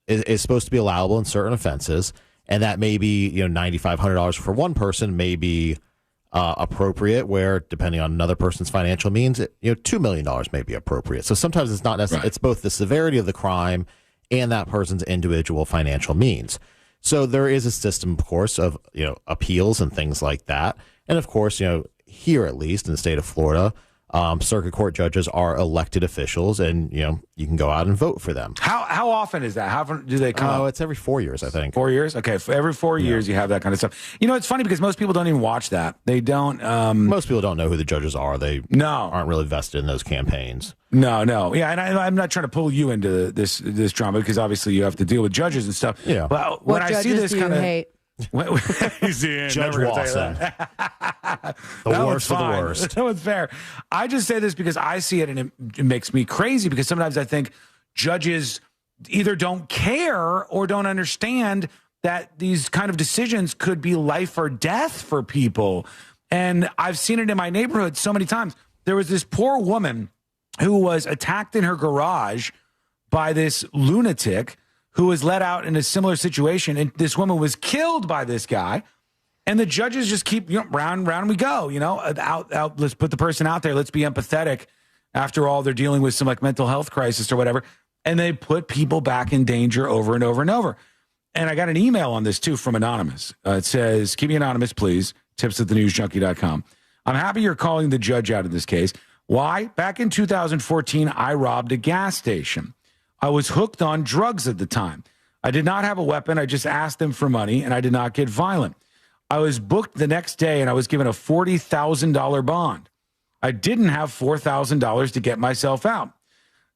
is supposed to be allowable in certain offenses. And that may be, $9,500 for one person may be appropriate, where depending on another person's financial means, $2 million may be appropriate. So sometimes it's not necessarily, It's both the severity of the crime and that person's individual financial means. So there is a system, of course, of, appeals and things like that. And of course, here at least in the state of Florida, circuit court judges are elected officials, and you can go out and vote for them. How often is that? How often do they come? Oh, it's every 4 years, I think. 4 years? Okay, for every 4 years you have that kind of stuff. It's funny because most people don't even watch that. They don't. Most people don't know who the judges are. They aren't really vested in those campaigns. No. Yeah, and I'm not trying to pull you into this drama because obviously you have to deal with judges and stuff. Yeah. But when I see this kind of hate? Judge Watson. The worst of the worst. That was fair. I just say this because I see it and it makes me crazy because sometimes I think judges either don't care or don't understand that these kind of decisions could be life or death for people. And I've seen it in my neighborhood so many times. There was this poor woman who was attacked in her garage by this lunatic who was let out in a similar situation, and this woman was killed by this guy, and the judges just keep round we go, out. Let's put the person out there. Let's be empathetic. After all, they're dealing with some like mental health crisis or whatever, and they put people back in danger over and over and over. And I got an email on this too from Anonymous. It says, "Keep me anonymous, please. tips@thenewsjunkie.com. I'm happy you're calling the judge out in this case. Why? Back in 2014, I robbed a gas station. I was hooked on drugs at the time. I did not have a weapon. I just asked them for money, and I did not get violent. I was booked the next day, and I was given a $40,000 bond. I didn't have $4,000 to get myself out.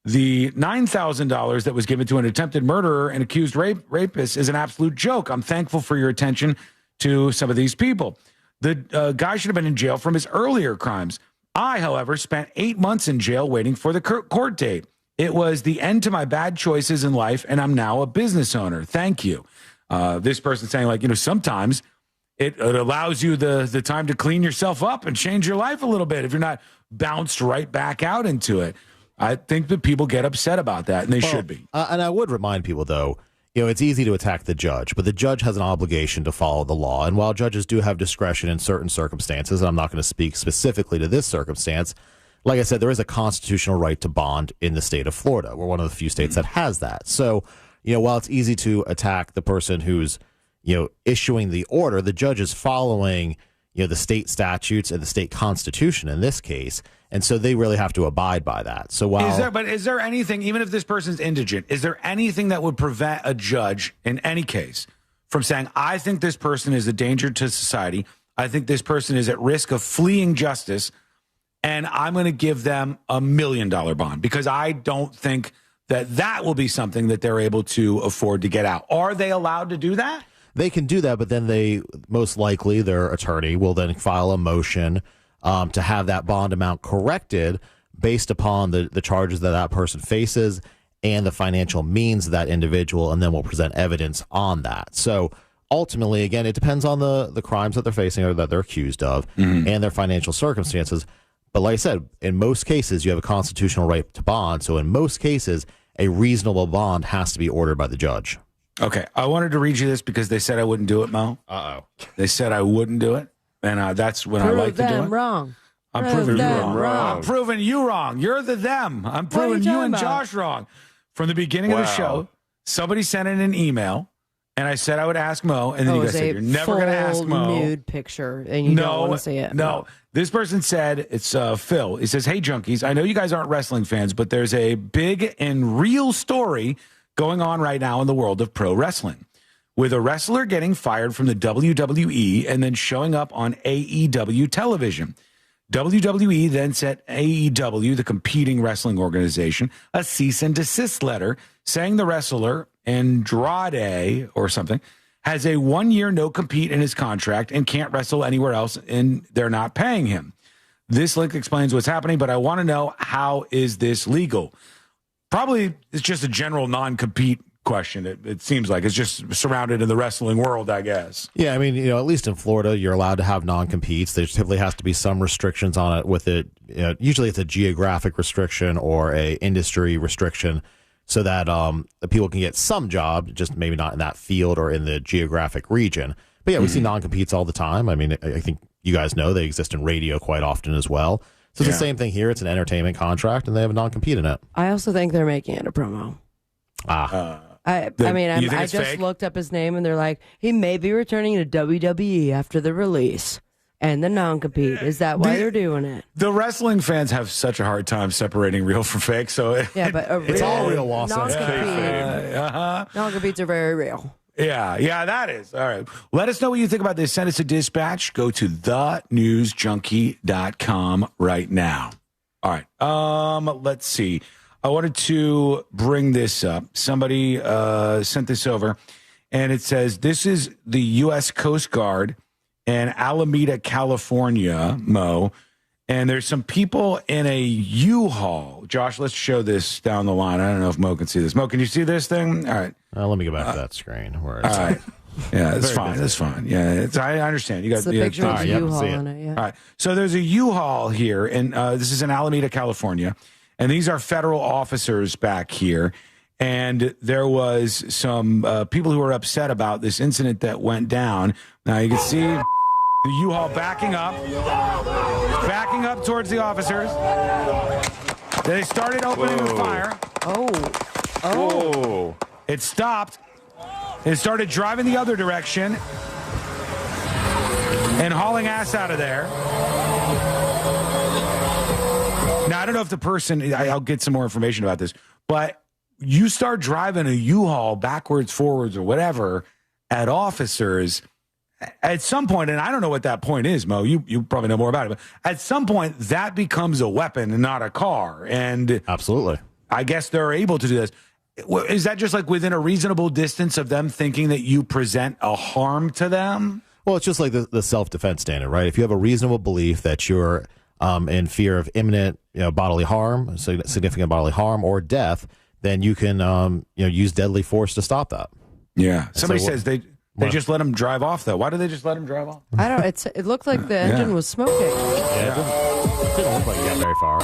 The $9,000 that was given to an attempted murderer and accused rapist is an absolute joke. I'm thankful for your attention to some of these people. The guy should have been in jail from his earlier crimes. I, however, spent 8 months in jail waiting for the court date. It was the end to my bad choices in life, and I'm now a business owner. Thank you." This person saying, like, sometimes it allows you the time to clean yourself up and change your life a little bit if you're not bounced right back out into it. I think that people get upset about that, and they should be. And I would remind people, though, it's easy to attack the judge, but the judge has an obligation to follow the law. And while judges do have discretion in certain circumstances, and I'm not going to speak specifically to this circumstance, like I said, there is a constitutional right to bond in the state of Florida. We're one of the few states that has that. So, while it's easy to attack the person who's, issuing the order, the judge is following, the state statutes and the state constitution in this case. And so they really have to abide by that. So while is there anything, even if this person's indigent, is there anything that would prevent a judge in any case from saying, I think this person is a danger to society. I think this person is at risk of fleeing justice, and I'm going to give them $1 million bond because I don't think that will be something that they're able to afford to get out. Are they allowed to do that? They can do that, but then most likely their attorney will then file a motion to have that bond amount corrected based upon the charges that person faces and the financial means of that individual, and then we'll present evidence on that. So ultimately, again, it depends on the crimes that they're facing or that they're accused of and their financial circumstances. But like I said, in most cases, you have a constitutional right to bond. So in most cases, a reasonable bond has to be ordered by the judge. Okay. I wanted to read you this because they said I wouldn't do it, Mo. Uh-oh. They said I wouldn't do it. And that's when I like to do it. Wrong. I'm proving you wrong. I'm proving you wrong. You're the them. I'm proving you and Josh wrong. From the beginning of the show, somebody sent in an email, and I said I would ask Mo, and then you guys said you're never going to ask Mo. Nude picture, and you don't want to see it. No. This person said, it's Phil. He says, hey, junkies, I know you guys aren't wrestling fans, but there's a big and real story going on right now in the world of pro wrestling, with a wrestler getting fired from the WWE and then showing up on AEW television. WWE then sent AEW, the competing wrestling organization, a cease and desist letter saying the wrestler, Andrade or something, has a 1-year no compete in his contract and can't wrestle anywhere else, and they're not paying him. This link explains what's happening, but I want to know, how is this legal? Probably it's just a general non-compete question. It seems like it's just surrounded in the wrestling world, I guess. Yeah, I mean, at least in Florida, you're allowed to have non-competes. There typically has to be some restrictions on it with it. Usually it's a geographic restriction or a industry restriction so that the people can get some job, just maybe not in that field or in the geographic region. But yeah, we see non-competes all the time. I mean, I think you guys know they exist in radio quite often as well. So it's the same thing here. It's an entertainment contract, and they have a non-compete in it. I also think they're making it a promo. I just fake? looked up his name, and they're like, he may be returning to WWE after the release and the non-compete. Is that why they're doing it? The wrestling fans have such a hard time separating real from fake. So Yeah, but it's all real, Lawson. Non-competes are very real. Yeah, that is. All right. Let us know what you think about this. Send us a dispatch. Go to thenewsjunkie.com right now. All right. Let's see. I wanted to bring this up. Somebody sent this over, and it says, this is the U.S. Coast Guard in Alameda, California, Mo, and there's some people in a U-Haul. Josh, let's show this down the line. I don't know if Mo can see this. Mo, can you see this thing? All right. Let me go back to that screen. Where all right. Yeah, it's fine. That's fine. Yeah, I understand. You got the picture of the U-Haul on it. Yeah. All right. So there's a U-Haul here, and this is in Alameda, California. And these are federal officers back here. And there was some people who were upset about this incident that went down. Now you can see the U-Haul backing up towards the officers. They started opening the fire. Oh. It stopped. It started driving the other direction and hauling ass out of there. Now, I don't know if the person, I'll get some more information about this, but you start driving a U-Haul backwards, forwards, or whatever at officers at some point, and I don't know what that point is, Mo, you probably know more about it, but at some point that becomes a weapon and not a car. And absolutely, I guess they're able to do this. Is that just like within a reasonable distance of them thinking that you present a harm to them? Well, it's just like the self-defense standard, right? If you have a reasonable belief that you're in fear of imminent bodily harm, significant bodily harm, or death, then you can use deadly force to stop that. Yeah. Somebody says they just let him drive off, though. Why do they just let him drive off? I don't. It looked like the engine was smoking. Yeah, it didn't look like he got very far.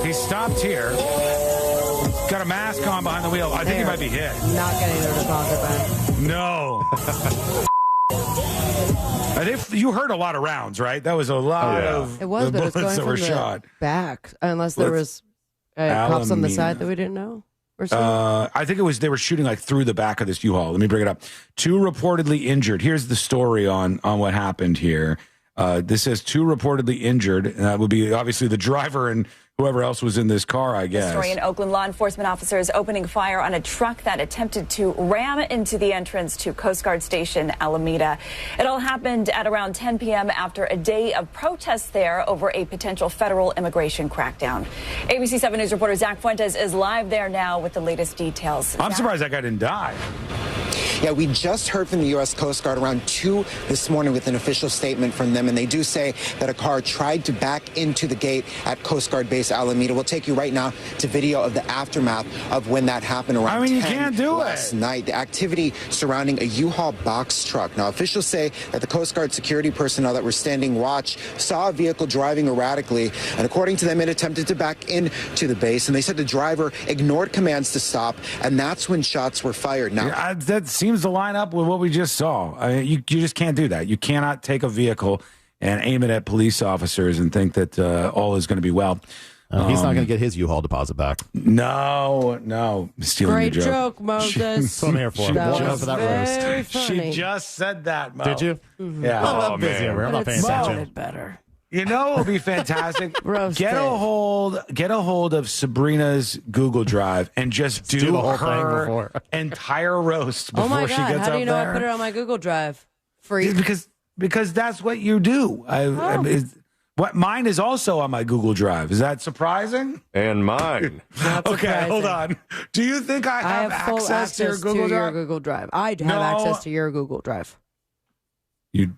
He stopped here. Got a mask on behind the wheel. I think he might be hit. Not getting their deposit back. No. I think you heard a lot of rounds, right? That was a lot of It was, but it was bullets going that from were the shot. back, unless there was cops on the side that we didn't know. Or something. I think it was they were shooting like through the back of this U-Haul. Let me bring it up. 2 reportedly injured. Here's the story on what happened here. This says 2 reportedly injured. And that would be obviously the driver and whoever else was in this car, I guess. Story in Oakland, law enforcement officers opening fire on a truck that attempted to ram into the entrance to Coast Guard Station Alameda. It all happened at around 10 p.m. after a day of protests there over a potential federal immigration crackdown. ABC 7 News reporter Zach Fuentes is live there now with the latest details. I'm surprised that guy didn't die. Yeah, we just heard from the U.S. Coast Guard around 2 this morning with an official statement from them, and they do say that a car tried to back into the gate at Coast Guard Base Alameda. We'll take you right now to video of the aftermath of when that happened around 10 you can't do last night. The activity surrounding a U-Haul box truck. Now, officials say that the Coast Guard security personnel that were standing watch saw a vehicle driving erratically, and according to them, it attempted to back into the base, and they said the driver ignored commands to stop, and that's when shots were fired. Now, that seems to line up with what we just saw. I mean, you just can't do that. You cannot take a vehicle and aim it at police officers and think that all is going to be well. He's not going to get his U-Haul deposit back. No. Stealing Great the joke, Moses. That's what I'm here for. That Warm up was for that very roast. funny. She just said that, Mo. Did you? Mm-hmm. Yeah. Oh, I'm busy over here. I'm not paying attention. Better. You know, it'll be fantastic. Roasted. Get a hold of Sabrina's Google Drive and just do the whole thing her before. entire roast before Oh my she God! gets How do you up know there. I put it on my Google Drive? Freak. Because that's what you do. What mine is also on my Google Drive. Is that surprising? And mine. Okay, hold on. Do you think I have full access to your Google to Drive? your Google Drive. I have No. access to your Google Drive. You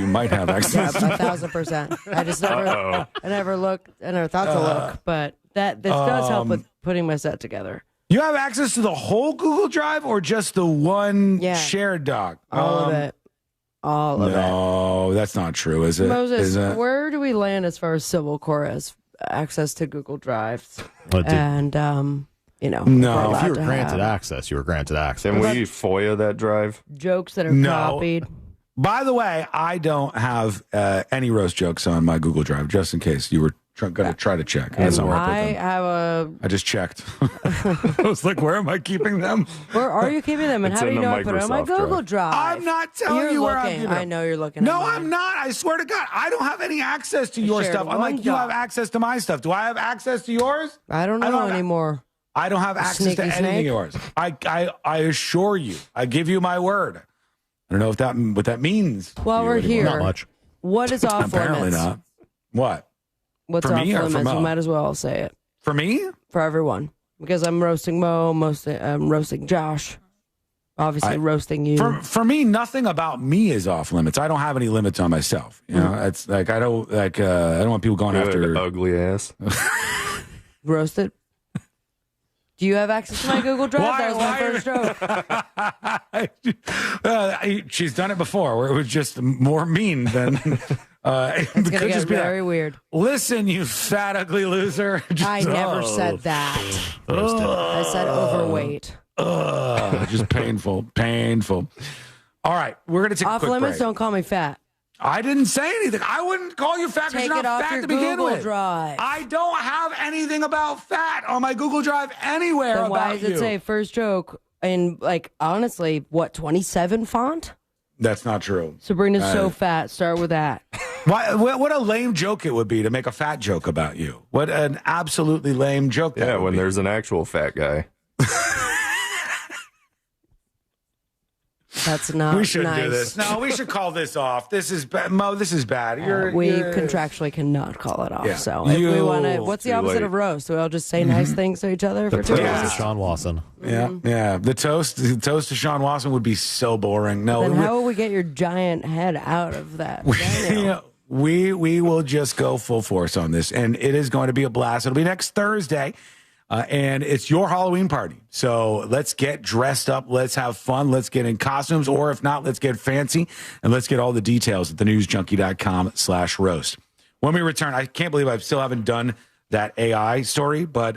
might have Yeah, access. 1,000%. I just never, I never looked, I never thought to look, but this does help with putting my set together. You have access to the whole Google Drive or just the one shared doc? All of it. All of it. No, that's not true, is it? Moses, Is it? where do we land as far as civil court has access to Google Drives? Well, did- And, you know, No. we're If allowed you were to granted have access, you were granted access. Can we FOIA that drive? jokes that are No. copied. By the way, I don't have any roast jokes on my Google Drive, just in case you were going to try to check. That's not where I put I them. have I just checked. I was like, where am I keeping them? Where are you keeping them? And It's how do in you the know I put it on my Microsoft Drive. Google Drive? I'm not telling You're you where I'm looking. keeping them. I know you're looking. No, at mine. I'm not. I swear to God, I don't have any access to your shared stuff. I'm one like, you have doc. access to my stuff. Do I have access to yours? I don't know anymore. I don't have access Sneaky to anything snake? of yours. I assure you. I give you my word. I don't know what that means. While to we're you anymore. here, Not much. what is off Apparently limits? not. What? What's For off me or for limits? Mo? You might as well say it For me? for everyone because I'm roasting Mo, I'm roasting Josh, obviously roasting you. For me, nothing about me is off limits. I don't have any limits on myself. You know, it's like I don't want people going Good after ugly ass. Roasted. Do you have access to my Google Drive? That was my first joke. She's done it before, where it was just more mean than. It's gonna get very weird. Listen, you fat ugly loser. I never said that. I said overweight. Just painful. All right, we're gonna take a Off quick limits. break. Don't call me fat. I didn't say anything. I wouldn't call you fat because Take you're it not off fat your to begin Google with. Drive. I don't have anything about fat on my Google Drive anywhere Then about why does it you. say first joke in honestly 27 font? That's not true. Sabrina's so fat. Start with that. What a lame joke it would be to make a fat joke about you. What an absolutely lame joke that Yeah, would when be. there's an actual fat guy. That's not. We shouldn't nice. do this. No, we should call this off. This is bad. Mo, this is bad. We contractually cannot call it off. Yeah. So if we want to, what's the Too opposite late. of roast? Do we all just say nice things to each other for 2 Toast hours? to Sean Watson. Yeah. The toast to Sean Watson would be so boring. No, Then how will we get your giant head out of that? we will just go full force on this, and it is going to be a blast. It'll be next Thursday. And it's your Halloween party. So let's get dressed up. Let's have fun. Let's get in costumes. Or if not, let's get fancy. And let's get all the details at thenewsjunkie.com/roast. When we return, I can't believe I still haven't done that AI story, but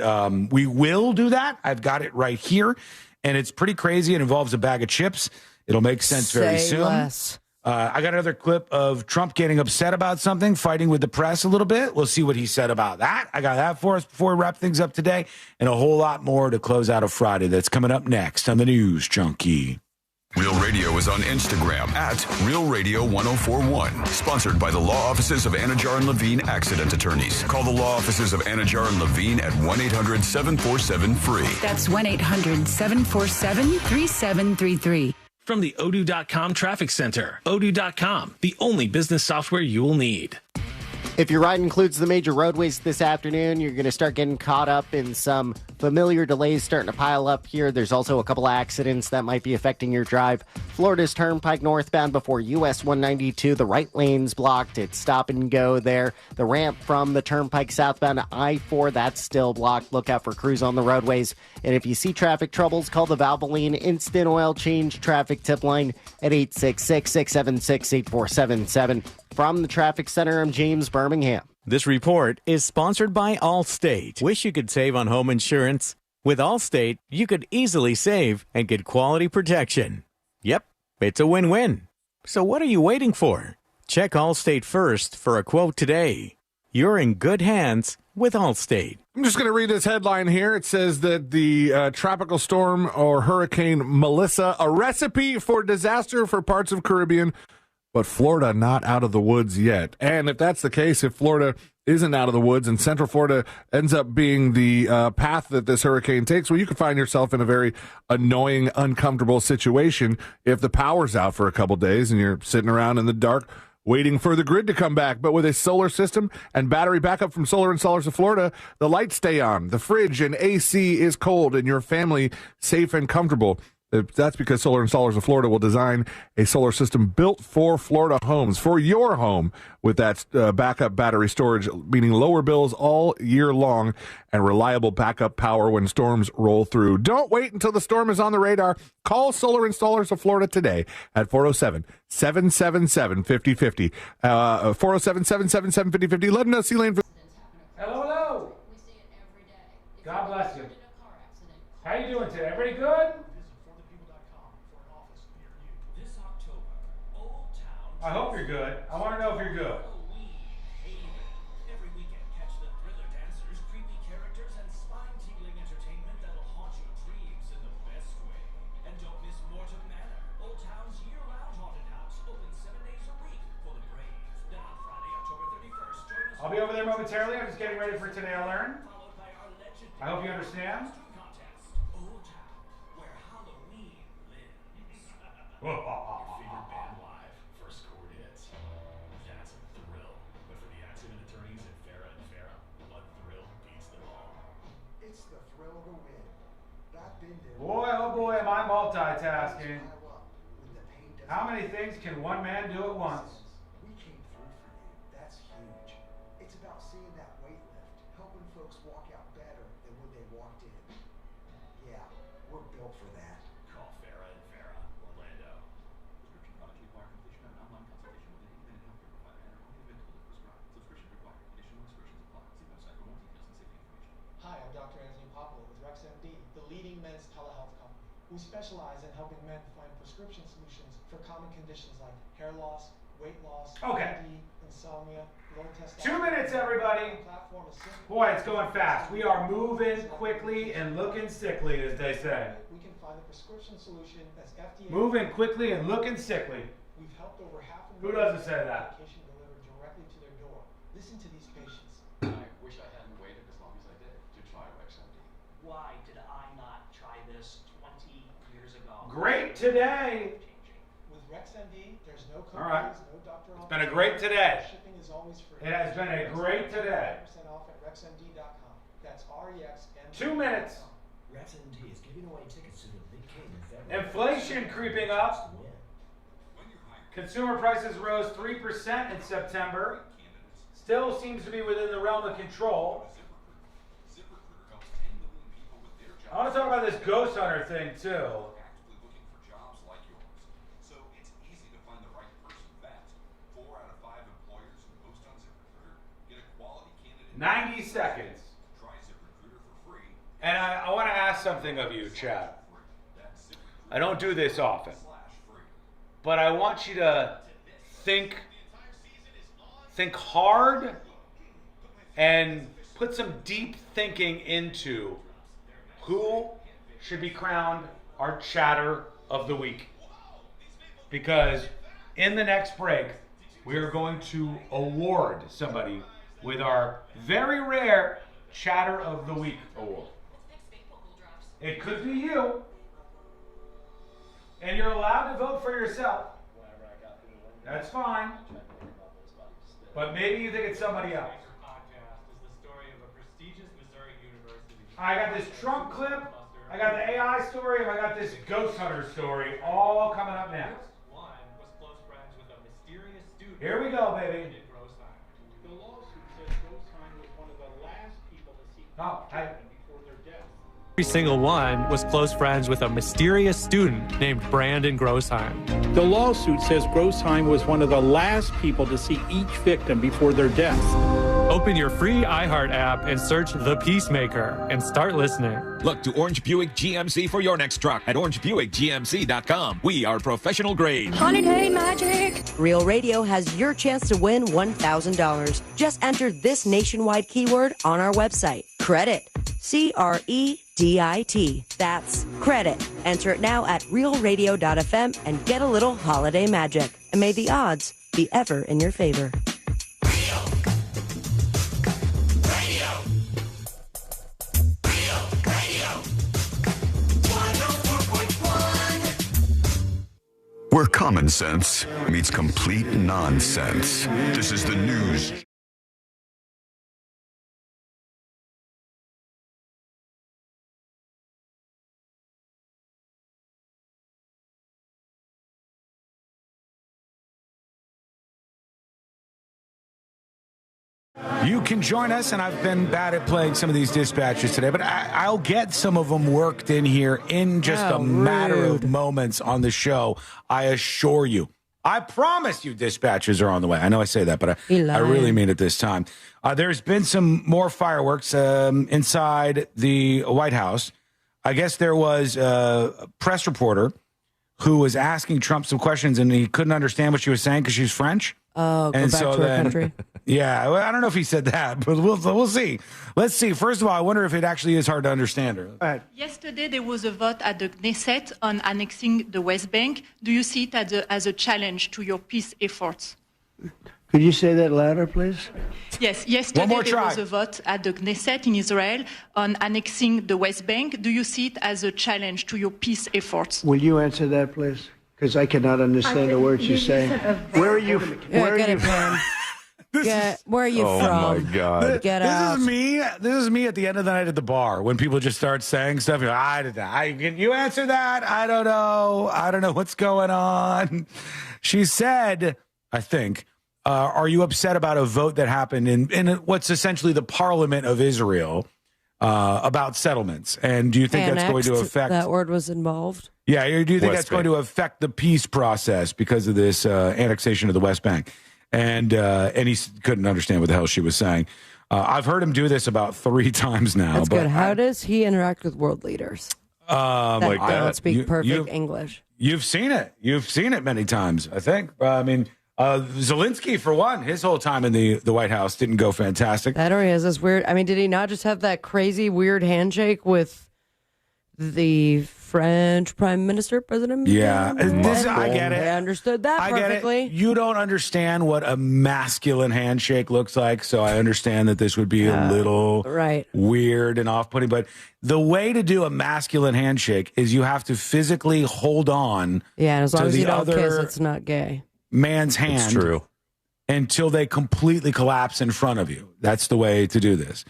we will do that. I've got it right here. And it's pretty crazy. It involves a bag of chips. It'll make sense very Say soon. less. I got another clip of Trump getting upset about something, fighting with the press a little bit. We'll see what he said about that. I got that for us before we wrap things up today, and a whole lot more to close out a Friday. That's coming up next on the News Junkie. Real Radio is on Instagram at Real Radio 1041. Sponsored by the law offices of Anajar and Levine Accident Attorneys. Call the law offices of Anajar and Levine at 1-800-747-FREE. That's 1-800-747-3733. From the Odoo.com Traffic Center. Odoo.com, the only business software you will need. If your ride includes the major roadways this afternoon, you're going to start getting caught up in some familiar delays starting to pile up here. There's also a couple accidents that might be affecting your drive. Florida's Turnpike northbound before US 192. The right lane's blocked. It's stop and go there. The ramp from the Turnpike southbound to I-4, that's still blocked. Look out for crews on the roadways. And if you see traffic troubles, call the Valvoline Instant Oil Change Traffic Tip Line at 866-676-8477. From the Traffic Center, I'm James Birmingham. This report is sponsored by Allstate. Wish you could save on home insurance? With Allstate, you could easily save and get quality protection. Yep, it's a win-win. So what are you waiting for? Check Allstate first for a quote today. You're in good hands with Allstate. I'm just going to read this headline here. It says that the tropical storm or Hurricane Melissa, a recipe for disaster for parts of Caribbean, but Florida not out of the woods yet. And if that's the case, if Florida isn't out of the woods and Central Florida ends up being the path that this hurricane takes, well, you could find yourself in a very annoying, uncomfortable situation if the power's out for a couple days and you're sitting around in the dark waiting for the grid to come back. But with a solar system and battery backup from Solar Installers of Florida, the lights stay on, the fridge and AC is cold, and your family safe and comfortable. That's because Solar Installers of Florida will design a solar system built for Florida homes, for your home, with that backup battery storage, meaning lower bills all year long and reliable backup power when storms roll through. Don't wait until the storm is on the radar. Call Solar Installers of Florida today at 407-777-5050. 407-777-5050. Let them know C-Lane. Hello. God bless you. How you doing today? Everybody good? I hope you're good. I want to know if you're good. Every weekend, catch the thriller dancers, creepy characters, and spine-tingling entertainment that'll haunt your dreams in the best way. And don't miss Morton Manor, Old Town's year-round haunted house, open 7 days a week for the brave. Then on Friday, October 31st, join us. I'll be over there momentarily. I'm just getting ready for Today I Learn. I hope you understand. Old Town, where Halloween lives. Your favorite band live, first chord hits. That's a thrill. But for the accident attorneys at Farrah and Farrah, what thrill beats them all? It's the thrill of a win. Back then, Boy, oh boy, am I multitasking. How many things can one man do at once? we came through for you. That's huge. It's about seeing that weight lift, helping folks walk out better than when they walked in. Yeah, we're built for that. Call Farrah and Farrah, Orlando. Prescription products require completion of an online consultation with an independent healthcare provider and only available if prescribed. Subscription required. Additional restrictions apply. See website for more details and safety information. Hi, I'm Dr. Anthony Popolo with RexMD, the leading men's telehealth company. We specialize in helping men find prescription solutions for common conditions like hair loss, weight loss, Okay. ED, insomnia, low testosterone. 2 minutes, everybody. Platform is simple. Boy, it's going fast. We are moving quickly and looking sickly, as they say. We can find a prescription solution that's FDA. Moving quickly and looking sickly. We've helped over 500,000 Who doesn't say that? medication delivered directly to their door. Listen to these patients. I wish I hadn't waited as long as I did to try RexMD. Why did I not try this 20 years ago? Great today. With RexMD, there's no All right. copays, no doctor It's been a great today. Shipping is always free. It has been a great today. 5% off at RexMD.com. That's REXMD. 2 minutes. RexMD is giving away tickets to the big game in February. Inflation creeping up. Consumer prices rose 3% in September. Still seems to be within the realm of control. I want to talk about this ghost hunter thing too. 90 seconds. And I want to ask something of you, Chad. I don't do this often, but I want you to think hard and put some deep thinking into who should be crowned our chatter of the week. Because in the next break, we are going to award somebody with our very rare Chatter of the Week award. It could be you, and you're allowed to vote for yourself. That's fine. But maybe you think it's somebody else. I got this Trump clip, I got the AI story, and I got this ghost hunter story all coming up next. Here we go, baby. The lawsuit says Grossheim was one of the last people to seek treatment before their death. Every single one was close friends with a mysterious student named Brandon Grossheim. The lawsuit says Grossheim was one of the last people to see each victim before their death. Open your free iHeart app and search The Peacemaker and start listening. Look to Orange Buick GMC for your next truck at orangebuickgmc.com. We are professional grade. Holiday magic! Real Radio has your chance to win $1,000. Just enter this nationwide keyword on our website. Credit. CREDIT. That's credit. Enter it now at realradio.fm and get a little holiday magic. And may the odds be ever in your favor. Where common sense meets complete nonsense. This is the news. You can join us, and I've been bad at playing some of these dispatches today, but I'll get some of them worked in here in just a matter of moments on the show. I assure you. I promise you dispatches are on the way. I know I say that, but I really mean it this time. There's been some more fireworks inside the White House. I guess there was a press reporter who was asking Trump some questions, and he couldn't understand what she was saying because she's French. Oh, go back to our country. Yeah, well, I don't know if he said that, but we'll see. Let's see. First of all, I wonder if it actually is hard to understand her. Yesterday, there was a vote at the Knesset on annexing the West Bank. Do you see it as a challenge to your peace efforts? Could you say that louder, please? Yes, yesterday there was a vote at the Knesset in Israel on annexing the West Bank. Do you see it as a challenge to your peace efforts? Will you answer that, please? Because I cannot understand the words you're saying. Where are you? Where are you from? Where are you from? Oh, my God. Get this out. This is me at the end of the night at the bar when people just start saying stuff. You're like, can you answer that? I don't know. I don't know what's going on. She said, I think, are you upset about a vote that happened in what's essentially the parliament of Israel about settlements? And do you think that's going to affect... That word was involved? Yeah, do you think that's going to affect the peace process because of this annexation of the West Bank? And he couldn't understand what the hell she was saying. I've heard him do this about 3 times now. That's good. How does he interact with world leaders? Like that. Don't speak perfect English. You've seen it. You've seen it many times, I think. Zelensky, for one, his whole time in the White House didn't go fantastic. That or he has this weird... I mean, did he not just have that crazy, weird handshake with the French Prime Minister, President? Yeah, I get it. I understood that perfectly. I get it. You don't understand what a masculine handshake looks like, so I understand that this would be a little weird and off-putting. But the way to do a masculine handshake is you have to physically hold on as long to as the you don't other kiss, it's not gay. Man's hand. It's true. Until they completely collapse in front of you. That's the way to do this.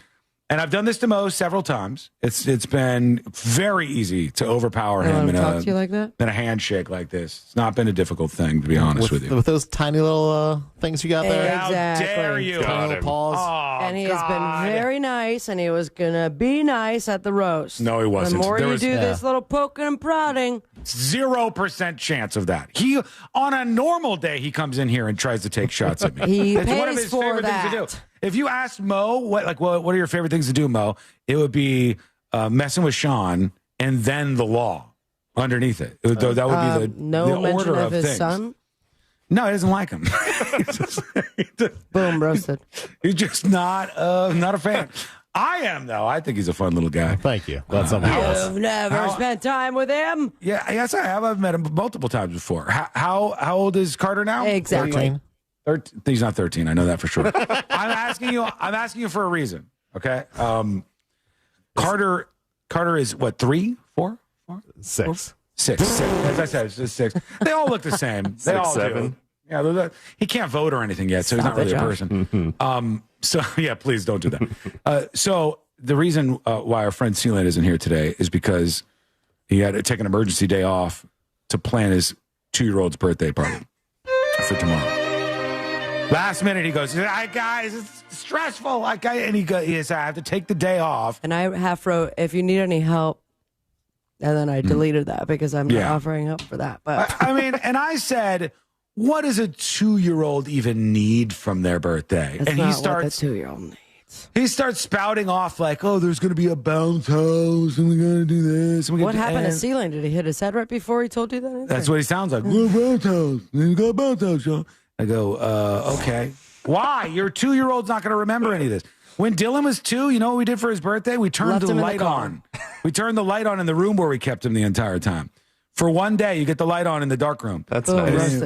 And I've done this to Mo several times. It's been very easy to overpower him in talk to you like that? In a handshake like this. It's not been a difficult thing, to be honest with you. With those tiny little things you got there. Exactly. How dare you? Tiny little paws. Oh, And he has been very nice, and he was going to be nice at the roast. No, he wasn't. The more you do this little poking and prodding. 0% chance of that. He, on a normal day, he comes in here and tries to take shots at me. He it's pays one of his for favorite that. things to do. If you asked Mo, what are your favorite things to do, Mo? It would be messing with Sean and then the law underneath it. That would be the mention order of his things. son. No, he doesn't like him. Boom, roasted. He's just not a fan. I am, though. I think he's a fun little guy. Thank you. That's something else. You've never spent time with him? Yeah, yes, I have. I've met him multiple times before. How old is Carter now? Exactly. 13? He's not 13. I know that for sure. I'm asking you for a reason. Okay. Carter is what, 3, 4, 6. 6. As I said, it's just 6. They all look the same. They 6, all 7. do. Yeah, he can't vote or anything yet, so he's not really a person. So yeah, please don't do that. So the reason why our friend Sealand isn't here today is because he had to take an emergency day off to plan his 2-year-old's birthday party for tomorrow. Last minute, he goes, guys, it's stressful. And he said, I have to take the day off. And I half wrote, if you need any help, and then I deleted that because I'm not offering help for that. But I mean, and I said, what does a 2-year-old even need from their birthday? That's and not he starts, what the 2-year-old needs. He starts spouting off like, oh, there's going to be a bounce house, and we're going to do this. And What happened to Sealand? Did he hit his head right before he told you that? That's what he sounds like. We're bounce house. We got a bounce house, y'all. I go, okay. Why? Your 2-year-old's not going to remember any of this. When Dylan was 2, you know what we did for his birthday? We turned the light on. We turned the light on in the room where we kept him the entire time. For one day, you get the light on in the dark room. That's nice.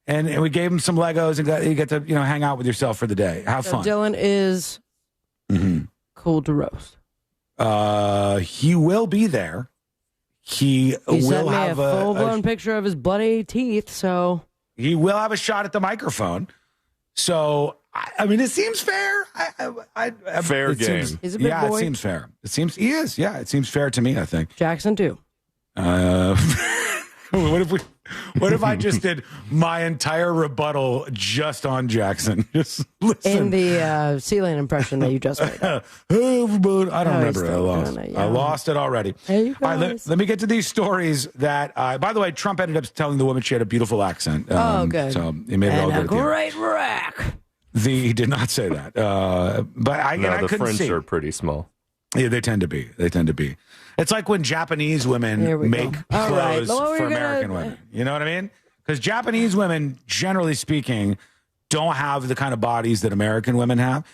And we gave him some Legos and you get to hang out with yourself for the day. Have fun. Dylan is cool to roast. He will be there. He will sent me have a full-blown picture of his bloody teeth, so... He will have a shot at the microphone. So, I mean, it seems fair. Fair game. He's a big boy. It seems fair. He is. Yeah, it seems fair to me, I think. Jackson, too. What if I just did my entire rebuttal just on Jackson? Just listen. In the Sealand impression that you just made. Hey, everybody. I don't remember it. I lost it already. Hey, all right, let me get to these stories that, by the way, Trump ended up telling the woman she had a beautiful accent. Good. So he made it all and good. a great rack. He did not say that. But I the couldn't French see. are pretty small. Yeah, they tend to be. It's like when Japanese women make clothes for American women. You know what I mean? Because Japanese women, generally speaking, don't have the kind of bodies that American women have.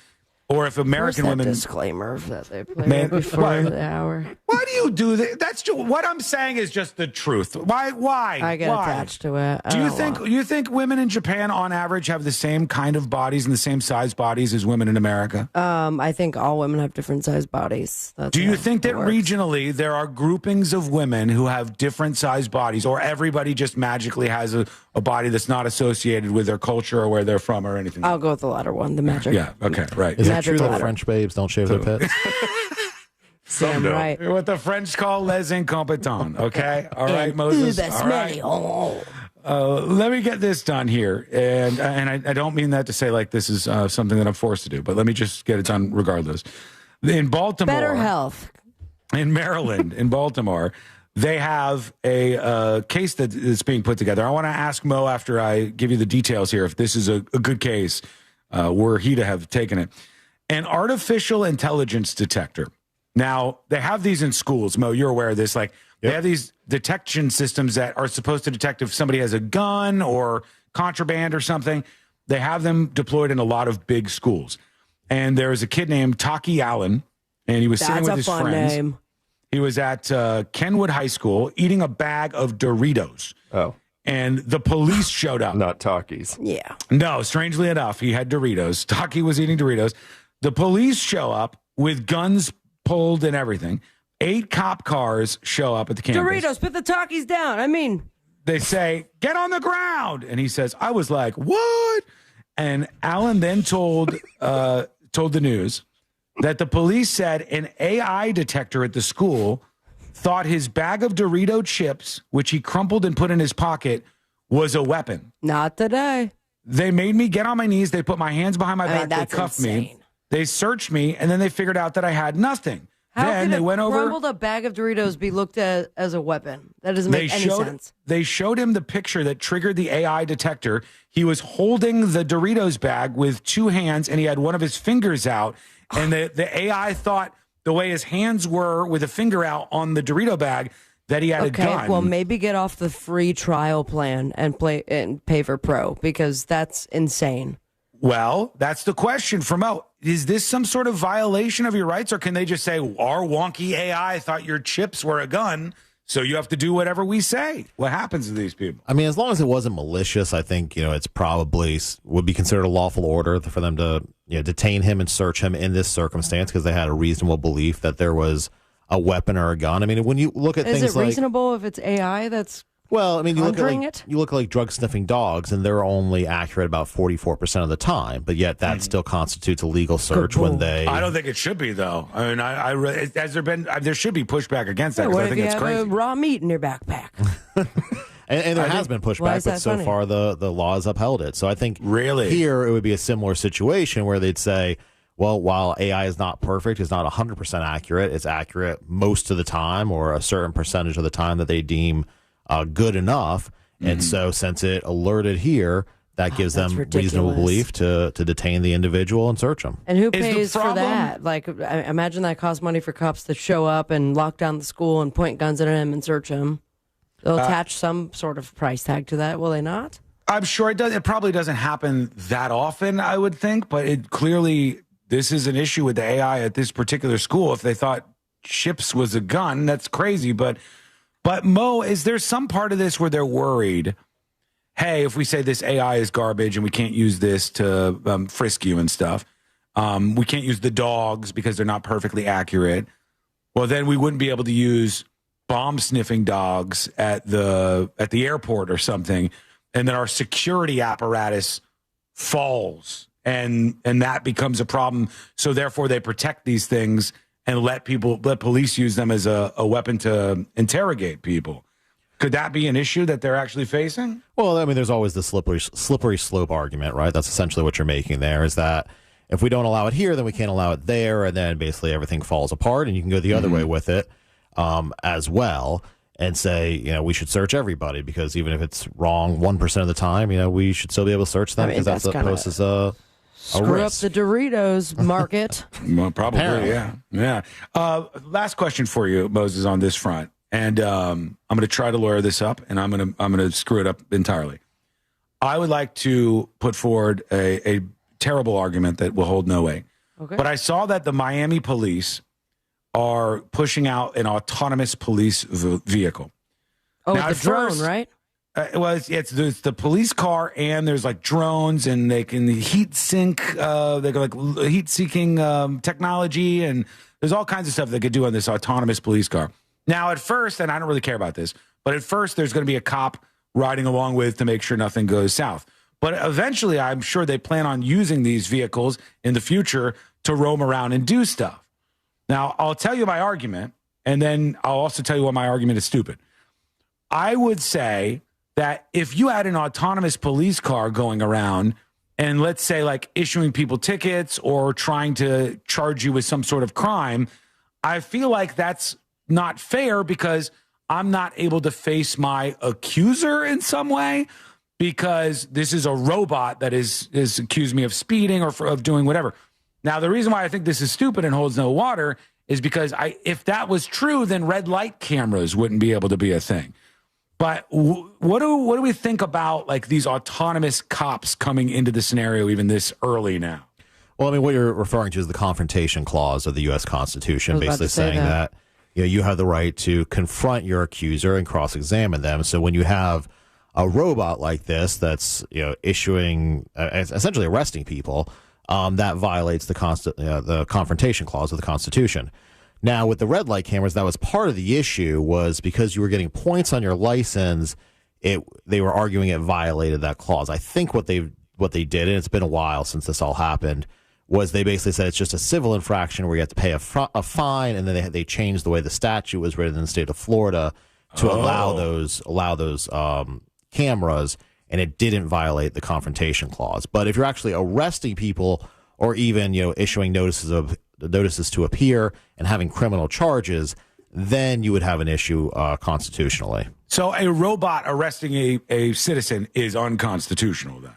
Or if American Where's that women disclaimer that they play before the hour. Why do you do that? That's just, what I'm saying is just the truth. Why? I get attached to it. Do you think women in Japan on average have the same kind of bodies and the same size bodies as women in America? I think all women have different sized bodies. Do you think that regionally there are groupings of women who have different sized bodies, or everybody just magically has a body that's not associated with their culture or where they're from or anything? I'll go with the latter one, the magic. Yeah, okay, right. Is it true that French babes don't shave their pits? Sam, right. What the French call les incompetents, okay? All right, Moses. All right. Let me get this done here. And I don't mean that to say like this is something that I'm forced to do, but let me just get it done regardless. In Baltimore. Better health. In Maryland, in Baltimore, they have a case that is being put together. I want to ask Mo after I give you the details here if this is a good case were he to have taken it. An artificial intelligence detector. Now, they have these in schools. Mo, you're aware of this. Like, they have these detection systems that are supposed to detect if somebody has a gun or contraband or something. They have them deployed in a lot of big schools. And there was a kid named Taki Allen, and he was sitting with his friends. Name. He was at Kenwood High School eating a bag of Doritos. Oh. And the police showed up. Not Takis. Yeah. No, strangely enough, he had Doritos. Taki was eating Doritos. The police show up with guns pulled and everything. 8 cop cars show up at the campus. Doritos, put the Takis down. I mean, they say, get on the ground. And he says, I was like, what? And Allen then told the news that the police said an AI detector at the school thought his bag of Dorito chips, which he crumpled and put in his pocket, was a weapon. Not today. They made me get on my knees. They put my hands behind my back. They cuffed me. They searched me, and then they figured out that I had nothing. How then could they went over. Crumbled a bag of Doritos be looked at as a weapon? That doesn't make any sense. They showed him the picture that triggered the AI detector. He was holding the Doritos bag with 2 hands, and he had one of his fingers out. And the AI thought the way his hands were with a finger out on the Dorito bag, that he had a gun. Well, maybe get off the free trial plan and pay for Pro, because that's insane. Well, that's the question for Mo. Is this some sort of violation of your rights, or can they just say, our wonky AI thought your chips were a gun, so you have to do whatever we say? What happens to these people? I mean, as long as it wasn't malicious, I think, it's probably would be considered a lawful order for them to detain him and search him in this circumstance, because they had a reasonable belief that there was a weapon or a gun. I mean, when you look at things like... Is it reasonable if it's AI that's... Well, I mean, you look at like drug sniffing dogs, and they're only accurate about 44% of the time, but yet that still constitutes a legal search when they. I don't think it should be, though. I mean, has there been? There should be pushback against that. What I if think you it's have crazy. a raw meat in your backpack? and there has been pushback, but so far the law has upheld it. So I think here it would be a similar situation where they'd say, well, while AI is not perfect, it's not 100% accurate. It's accurate most of the time, or a certain percentage of the time that they deem good enough. And so since it alerted here, that gives them reasonable belief to detain the individual and search them. And who pays for that? Like, I imagine that costs money for cops to show up and lock down the school and point guns at him and search him. They'll attach some sort of price tag to that, will they not? I'm sure it does. It probably doesn't happen that often, I would think, but it clearly, this is an issue with the AI at this particular school. If they thought chips was a gun, that's crazy. But Mo, is there some part of this where they're worried, hey, if we say this AI is garbage and we can't use this to frisk you and stuff, we can't use the dogs because they're not perfectly accurate, well, then we wouldn't be able to use bomb sniffing dogs at the airport or something, and then our security apparatus falls, and that becomes a problem. So therefore they protect these things and let police use them as a weapon to interrogate people. Could that be an issue that they're actually facing? Well, I mean, there's always the slippery slope argument, right? That's essentially what you're making there, is that if we don't allow it here, then we can't allow it there, and then basically everything falls apart, and you can go the other way with it as well and say, we should search everybody, because even if it's wrong 1% of the time, we should still be able to search them, because that's what poses a Screw risk. up the Doritos market. Well, probably, Apparently. yeah. Last question for you, Moses, on this front, and I'm going to try to lawyer this up, and I'm going to screw it up entirely. I would like to put forward a terrible argument that will hold no weight. Okay. But I saw that the Miami police are pushing out an autonomous police vehicle. Oh, now, the drone, right? It's the police car, and there's like drones, and they can heat sink. They go like heat seeking technology, and there's all kinds of stuff they could do on this autonomous police car. Now, at first, and I don't really care about this, but at first, there's going to be a cop riding along with to make sure nothing goes south. But eventually, I'm sure they plan on using these vehicles in the future to roam around and do stuff. Now, I'll tell you my argument, and then I'll also tell you why my argument is stupid. I would say that if you had an autonomous police car going around and, let's say, like issuing people tickets or trying to charge you with some sort of crime, I feel like that's not fair, because I'm not able to face my accuser in some way, because this is a robot that is accused me of speeding or of doing whatever. Now, the reason why I think this is stupid and holds no water is because if that was true, then red light cameras wouldn't be able to be a thing. But what do we think about like these autonomous cops coming into the scenario even this early now? Well, I mean, what you're referring to is the confrontation clause of the U.S. Constitution, basically saying that you have the right to confront your accuser and cross-examine them. So when you have a robot like this that's issuing, essentially arresting people, that violates the confrontation clause of the Constitution. Now, with the red light cameras, that was part of the issue, was because you were getting points on your license, they were arguing it violated that clause. I think what they did, and it's been a while since this all happened, was they basically said it's just a civil infraction where you have to pay a fine, and then they changed the way the statute was written in the state of Florida to allow those cameras, and it didn't violate the confrontation clause. But if you're actually arresting people, or even issuing notices to appear and having criminal charges, then you would have an issue constitutionally. So a robot arresting a citizen is unconstitutional then?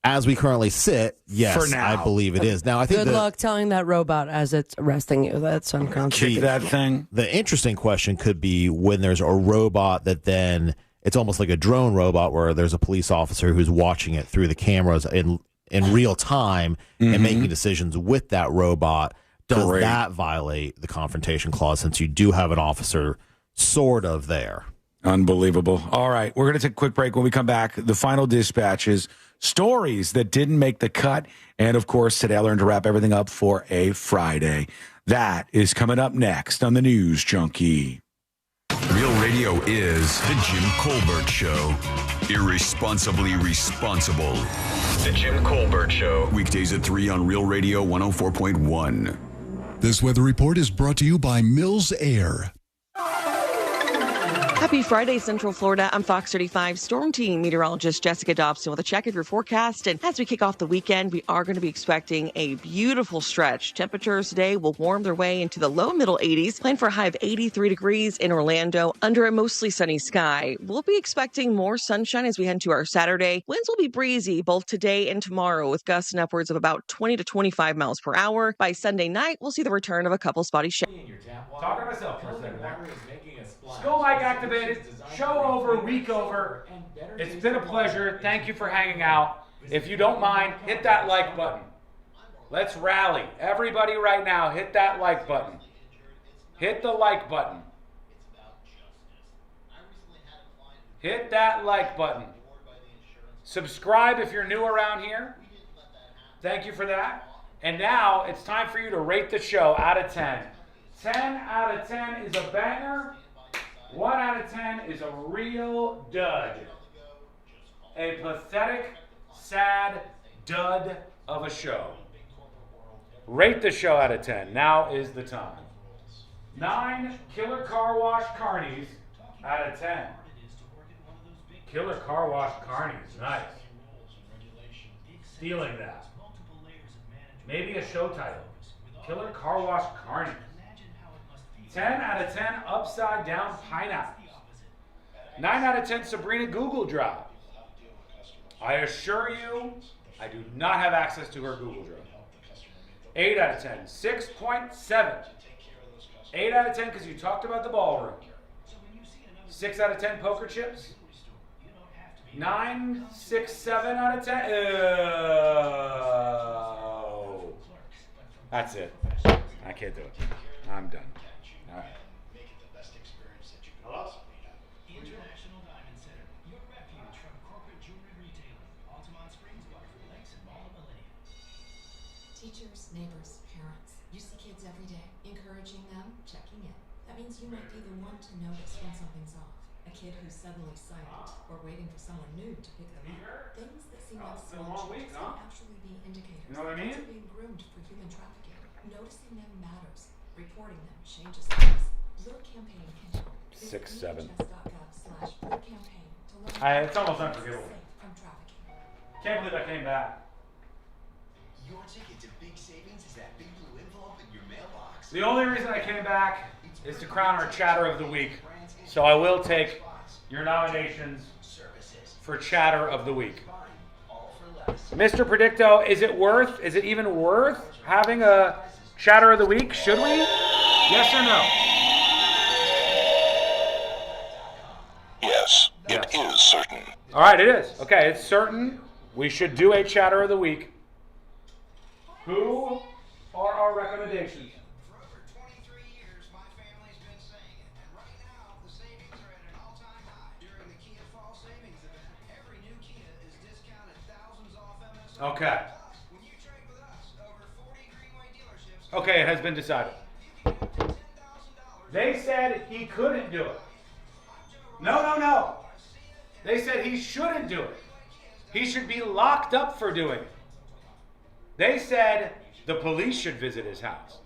As we currently sit, yes, For now. I believe it is. Now, I think Good luck telling that robot as it's arresting you. That's unconstitutional. Keep that thing. The interesting question could be when there's a robot that then it's almost like a drone robot where there's a police officer who's watching it through the cameras in real time and making decisions with that robot. Does Great. that violate the confrontation clause since you do have an officer sort of there? Unbelievable. All right, we're going to take a quick break. When we come back, the final dispatches, stories that didn't make the cut, and of course, today I learned to wrap everything up for a Friday. That is coming up next on the News Junkie. Real Radio is The Jim Colbert Show. Irresponsibly responsible. The Jim Colbert Show. Weekdays at 3 on Real Radio 104.1. This weather report is brought to you by Mills Air. Happy Friday, Central Florida. I'm Fox 35 Storm Team meteorologist Jessica Dobson with a check of your forecast. And as we kick off the weekend, we are going to be expecting a beautiful stretch. Temperatures today will warm their way into the low middle 80s. Plan for a high of 83 degrees in Orlando under a mostly sunny sky. We'll be expecting more sunshine as we head into our Saturday. Winds will be breezy both today and tomorrow with gusts in upwards of about 20 to 25 miles per hour. By Sunday night, we'll see the return of a couple spotty showers. Talk to myself for a second there. School mic activated. Show over, week over. It's been a pleasure. Thank you for hanging out. If you don't mind, hit that like button. Let's rally. Everybody right now, hit that like button. Hit the like button. Hit that like button. Subscribe if you're new around here. Thank you for that. And now it's time for you to rate the show out of 10. 10 out of 10 is a banger. 1 out of 10 is a real dud. A pathetic, sad dud of a show. Rate the show out of 10. Now is the time. 9 Killer Car Wash Carnies out of 10. Killer Car Wash Carnies. Nice. Stealing that. Maybe a show title. Killer Car Wash Carnies. 10 out of 10 Upside Down Pineapple. 9 out of 10 Sabrina Google Drive. I assure you, I do not have access to her Google Drive. 8 out of 10. 6.7. 8 out of 10 because you talked about the ballroom. 6 out of 10 Poker Chips. 9, 6, 7 out of 10. Oh. That's it. I can't do it. I'm done. All right. Hello? International Diamond Center, your refuge from corporate jewelry retailing. Altamont Springs, Garfield Lakes, and Mall of Millennium. Teachers, neighbors, parents. You see kids every day, encouraging them, checking in. That means you might be the one to notice when something's off. A kid who's suddenly silent or waiting for someone new to pick them up. Things that seem like small changes can actually be indicators. You know what I mean? Kids are being groomed for human trafficking. Noticing them matters. Reporting them changes things. Your campaign can help. 6, 7. DHS.gov/Blue campaign to learn It's almost unforgivable. from trafficking. Can't believe I came back. Your ticket to big savings is that big blue envelope in your mailbox. The only reason I came back is to crown our Chatter of the Week. So I will take your nominations for Chatter of the Week. Mr. Predicto, is it even worth having a Chatter of the Week? Should we? Yes or no? Yes, it is certain. All right, it is. Okay, it's certain. We should do a Chatter of the Week. Who are our recommendations? Okay. Okay, it has been decided. They said he couldn't do it. No. They said he shouldn't do it. He should be locked up for doing it. They said the police should visit his house.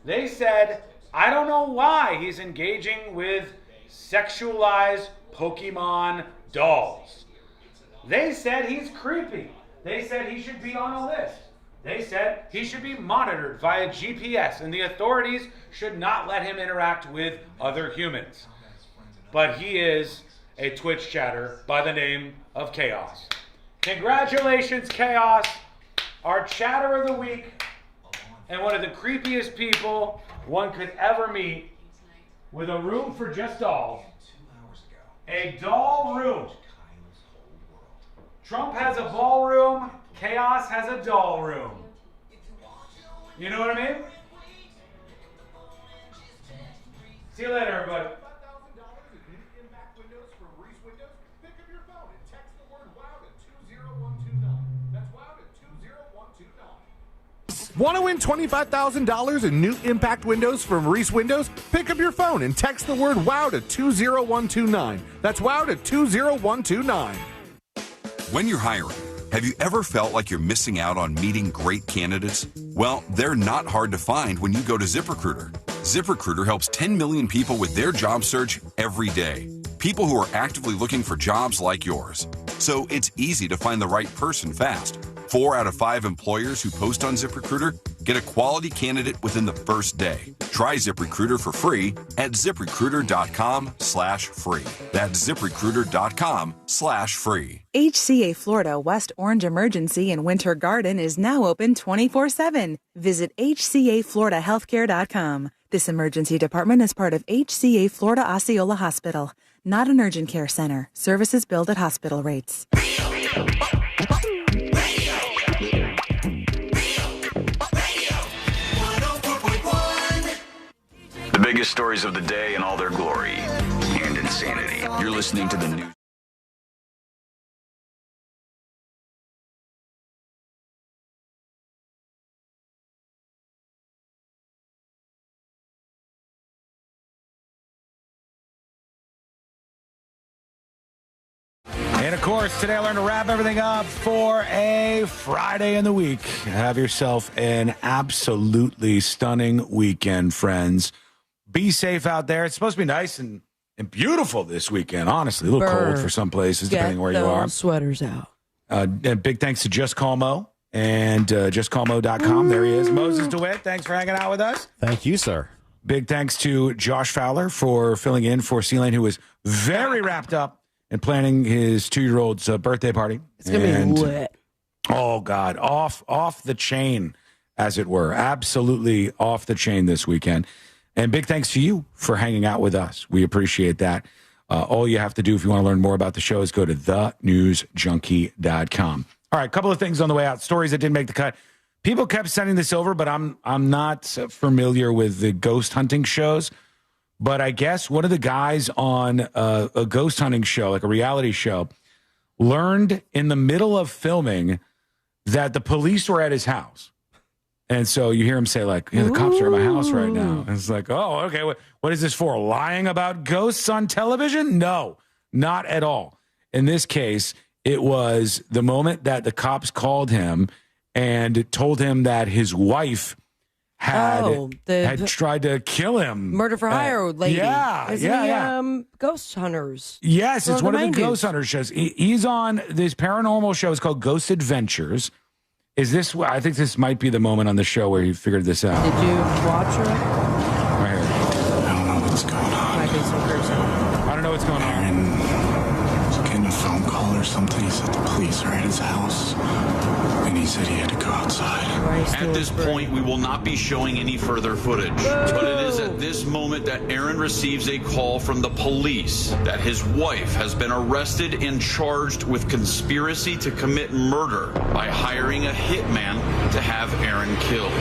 They said, I don't know why he's engaging with sexualized Pokemon dolls. They said he's creepy. They said he should be on a list. They said he should be monitored via GPS and the authorities should not let him interact with other humans. But he is a Twitch chatter by the name of Chaos. Congratulations, Chaos. Our chatter of the week and one of the creepiest people one could ever meet with a room for just dolls. A doll room. Trump has a ballroom. Chaos has a doll room. You know what I mean? See you later, everybody. Want to win $25,000 in new impact windows from Reese Windows? Pick up your phone and text the word WOW to 20129. That's WOW to 20129. When you're hiring, have you ever felt like you're missing out on meeting great candidates? Well, they're not hard to find when you go to ZipRecruiter. ZipRecruiter helps 10 million people with their job search every day. People who are actively looking for jobs like yours. So it's easy to find the right person fast. 4 out of 5 employers who post on ZipRecruiter get a quality candidate within the first day. Try ZipRecruiter for free at ZipRecruiter.com/free. That's ZipRecruiter.com/free. HCA Florida West Orange Emergency and Winter Garden is now open 24/7. Visit HCAFloridaHealthcare.com. This emergency department is part of HCA Florida Osceola Hospital, not an urgent care center. Services billed at hospital rates. The biggest stories of the day in all their glory and insanity. You're listening to the news. And of course, today I learned to wrap everything up for a Friday in the week. Have yourself an absolutely stunning weekend, friends. Be safe out there. It's supposed to be nice and beautiful this weekend, honestly. A little cold for some places, depending where you are. Get sweaters out. And big thanks to Just Call Mo and justcallmo.com. There he is. Moses DeWitt, thanks for hanging out with us. Thank you, sir. Big thanks to Josh Fowler for filling in for C-Lane, who was very wrapped up and planning his 2-year-old's birthday party. It's going to be lit. Oh, God. Off the chain, as it were. Absolutely off the chain this weekend. And big thanks to you for hanging out with us. We appreciate that. All you have to do if you want to learn more about the show is go to thenewsjunkie.com. All right, a couple of things on the way out. Stories that didn't make the cut. People kept sending this over, but I'm not familiar with the ghost hunting shows. But I guess one of the guys on a ghost hunting show, like a reality show, learned in the middle of filming that the police were at his house. And so you hear him say, like, yeah, the cops are at my house right now. And it's like, oh, okay, what is this for? Lying about ghosts on television? No, not at all. In this case, it was the moment that the cops called him and told him that his wife had tried to kill him. Murder for hire lady. Yeah, Isn't he, Ghost Hunters? Yes, it's one of the Ghost Hunters shows. He's on this paranormal show. It's called Ghost Adventures. Is this? I think this might be the moment on the show where he figured this out. Did you watch it? Right here. I don't know what's going on. Might be some person. I don't know what's going on. Aaron was getting a phone call or something. He said the police are at his house. And he said he had to go outside. At this point, we will not be showing any further footage. But it is at this moment that Aaron receives a call from the police that his wife has been arrested and charged with conspiracy to commit murder by hiring a hitman to have Aaron killed.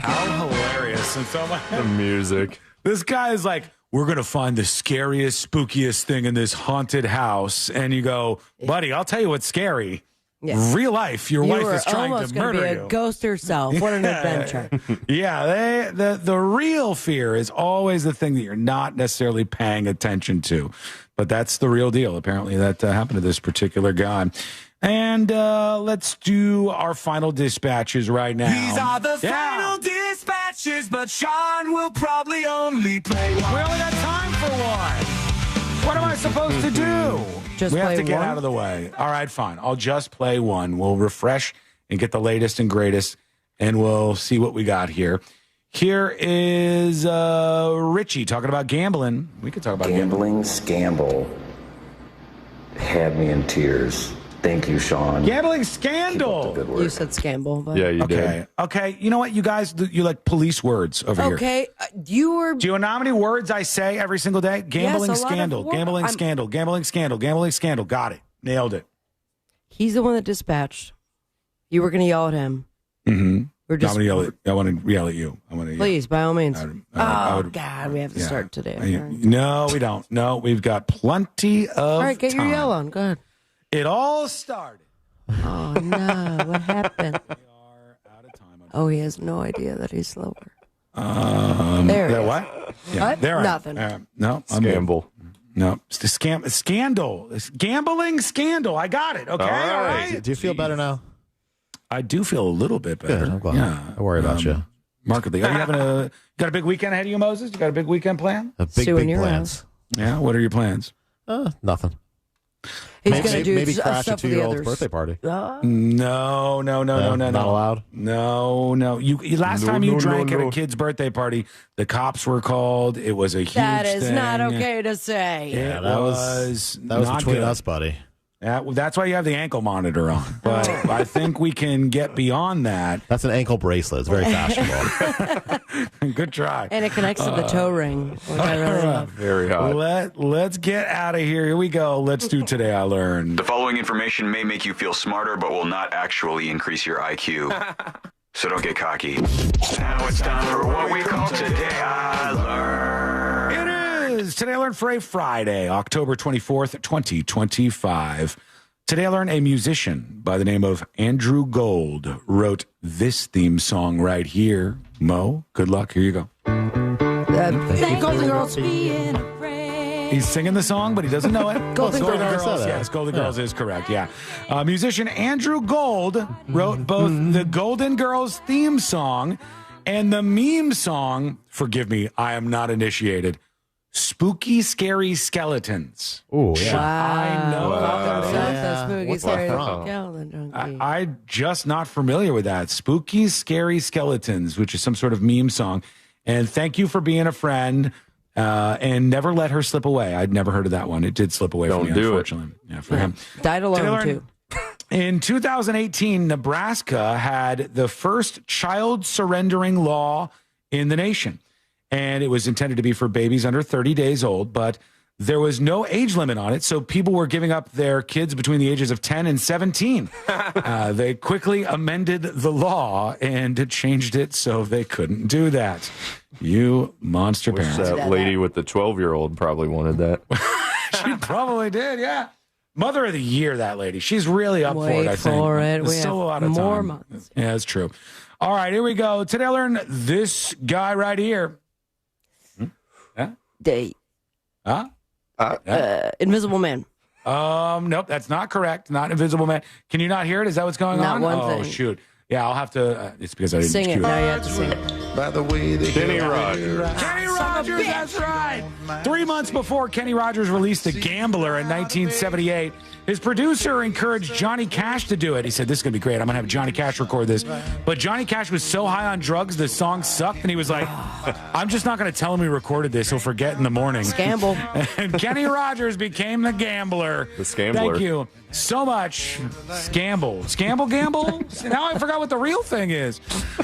How hilarious. And so the music. This guy is like, we're going to find the scariest, spookiest thing in this haunted house. And you go, buddy, I'll tell you what's scary. Yeah. Real life, your wife is trying to murder be a you. Ghost herself. What an adventure! Yeah, the real fear is always the thing that you're not necessarily paying attention to, but that's the real deal. Apparently, that happened to this particular guy. And let's do our final dispatches right now. These are the final dispatches, but Sean will probably only play one. We only got time for one. What am I supposed to do? We have to get out of the way. All right, fine. I'll just play one. We'll refresh and get the latest and greatest, and we'll see what we got here. Here is Richie talking about gambling. We could talk about gambling. Scamble had me in tears. Thank you, Sean. Gambling scandal. You said scamble. But... Yeah, you Okay. Okay. You know what, you guys, you like police words over here. Okay, you were. Do you know how many words I say every single day? Gambling Yes, a lot of scandal. words. Gambling scandal. Gambling scandal. Gambling scandal. Got it. Nailed it. He's the one that dispatched. You were going to yell at him. Mm-hmm. We're just. I want to yell at you. I want to. Please, by all means. I would- God, we have to start today. No, we don't. No, we've got plenty of All right, get time. your yell on. Go ahead. It all started. Oh, no. What happened? Oh, he has no idea that he's slower. There he is. What? Yeah, What? there I am. Nothing. No, I'm Scamble. No, it's the scandal. It's gambling scandal. I got it. Okay. All right. Do you feel better now? I do feel a little bit better. Good, I'm glad. Yeah. I worry about you. Markedly. Are you having got a big weekend ahead of you, Moses? You got a big weekend plan? Big plans. Yeah. What are your plans? Nothing. He's going to do maybe crash a stuff with the 2-year-old's others. birthday party. No. Not allowed. No. You last time you drank at a kid's birthday party, the cops were called. It was a huge That is thing. not okay to say. It that was not between good. us, buddy. That's why you have the ankle monitor on. But I think we can get beyond that. That's an ankle bracelet. It's very fashionable. Good try. And it connects to the toe ring, which I really love. Very hot. Let's get out of here. Here we go. Let's do Today I Learned. The following information may make you feel smarter, but will not actually increase your IQ. So don't get cocky. Now it's time for what we call Today I Learned. It is Today I Learned for a Friday, October 24th, 2025. Today I learned a musician by the name of Andrew Gold wrote this theme song right here. Mo, good luck. Here you go. Golden Girls. He's singing the song, but he doesn't know it. Golden Girls. Yes, Golden Girls is correct. Yeah. Musician Andrew Gold wrote both the Golden Girls theme song and the meme song, forgive me, I am not initiated, Spooky Scary Skeletons. Oh, yeah. I know about that. Spooky, scary skeleton donkey. I'm just not familiar with that. Spooky Scary Skeletons, which is some sort of meme song. And thank you for being a friend. And never let her slip away. I'd never heard of that one. It did slip away from me, unfortunately. Yeah, for him. Died alone, too. In 2018, Nebraska had the first child surrendering law in the nation. And it was intended to be for babies under 30 days old, but there was no age limit on it. So people were giving up their kids between the ages of 10 and 17. They quickly amended the law and changed it so they couldn't do that. You monster Wish parents. that lady with the 12-year-old probably wanted that. She probably did, yeah. Mother of the Year, that lady. She's really up for it, I think. for it. There's We still have a lot of more time. months. Yeah, that's true. All right, here we go. Today I learned this guy right here. Yeah? Day. Huh? Invisible Man. Nope, that's not correct. Not Invisible Man. Can you not hear it? Is that what's going Not on? one Oh, thing. shoot. Yeah, I'll have to. It's because I didn't Sing it. cue Now you have to sing it. By the way, Kenny Rogers. Kenny Rogers, that's right. 3 months before Kenny Rogers released The Gambler in 1978, his producer encouraged Johnny Cash to do it. He said, this is going to be great. I'm going to have Johnny Cash record this. But Johnny Cash was so high on drugs, the song sucked, and he was like, I'm just not going to tell him we recorded this. He'll forget in the morning. Scamble. And Kenny Rogers became the Gambler. The Scambler. Thank you so much. Scamble. Gamble? Now I forgot what the real thing is.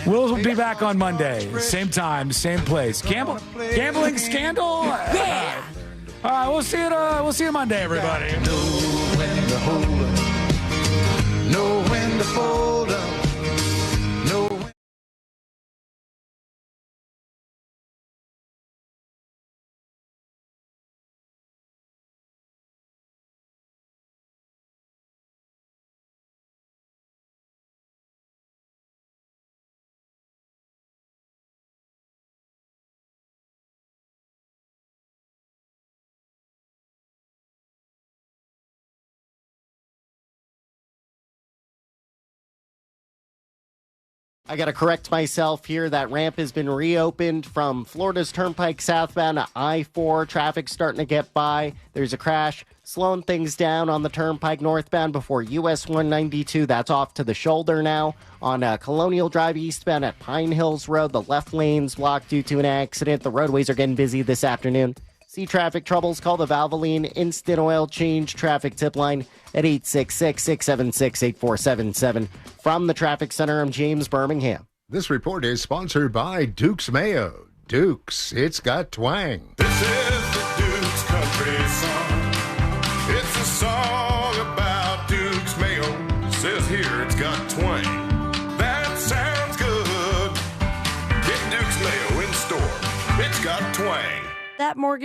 We'll be back on Monday. Same time, same place. Gambling scandal? Yeah. All right, we'll see you Monday, everybody. know when to hold up, know when to fold up, know when. I got to correct myself here. That ramp has been reopened from Florida's Turnpike southbound to I-4. Traffic starting to get by. There's a crash slowing things down on the Turnpike northbound before US 192. That's off to the shoulder now. On Colonial Drive eastbound at Pine Hills Road, the left lane's blocked due to an accident. The roadways are getting busy this afternoon. See traffic troubles, call the Valvoline Instant Oil Change traffic tip line at 866-676-8477. From the Traffic Center, I'm James Birmingham. This report is sponsored by Duke's Mayo. Duke's, it's got twang. This is the Duke's Country Song. It's a song about Duke's Mayo. It says here it's got twang. That sounds good. Get Duke's Mayo in store. It's got twang. That mortgage